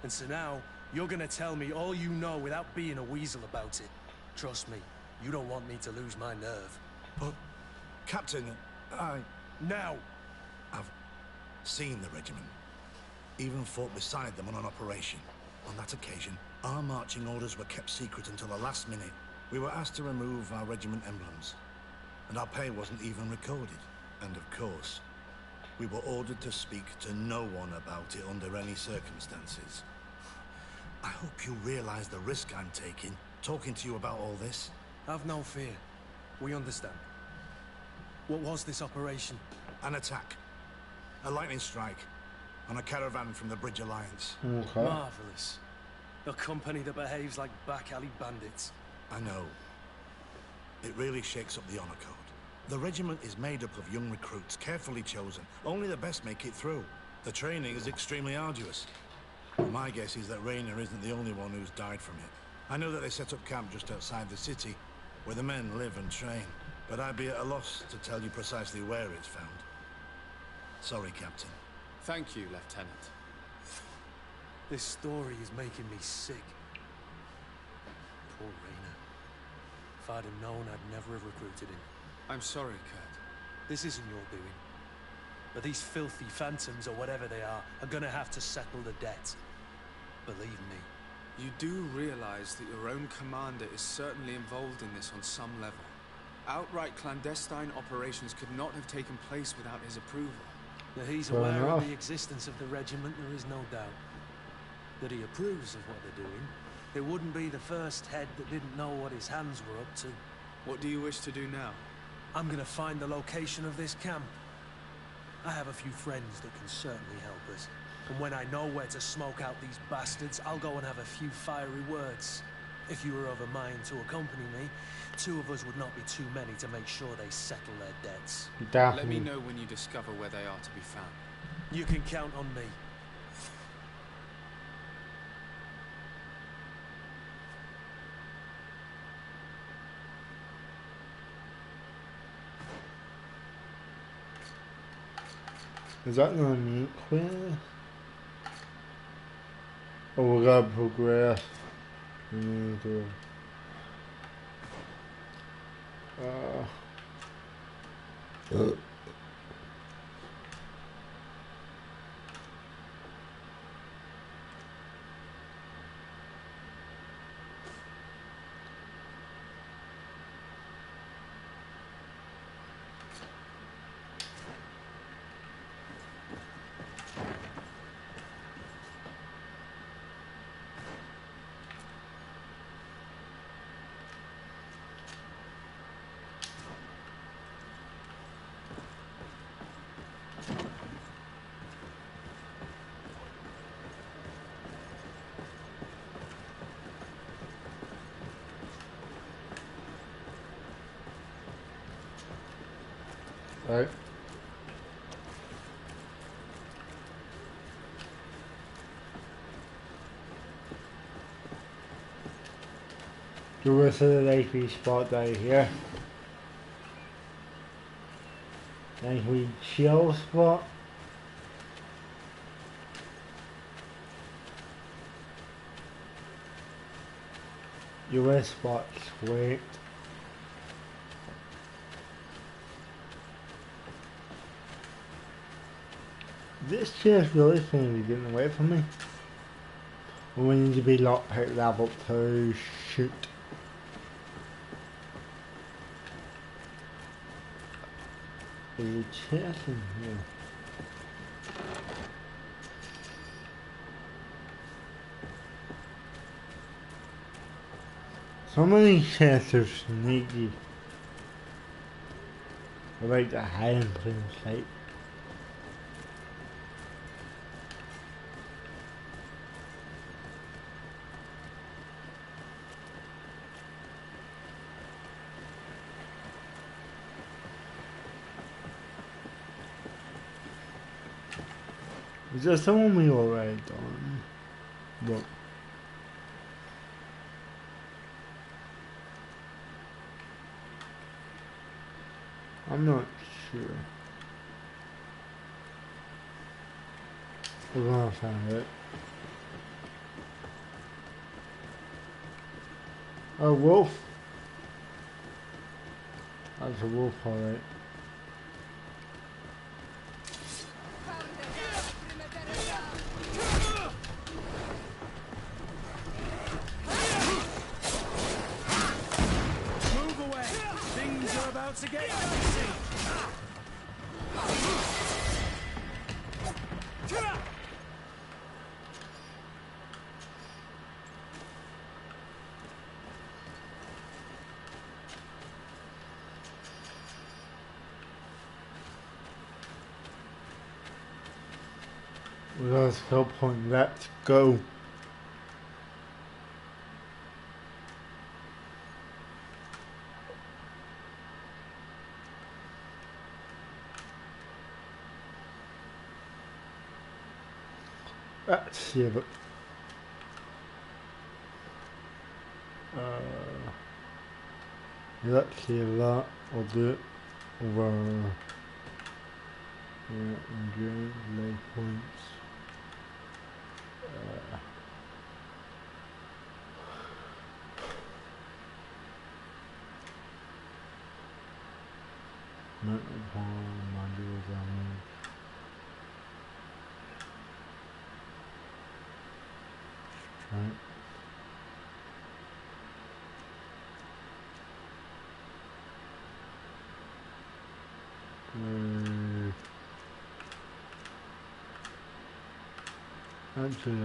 And so now, you're gonna tell me all you know without being a weasel about it. Trust me, you don't want me to lose my nerve. But, Captain, Now! I've seen the regiment. Even fought beside them on an operation. On that occasion, our marching orders were kept secret until the last minute. We were asked to remove our regiment emblems. And our pay wasn't even recorded. And of course, we were ordered to speak to no one about it under any circumstances. I hope you realize the risk I'm taking, talking to you about all this. Have no fear. We understand. What was this operation? An attack. A lightning strike. On a caravan from the Bridge Alliance. Okay. Marvelous. A company that behaves like back-alley bandits. I know. It really shakes up the honor code. The regiment is made up of young recruits, carefully chosen. Only the best make it through. The training is extremely arduous. My guess is that Raynor isn't the only one who's died from it. I know that they set up camp just outside the city, where the men live and train. But I'd be at a loss to tell you precisely where it's found. Sorry, Captain. Thank you, Lieutenant. This story is making me sick. Poor Raynor. If I'd have known, I'd never have recruited him. I'm sorry, Kurt. This isn't your doing. But these filthy phantoms, or whatever they are gonna have to settle the debt. believe me. You do realize that your own commander is certainly involved in this on some level. Outright clandestine operations could not have taken place without his approval. That he's Fair aware enough. of the existence of the regiment, there is no doubt. That he approves of what they're doing. It wouldn't be the first head that didn't know what his hands were up to. What do you wish to do now? I'm gonna find the location of this camp. I have a few friends that can certainly help us. And when I know where to smoke out these bastards, I'll go and have a few fiery words. If you were of a mind to accompany me, 2 of us would not be too many to make sure they settle their debts. Let me know when you discover where they are to be found. You can count on me. Is that not a meat quest? Oh, we gotta progress. Right. The rest of the AP spot down here. Nice wee chill spot. US spot's sweet. This chair's really seems to be getting away from me. We need to be lockpick level 2. Shoot. There's a chest in here. Some of these chests are sneaky. I like to hide in plain sight. Is there someone we already done? Look. I'm not sure. We're gonna find it. A wolf. That's a wolf, alright. Move away! Things are about to get dicey! We got a skill point, let's go. Let's save it. Let's save that. I'll do it over enduring life points. Mental harm, manual damage. Actually,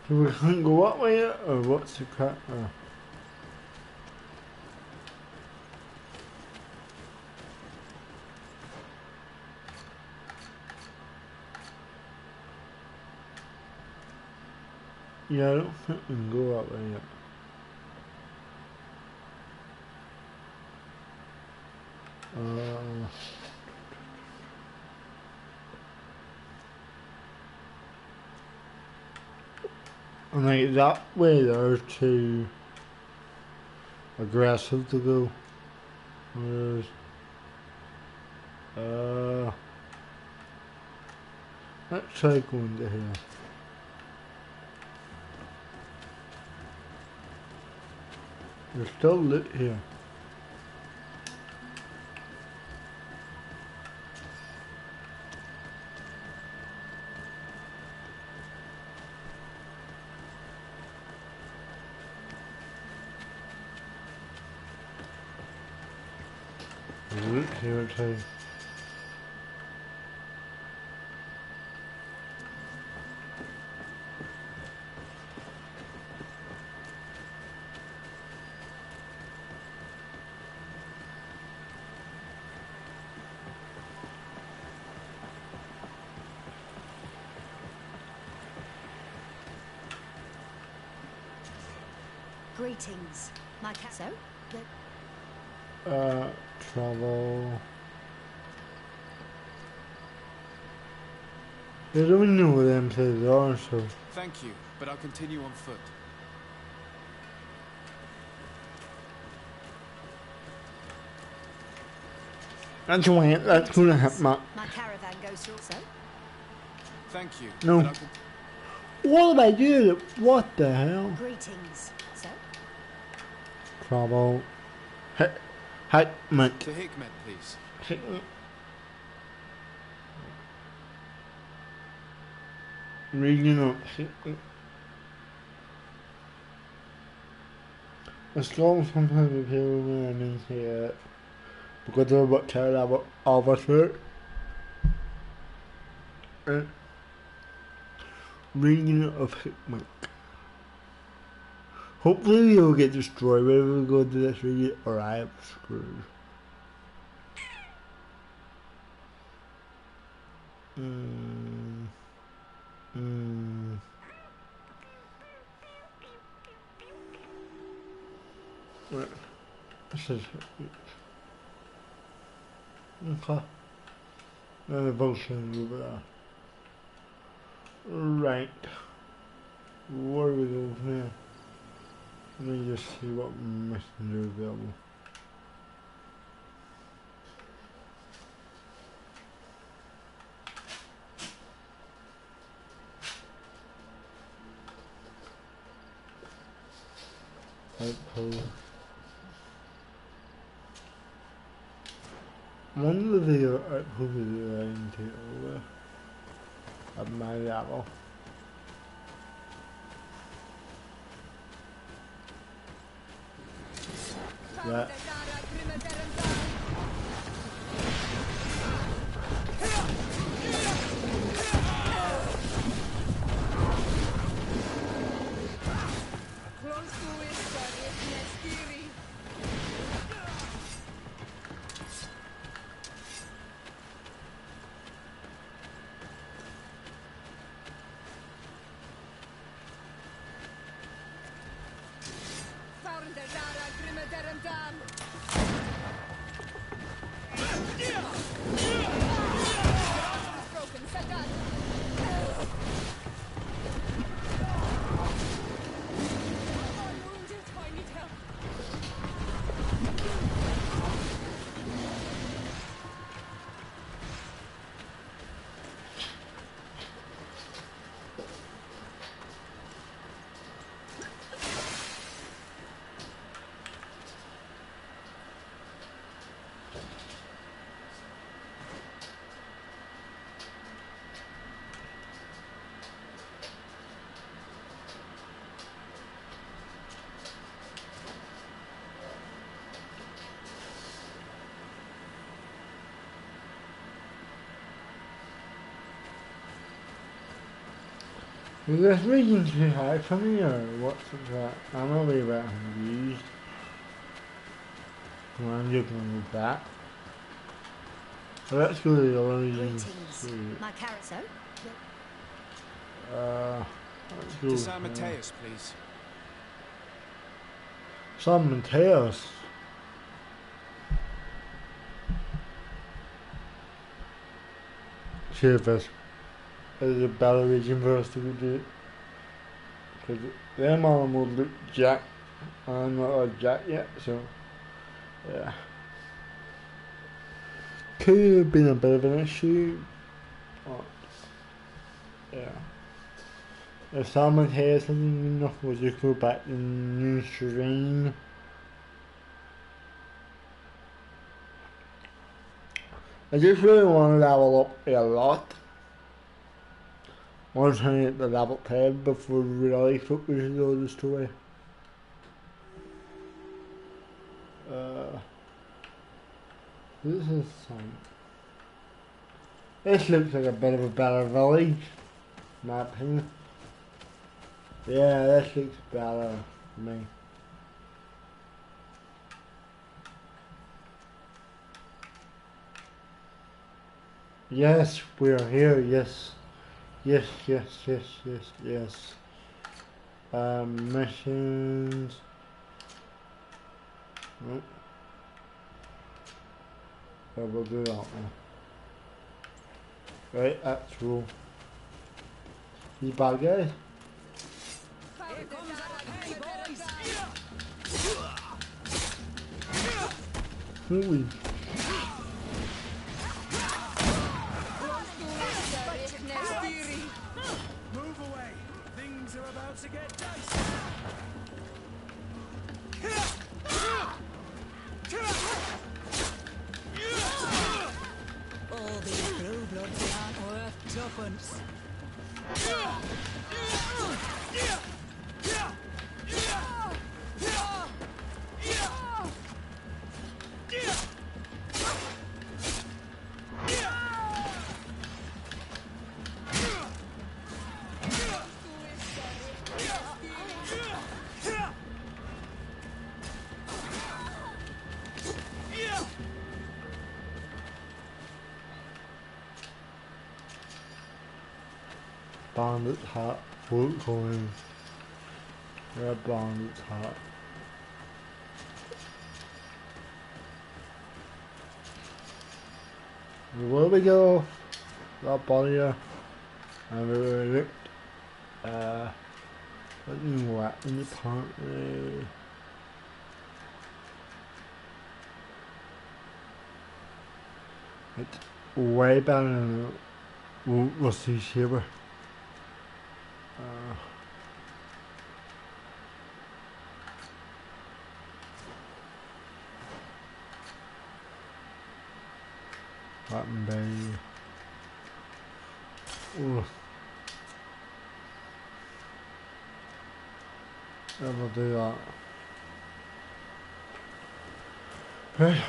so we can't go up way yet, or what's the crack? Yeah, I don't think we can go up way yet. And like that way they're too aggressive to go. Whereas, let's try going to here. There's still lit here. There's lit here too. Greetings, my cat. So, Travel. They don't know where them places are, so. Thank you, but I'll continue on foot. That's why that's gonna happen. my caravan goes through. So, Thank you. No. But What did I do? What the hell? greetings. So, Travel. Hickman. to Hickman, please. Hickman. Regional Hickman. It's long sometimes with people when I'm in here because they're about to have officer. Region of Hickman. Hopefully we will get destroyed whenever we go to this region or I am screwed. Right. This is okay. Now the function over there. Right. Where do we go from here? Let me just see what messenger is available. Outpost. One of the outposts is around here at my level. Yeah. Is this region too high for me or what's that? I'm a wee bit confused. Well, I'm just going to go back. So let's go to the other region. My carrots, Let's go To San Mateus, please. San Mateus. See if this is a better region for us to go to. Because them animals look jacked. I'm not a jack yet, so yeah. Could have been a bit of an issue. But, yeah. If someone has something enough, we'll just go back to new terrain. I just really want to level up a lot. I want to try and get the level 10 before we really focus on the story. This is some. This looks like a bit of a better village, in my opinion. Yeah, this looks better for me. Yes, we are here, yes. Yes. Missions. Oh. So we'll do that one. Right, that's rule. You bad guys? Holy. Move away. Things are about to get dicey. All these blue bloods aren't worth tuppence. Bandit's hat, float coins. Red bandit's hat. Where we go? That body here. And we looked. What new weapon apparently. It's way better than we'll see Saber. Weapon bay. Oh. And we'll do that. Right.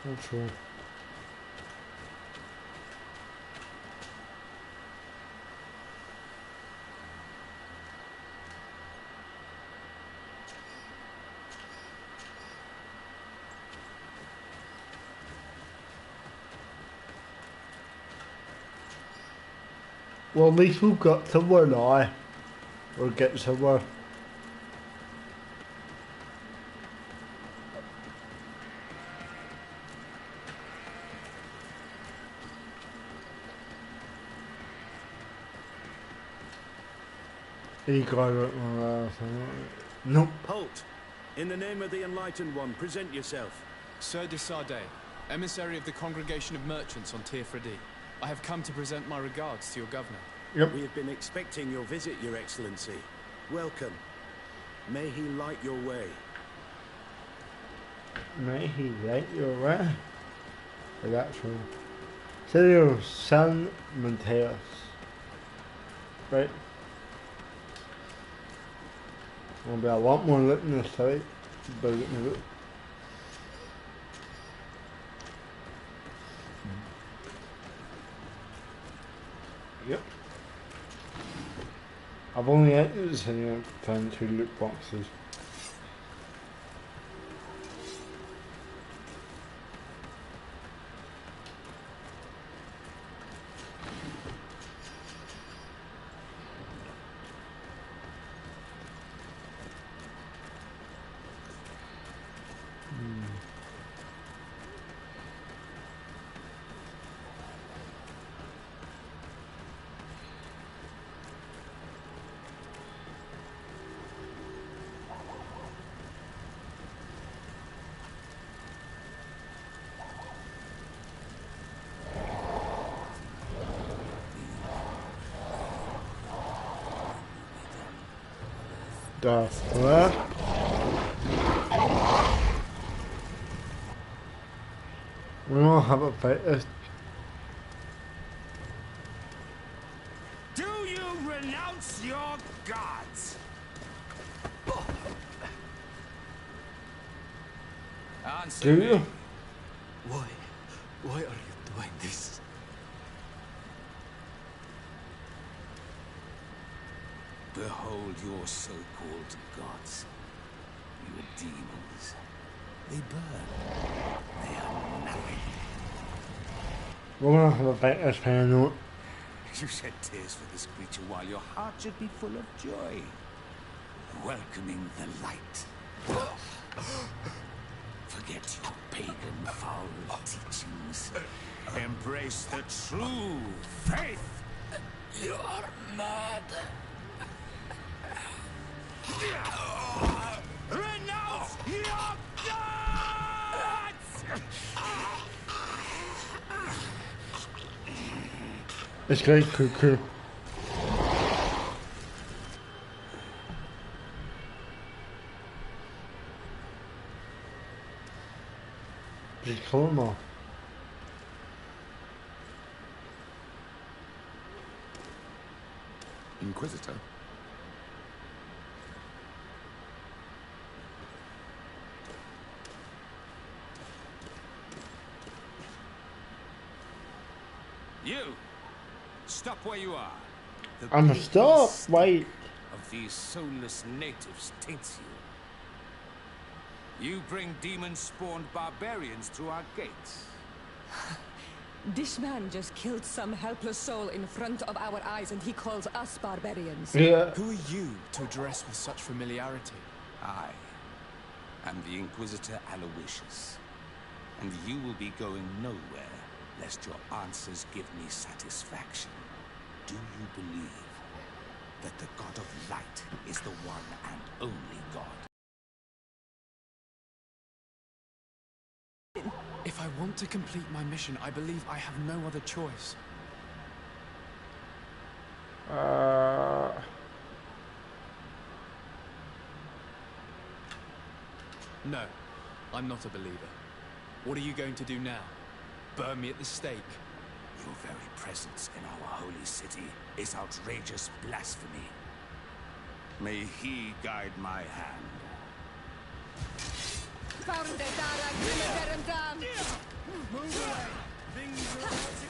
That's all. Well, at least we've got somewhere now. We're getting somewhere. He got it. Nope. Halt! In the name of the Enlightened One, present yourself. Sir de Sardet, emissary of the Congregation of Merchants on Tirfredi. I have come to present my regards to your governor. Yep. We have been expecting your visit, Your Excellency. Welcome. May he light your way. May he light your way. But that's wrong. Sergio San Mateos. Right. There'll be a lot more lit in this site. But yep. I've only entered this and found 2 loot boxes. What? We don't have a fight this. Do you renounce your gods? Answer Do you? me. Why are you doing this? Behold your so-called gods. Your demons. They burn. They are nothing. We're gonna have a fight this panel. You shed tears for this creature while your heart should be full of joy. Welcoming the light. Forget your pagan foul teachings. Embrace the true faith. You are mad. Renounce your gods! This guy's cuckoo. Just kill him off. Inquisitor? You! Stop where you are. The I'm pagan stop, stink wait. of these soulless natives taints you. You bring demon-spawned barbarians through our gates. This man just killed some helpless soul in front of our eyes and he calls us barbarians. Yeah. Who are you to address with such familiarity? I am the Inquisitor Aloysius, and you will be going nowhere lest your answers give me satisfaction. Do you believe that the God of Light is the one and only God? If I want to complete my mission, I believe I have no other choice. No, I'm not a believer. What are you going to do now? Burn me at the stake? Your very presence in our holy city is outrageous blasphemy. May he guide my hand. Move away. Things are about to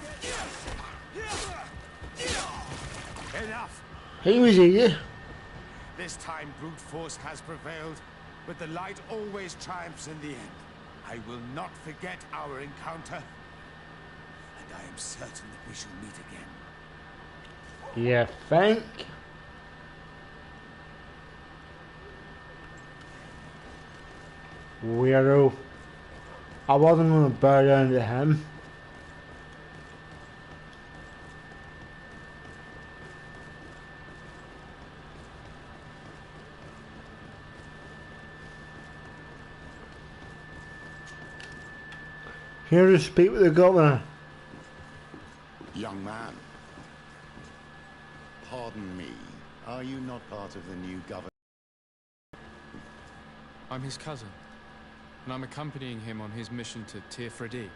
get... Enough! He was here. This time brute force has prevailed, but the light always triumphs in the end. I will not forget our encounter, and I am certain that we shall meet again. You think? Weirdo. I wasn't gonna bow down to him. Here to speak with the governor. Young man, pardon me, are you not part of the new governor? I'm his cousin, and I'm accompanying him on his mission to Tir-Fredi.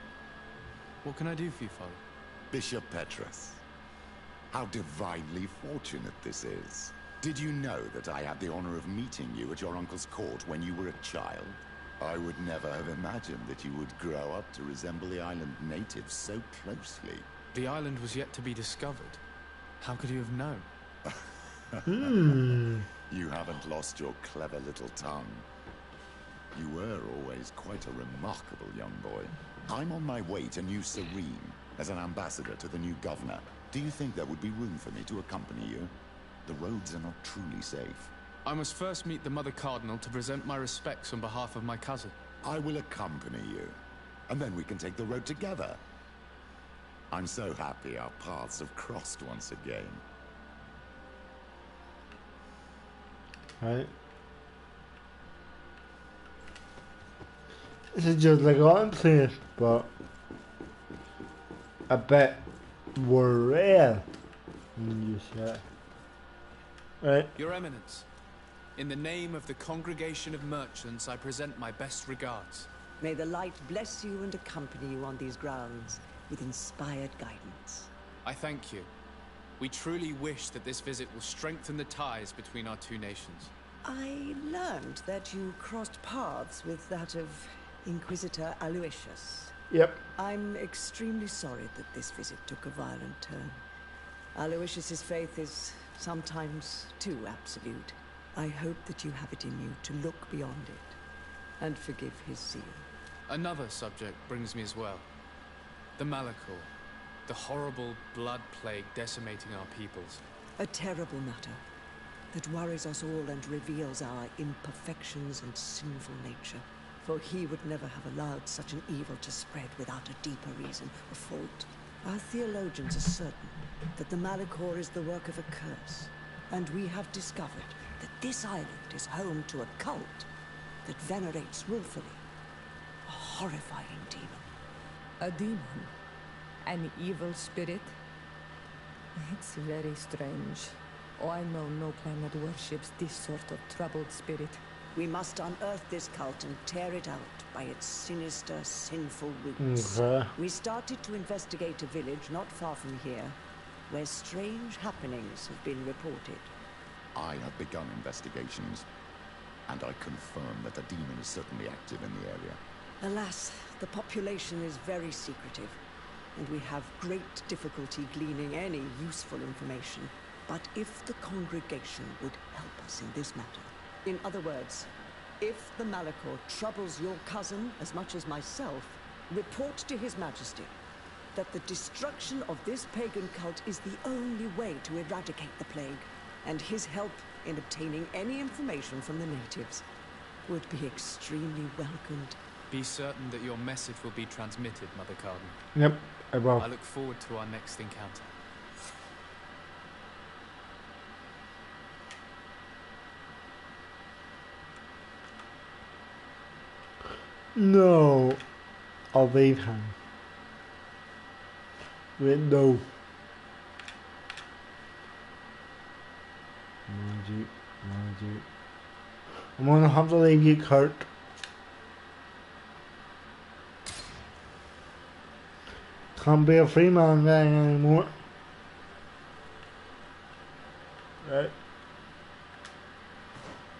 What can I do for you, Father? Bishop Petrus. How divinely fortunate this is. Did you know that I had the honor of meeting you at your uncle's court when you were a child? I would never have imagined that you would grow up to resemble the island natives so closely. The island was yet to be discovered. How could you have known? You haven't lost your clever little tongue. You were always quite a remarkable young boy. I'm on my way to New Serene as an ambassador to the new governor. Do you think there would be room for me to accompany you? The roads are not truly safe. I must first meet the Mother Cardinal to present my respects on behalf of my cousin. I will accompany you, and then we can take the road together. I'm so happy our paths have crossed once again. Right. This is just like I'm saying, but a bit more rare. You say. Right. Your Eminence, in the name of the Congregation of Merchants, I present my best regards. May the light bless you and accompany you on these grounds with inspired guidance. I thank you. We truly wish that this visit will strengthen the ties between our two nations. I learned that you crossed paths with that of Inquisitor Aloysius. Yep. I'm extremely sorry that this visit took a violent turn. Aloysius's faith is sometimes too absolute. I hope that you have it in you to look beyond it and forgive his zeal. Another subject brings me as well. The Malachor. The horrible blood plague decimating our peoples. A terrible matter that worries us all and reveals our imperfections and sinful nature. For he would never have allowed such an evil to spread without a deeper reason or fault. Our theologians are certain that the Malachor is the work of a curse, and we have discovered that this island is home to a cult that venerates willfully a horrifying demon. A demon? An evil spirit? It's very strange. Oh, I know no planet worships this sort of troubled spirit. We must unearth this cult and tear it out by its sinister, sinful roots. We started to investigate a village not far from here, where strange happenings have been reported. I have begun investigations, and I confirm that the demon is certainly active in the area. Alas, the population is very secretive, and we have great difficulty gleaning any useful information. But if the congregation would help us in this matter, in other words, if the Malachor troubles your cousin as much as myself, report to His Majesty that the destruction of this pagan cult is the only way to eradicate the plague, and his help in obtaining any information from the natives would be extremely welcomed. Be certain that your message will be transmitted, Mother Cardinal. Yep, I will. I look forward to our next encounter. No, I'll leave him. Wait, no. Magic. I'm gonna have to leave you, Kurt. Can't be a free man guy anymore. Right.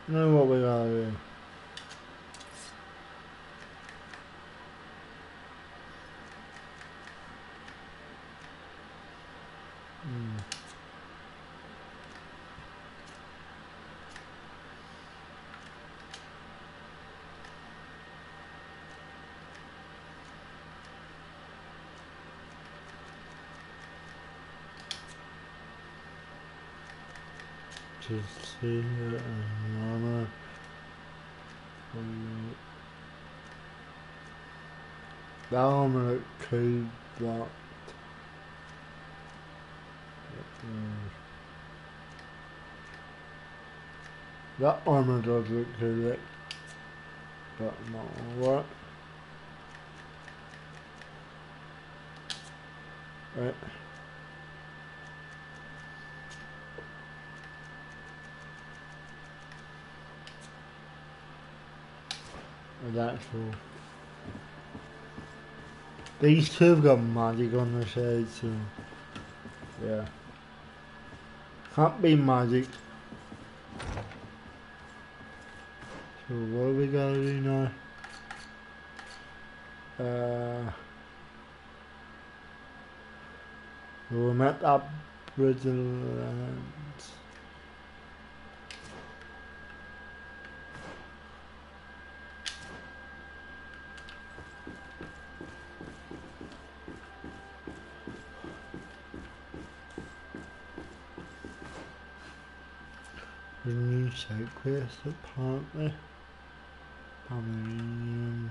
Now what we gotta do. Just see here and that armor could block. That armor does look correct, but not what. Right. That's cool. These two have got magic on their side, so yeah. Can't be magic. So what are we gonna do now? We'll met up with the lands. The new side quest apparently. Family.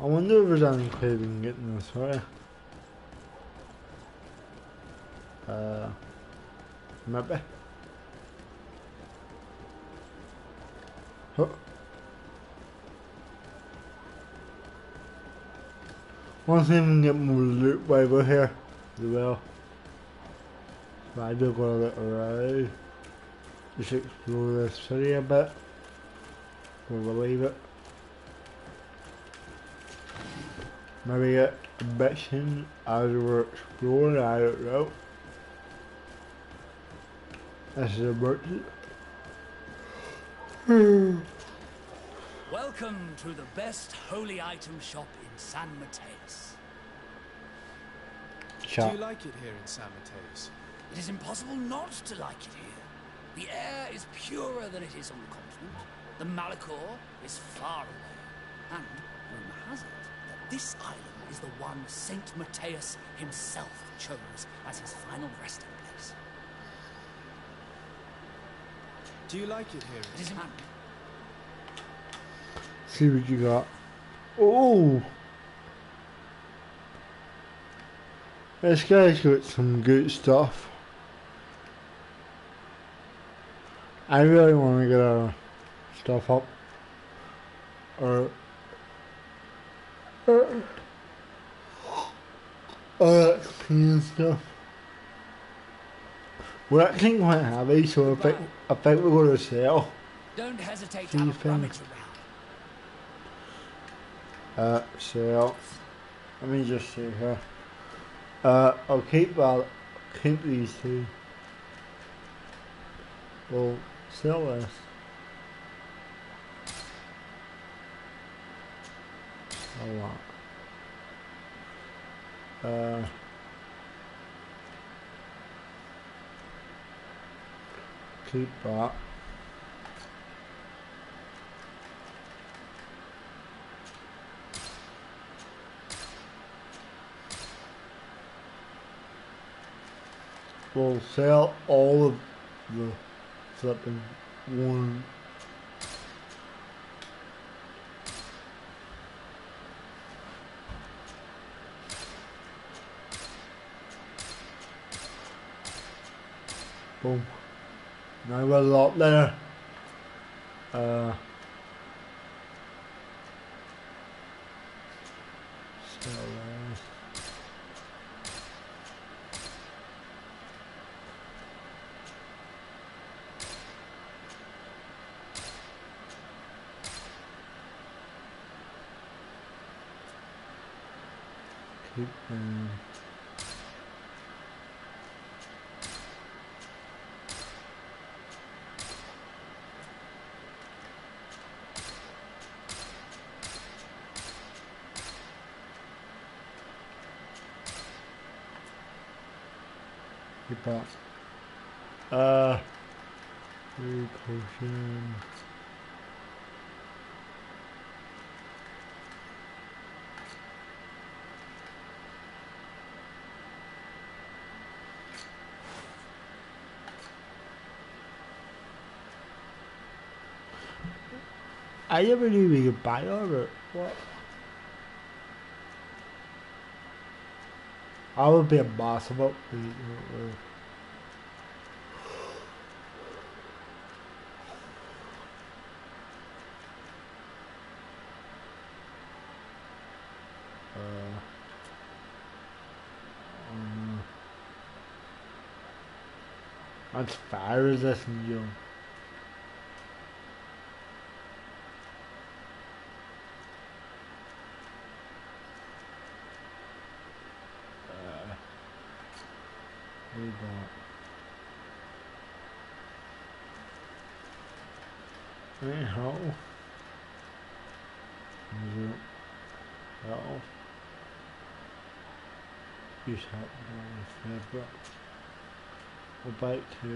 I wonder if there's any craving getting this way. Maybe. Oh. Once I even get more loot while we're here as well. So I do go a little around. Just explore this city a bit. We'll leave it. Maybe get a mission as we're exploring, I don't know. This is a merchant. Welcome to the best holy item shop in San Mateus. Do you like it here in San Mateus? It is impossible not to like it here. The air is purer than it is on the continent. The Malachor is far away. And rumor has it that this island is the one Saint Mateus himself chose as his final resting place. Do you like it here? It is man. See what you got. Oh! This guy's got some good stuff. I really want to get our stuff up. Or XP and stuff. We're actually quite heavy, so I think we're going to sell. Don't hesitate to have a rummage around. Sell. Let me just see here. I'll keep these two. We'll sell this. A lot. Keep that. We'll sell all of the flipping one. Boom. Now we're a lot there. Sell this. Keep keep that. Potion. I never knew we could buy armor. What? I would be a boss of upbeat. That's fire resistant, yo. Anyhow, he's happening with we're back to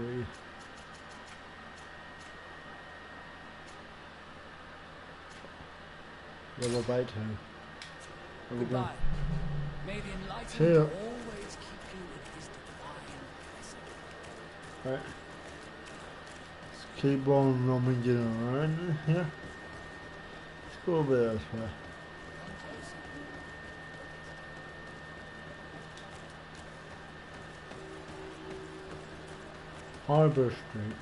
we're back to goodbye. May the enlightened see ya. always keep you in his divine blessing. Right. Let's keep on rummaging around here. Let's go over this way. Harbor Street.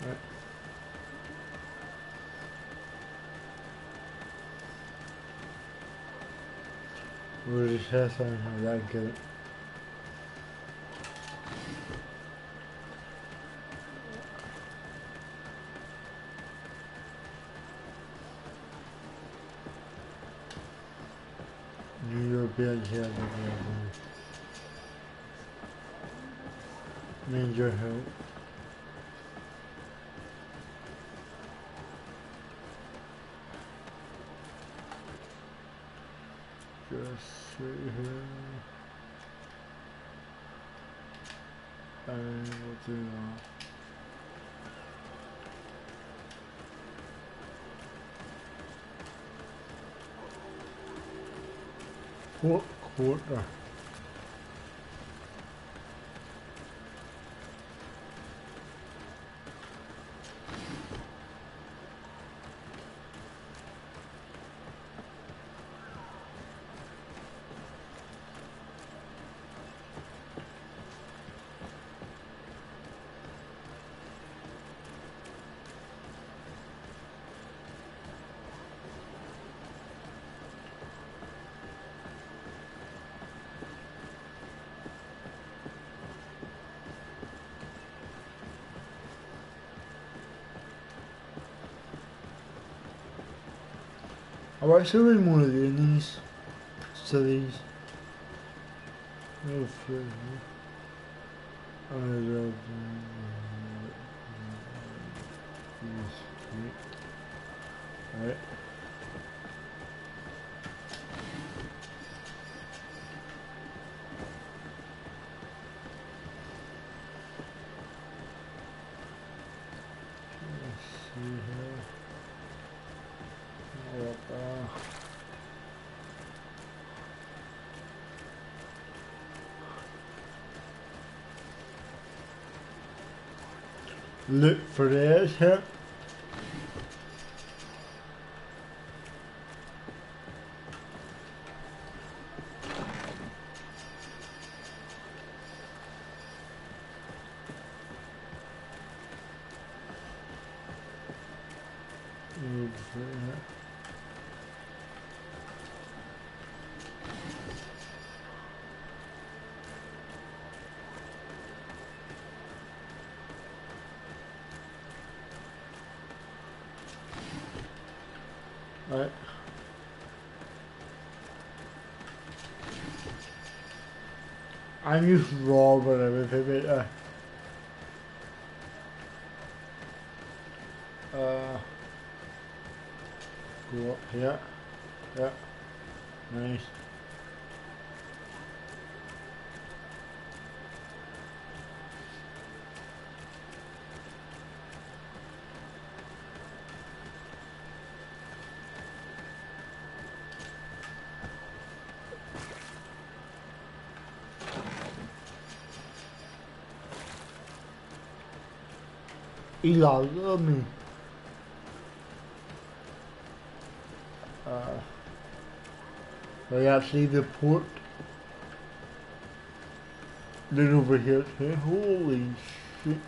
Right. We'll just have something like that, get it. New European here, need your help. Just sit here and we'll do that. What quarter? I've actually been one of these cities. No further. Right. Let's see here. Look for this here. Right. I'm just robbing everything right there. Go up here. Yeah. Nice. illegal, I mean. They actually the port. Then over here too. Holy shit.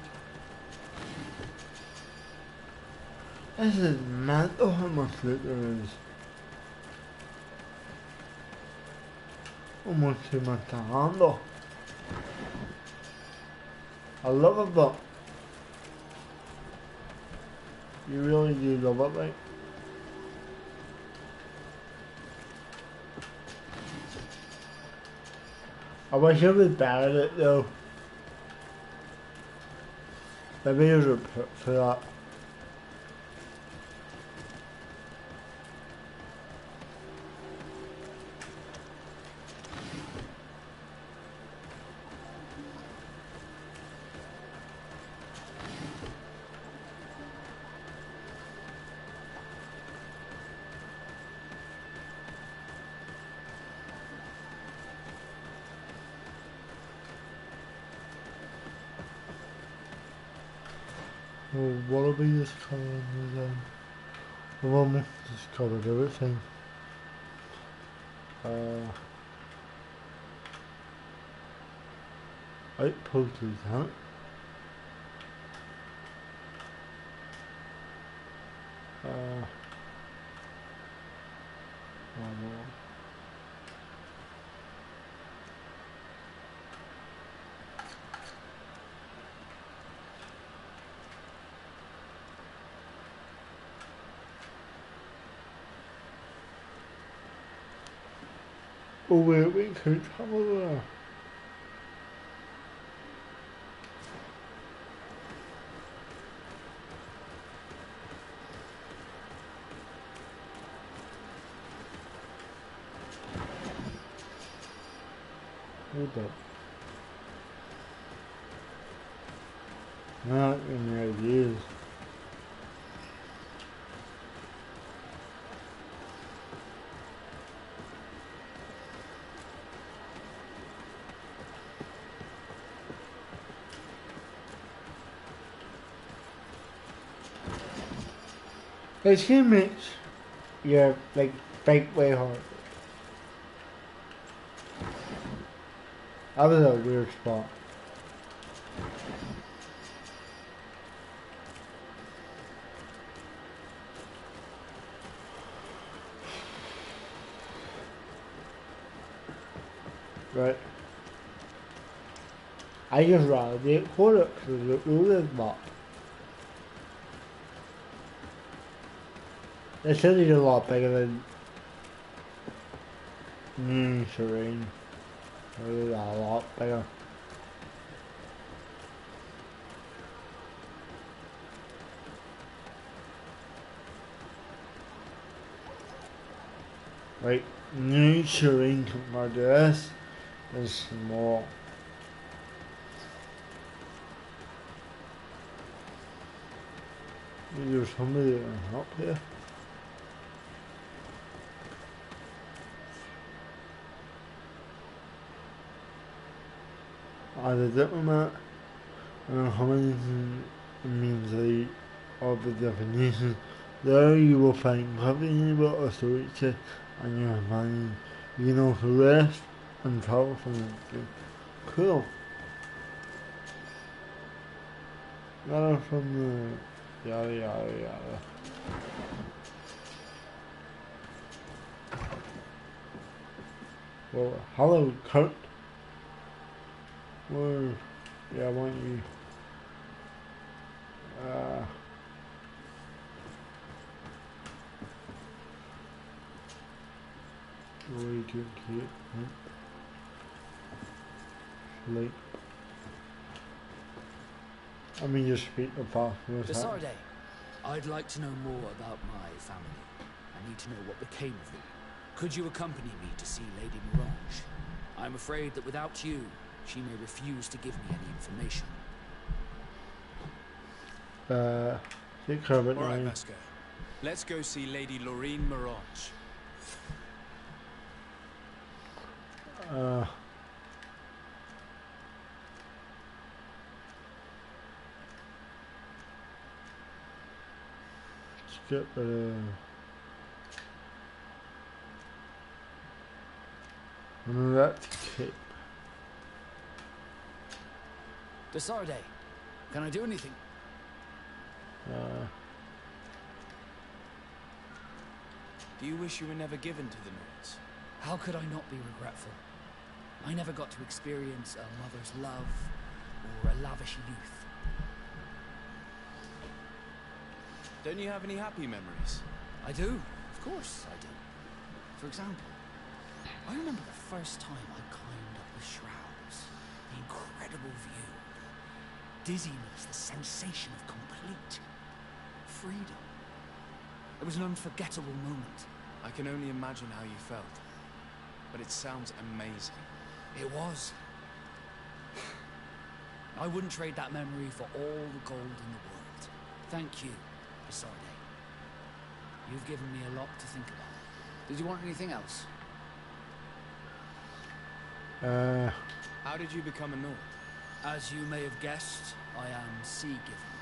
This is mad. Oh, how much loot there is. Almost too much to handle. I love it, but you really do love it, right? I wish I was better at it though. Maybe there's a put for that. Well, what'll be this colour in the I've almost just covered everything. Outpost is that? Oh wait, we could have a hold up. Not in the ideas. This game makes your like fight way hard. That was a weird spot. Right. I just rather be at quarter because the rule is not. This city is a lot bigger than Serene. It is a lot bigger. Right, New Serene compared to this is small. Is there somebody that can help here? Either diplomat and how many means of the definition. There you will find companionable authority and your companion. You know to rest and travel from the cool. Letter from the yada yada yada. Well, hello Kurt. Where? Yeah, I want you. Really good kid. Sleep. I mean, you speak the fast. Desarde, I'd like to know more about my family. I need to know what became of them. Could you accompany me to see Lady Mirage? I'm afraid that without you, she may refuse to give me any information. Take care of it. All right, Vasco. Let's go see Lady Lorraine Mirage. get rid of that cape. Desarde, can I do anything? Do you wish you were never given to the Nords? How could I not be regretful? I never got to experience a mother's love or a lavish youth. Don't you have any happy memories? I do, of course I do. For example, I remember the first time I climbed up the shrouds. The incredible view. The dizziness, the sensation of complete freedom. It was an unforgettable moment. I can only imagine how you felt. But it sounds amazing. It was. I wouldn't trade that memory for all the gold in the world. Thank you, Desarde. You've given me a lot to think about. Did you want anything else? How did you become a Nord? As you may have guessed, I am sea-given.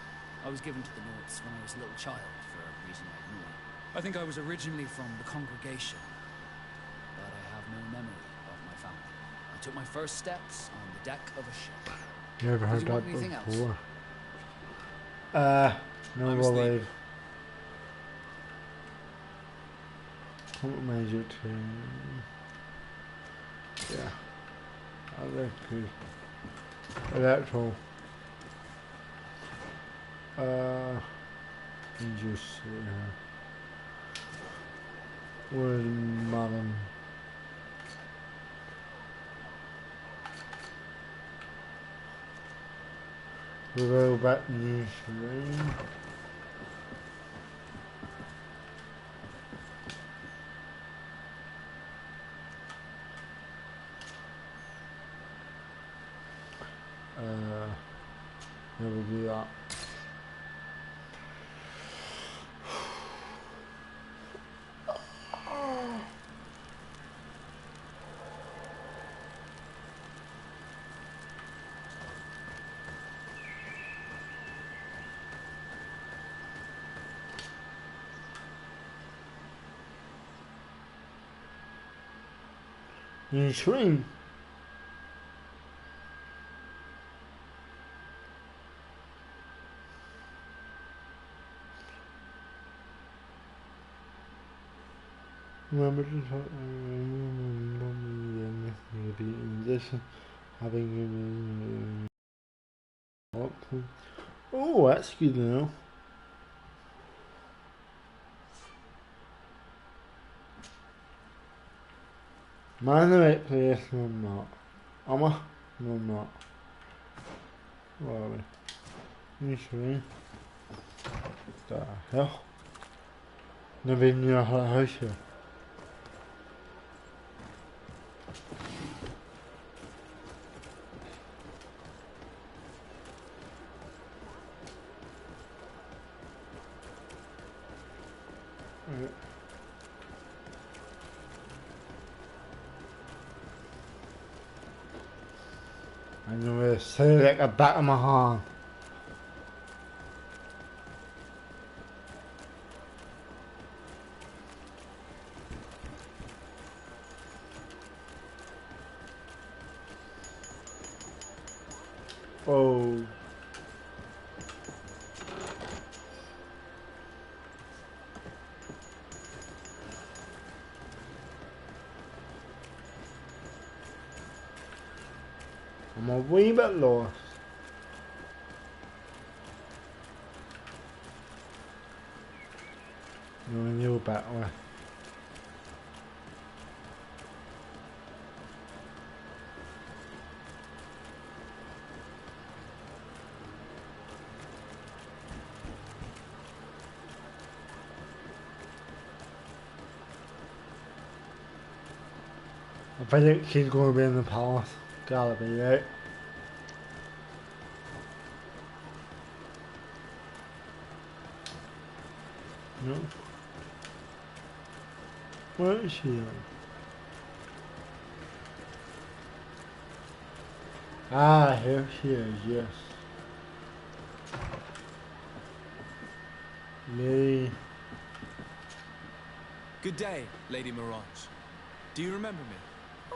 I was given to the Nords when I was a little child, for a reason I ignore. I think I was originally from the congregation, but I have no memory of my family. I took my first steps on the deck of a ship. Never heard Did you want that anything before. else? No, believe. Compromise your team. Yeah. I like good. Electro. Just see her. Where's Madam? We'll go back in the screen. Never do that. You swim. Remember to talk in this having oh, that's good to know. Am I in the right place? No, I'm not. Am I? No, I'm not. Where are we? You sure? What the hell? Never even knew I had a house here. I know where to say like a back of my hand. Oh. I'm a wee bit lost. No, I knew about it. I think she's going to be in the palace. Gotta be, right? No. Where is she on? Ah, here she is, yes. Lady Good day, Lady Mirage. Do you remember me?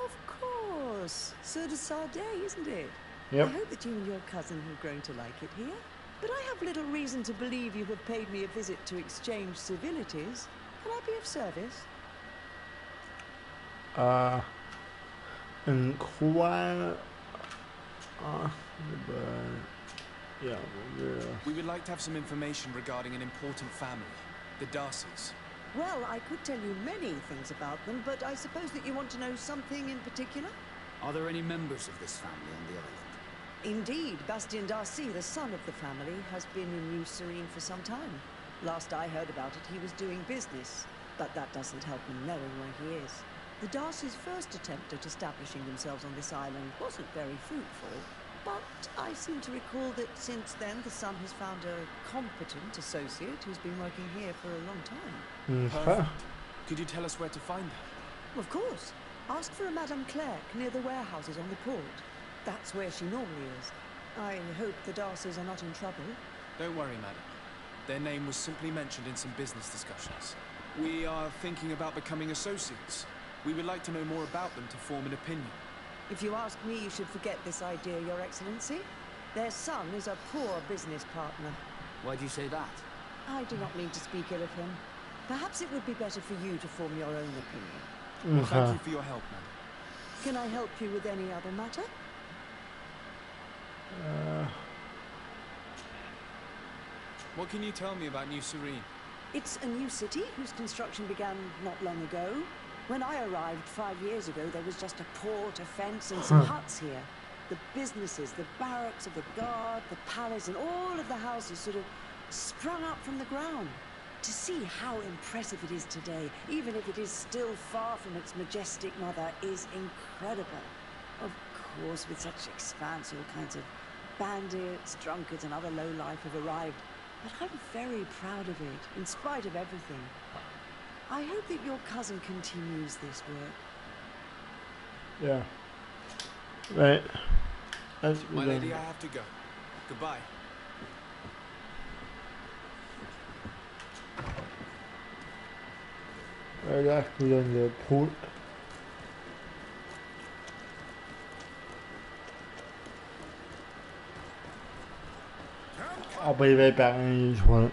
Of course. Sir de Sardet, isn't it? Yep. I hope that you and your cousin have grown to like it here. But I have little reason to believe you have paid me a visit to exchange civilities. Can I be of service? Inquire. Yeah. We would like to have some information regarding an important family, the Darcys. Well, I could tell you many things about them, but I suppose that you want to know something in particular? Are there any members of this family on the island? Indeed, Bastien Darcy, the son of the family, has been in New Serene for some time. Last I heard about it, he was doing business, but that doesn't help me knowing where he is. The Darcys' first attempt at establishing themselves on this island wasn't very fruitful, but I seem to recall that since then the son has found a competent associate who's been working here for a long time. Perfect. Could you tell us where to find her? Of course. Ask for a Madame Clerc near the warehouses on the port. That's where she normally is. I hope the Darcys are not in trouble. Don't worry, madam. Their name was simply mentioned in some business discussions. We are thinking about becoming associates. We would like to know more about them to form an opinion. If you ask me, you should forget this idea, Your Excellency. Their son is a poor business partner. Why do you say that? I do not mean to speak ill of him. Perhaps it would be better for you to form your own opinion. Well, thank you for your help, madam. Can I help you with any other matter? What can you tell me about New Serene? It's a new city whose construction began not long ago. When I arrived 5 years ago, there was just a port, a fence, and some huts here. The businesses, the barracks of the guard, the palace, and all of the houses sort of sprung up from the ground. To see how impressive it is today, even if it is still far from its majestic mother, is incredible. Of course, with such expanse, all kinds of bandits, drunkards, and other lowlife have arrived. But I'm very proud of it, in spite of everything. I hope that your cousin continues this work. Yeah. Right. My lady, I have to go. Goodbye. Right after on the port. I'll be right back in just one.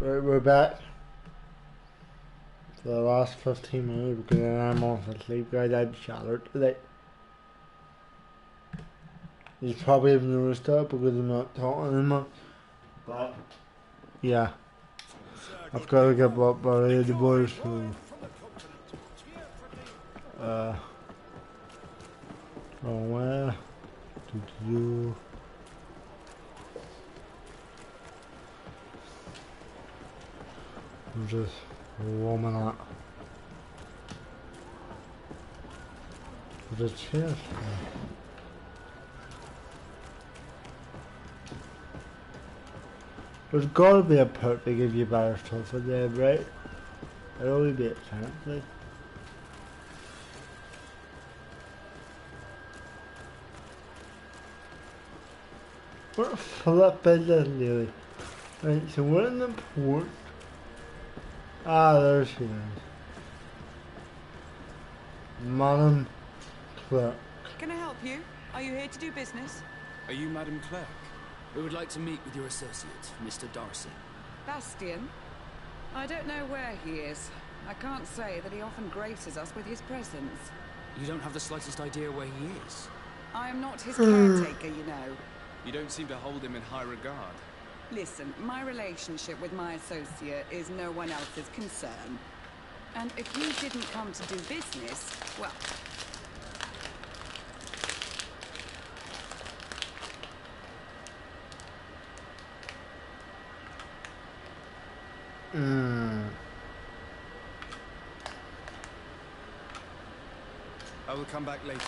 Right, we're back for the last 15 minutes because I'm off asleep, guys. I'm shattered today. You probably have noticed that because I'm not talking anymore. But yeah, I've got to get up by the boys. So oh well, do. I'm just warming up. The chest. There's gotta be a perk to give you better stuff in there, right? There'll only be a chance, like. What the flip is this, Lily? Right, so we're in the port. Ah, there she is. Madam Clerk. Can I help you? Are you here to do business? Are you Madam Clerk? We would like to meet with your associate, Mr. Darcy. Bastian? I don't know where he is. I can't say that he often graces us with his presence. You don't have the slightest idea where he is? I am not his caretaker, you know. You don't seem to hold him in high regard. Listen, my relationship with my associate is no one else's concern. And if you didn't come to do business, well... I will come back later.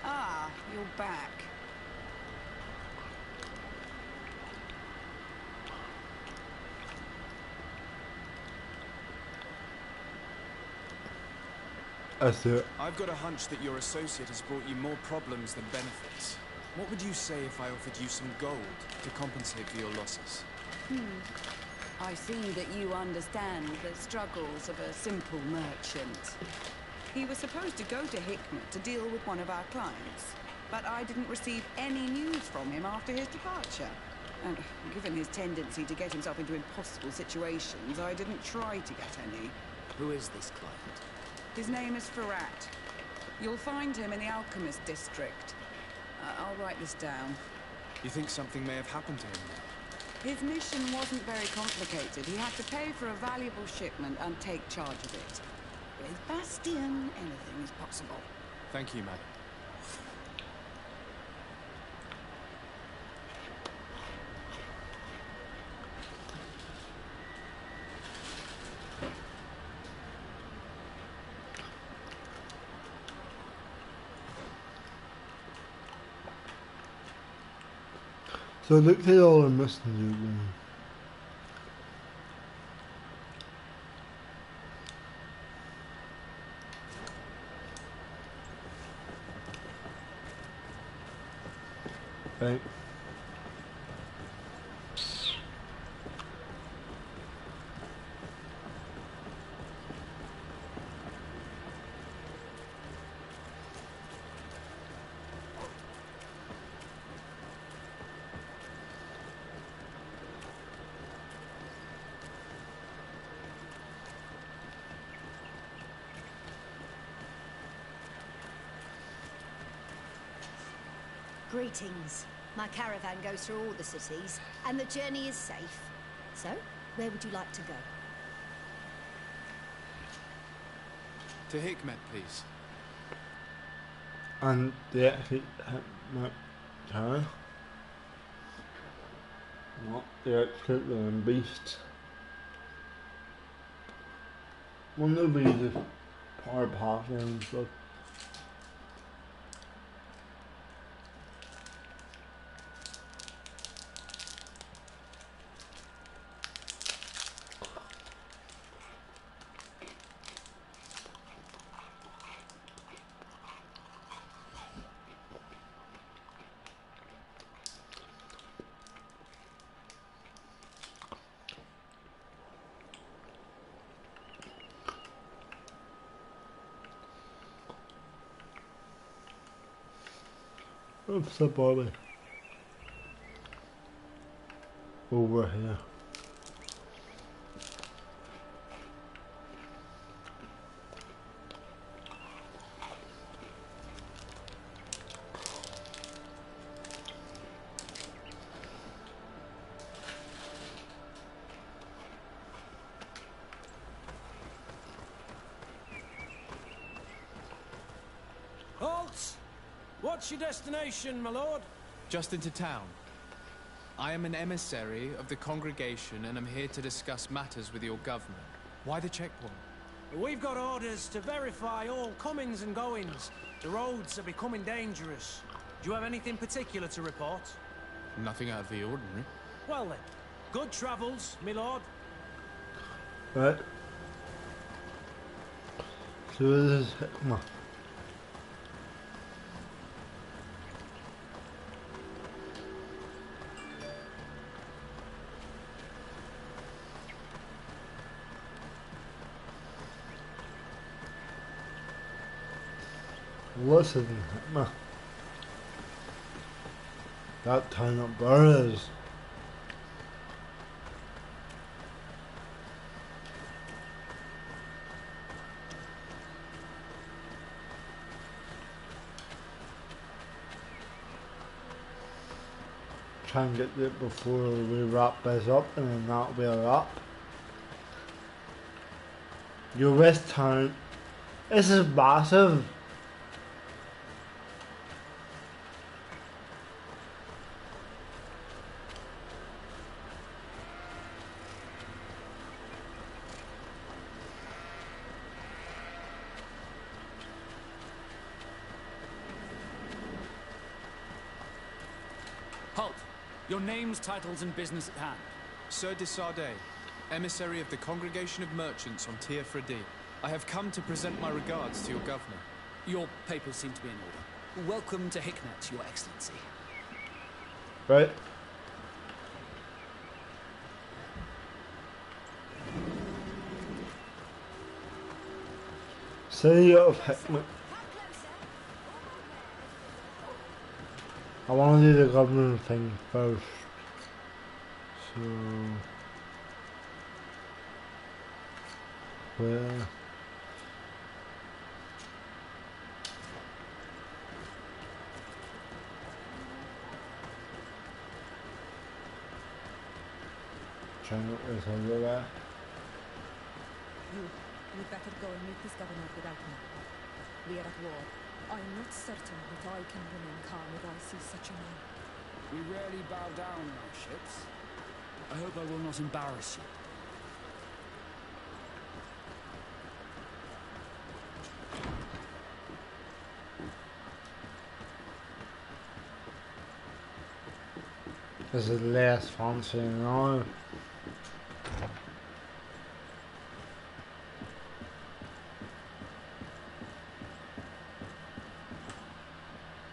Ah, you're back. That's it. I've got a hunch that your associate has brought you more problems than benefits. What would you say if I offered you some gold to compensate for your losses? I see that you understand the struggles of a simple merchant. He was supposed to go to Hikmet to deal with one of our clients, but I didn't receive any news from him after his departure. And given his tendency to get himself into impossible situations, I didn't try to get any. Who is this client? His name is Farrat. You'll find him in the Alchemist District. I'll write this down. You think something may have happened to him? His mission wasn't very complicated. He had to pay for a valuable shipment and take charge of it. With Bastian, anything is possible. Thank you, madam. So look at all the messengers. Right. Greetings. My caravan goes through all the cities, and the journey is safe. So, where would you like to go? To Hikmet, please. And the exit Hikmet tower. Not the exit and beast. Wonder if we just power path and stuff. What's the body? Over here. Halt! What's your destination, my lord? Just into town. I am an emissary of the congregation and am here to discuss matters with your governor. Why the checkpoint? We've got orders to verify all comings and goings. The roads are becoming dangerous. Do you have anything particular to report? Nothing out of the ordinary. Well then, good travels, my lord. Right. So this is... Come on. Listen, that town up there is. Try and get it before we wrap this up, and then that'll be a wrap. Your West Town. This is massive. Halt! Your names, titles, and business at hand. Sir de Sardet, emissary of the Congregation of Merchants on Tier Fredi. I have come to present my regards to your governor. Your papers seem to be in order. Welcome to Hicknet, Your Excellency. Right. City of Hicknet. I want to do the government thing first. So... Where... Trying to get this over there. You'd better go and meet this governor without me. We are at war. I'm not certain that I can remain calm if I see such a man. We rarely bow down in our ships. I hope I will not embarrass you. This is less fancy now.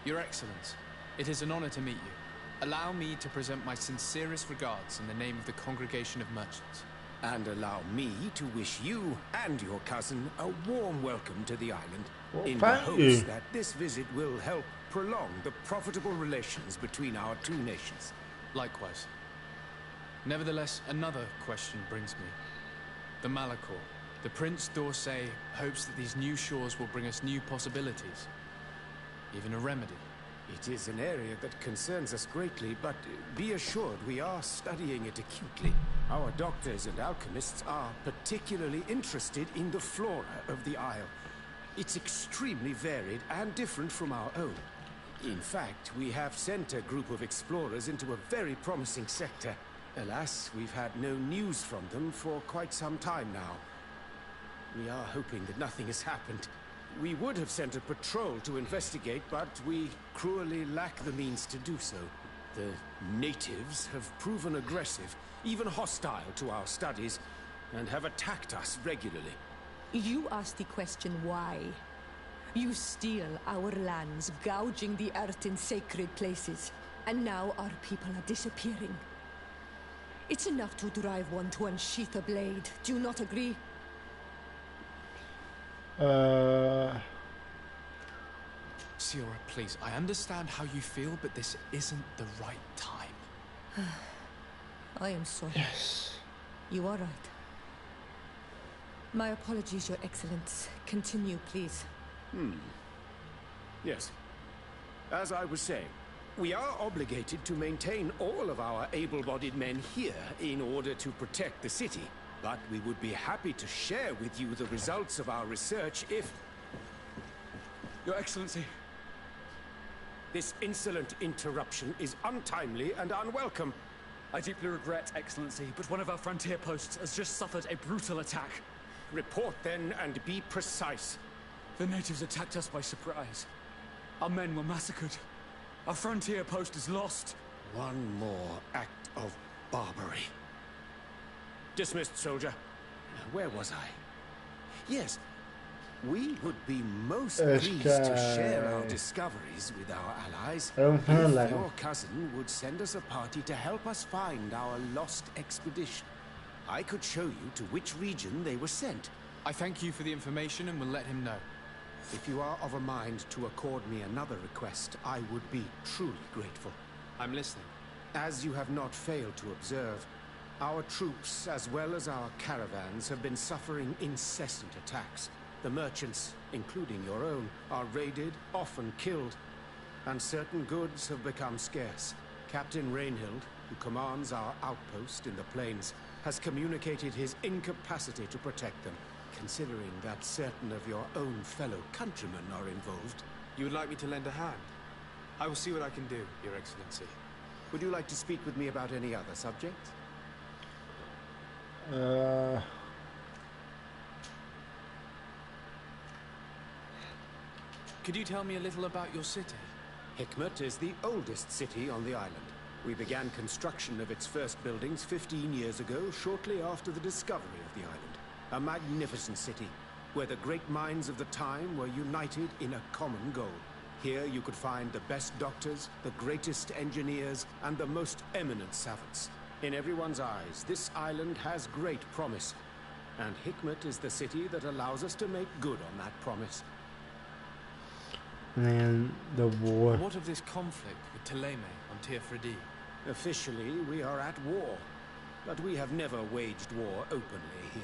Your Excellence, it is an honor to meet you. Allow me to present my sincerest regards in the name of the Congregation of Merchants. And allow me to wish you and your cousin a warm welcome to the island, in the hopes that this visit will help prolong the profitable relations between our two nations. Likewise. Nevertheless, another question brings me. The Malachor. The Prince d'Orsay hopes that these new shores will bring us new possibilities. Even a remedy. It is an area that concerns us greatly, but be assured we are studying it acutely. Our doctors and alchemists are particularly interested in the flora of the Isle. It's extremely varied and different from our own. In fact, we have sent a group of explorers into a very promising sector. Alas, we've had no news from them for quite some time now. We are hoping that nothing has happened. We would have sent a patrol to investigate, but we cruelly lack the means to do so. The natives have proven aggressive, even hostile to our studies, and have attacked us regularly. You asked the question why. You steal our lands, gouging the earth in sacred places. And now our people are disappearing. It's enough to drive one to unsheath a blade. Do you not agree? Siora, please, I understand how you feel, but this isn't the right time. I am sorry. Yes. You are right. My apologies, Your Excellence. Continue, please. Yes. As I was saying, we are obligated to maintain all of our able-bodied men here in order to protect the city. But we would be happy to share with you the results of our research if... Your Excellency. This insolent interruption is untimely and unwelcome. I deeply regret, Excellency, but one of our frontier posts has just suffered a brutal attack. Report then and be precise. The natives attacked us by surprise. Our men were massacred. Our frontier post is lost. One more act of barbarity. Dismissed, soldier. Where was I? Yes. We would be most pleased to share our discoveries with our allies if your cousin would send us a party to help us find our lost expedition. I could show you to which region they were sent. I thank you for the information and will let him know. If you are of a mind to accord me another request, I would be truly grateful. I'm listening. As you have not failed to observe, our troops, as well as our caravans, have been suffering incessant attacks. The merchants, including your own, are raided, often killed, and certain goods have become scarce. Captain Rainhild, who commands our outpost in the plains, has communicated his incapacity to protect them, considering that certain of your own fellow countrymen are involved. You would like me to lend a hand? I will see what I can do, Your Excellency. Would you like to speak with me about any other subject? Could you tell me a little about your city? Hikmet is the oldest city on the island. We began construction of its first buildings 15 years ago, shortly after the discovery of the island. A magnificent city, where the great minds of the time were united in a common goal. Here you could find the best doctors, the greatest engineers, and the most eminent savants. In everyone's eyes, this island has great promise. And Hikmet is the city that allows us to make good on that promise. And the war. What of this conflict with Thélème on Tir Freddy? Officially, we are at war. But we have never waged war openly here.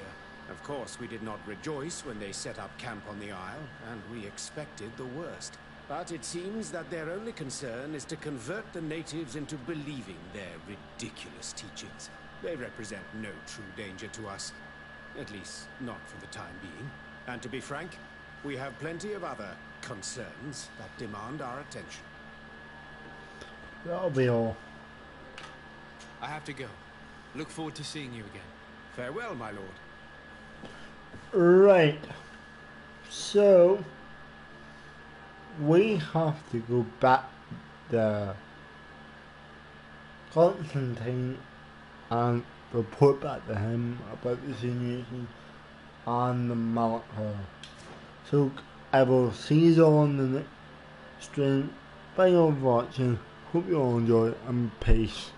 Of course, we did not rejoice when they set up camp on the Isle, and we expected the worst. But it seems that their only concern is to convert the natives into believing their ridiculous teachings. They represent no true danger to us. At least, not for the time being. And to be frank, we have plenty of other concerns that demand our attention. That'll be all. I have to go. Look forward to seeing you again. Farewell, my lord. Right. So we have to go back to Constantine and report back to him about the situation on the Malachor. So I will see you all on the next stream. Thank you all for watching. Hope you all enjoy and peace.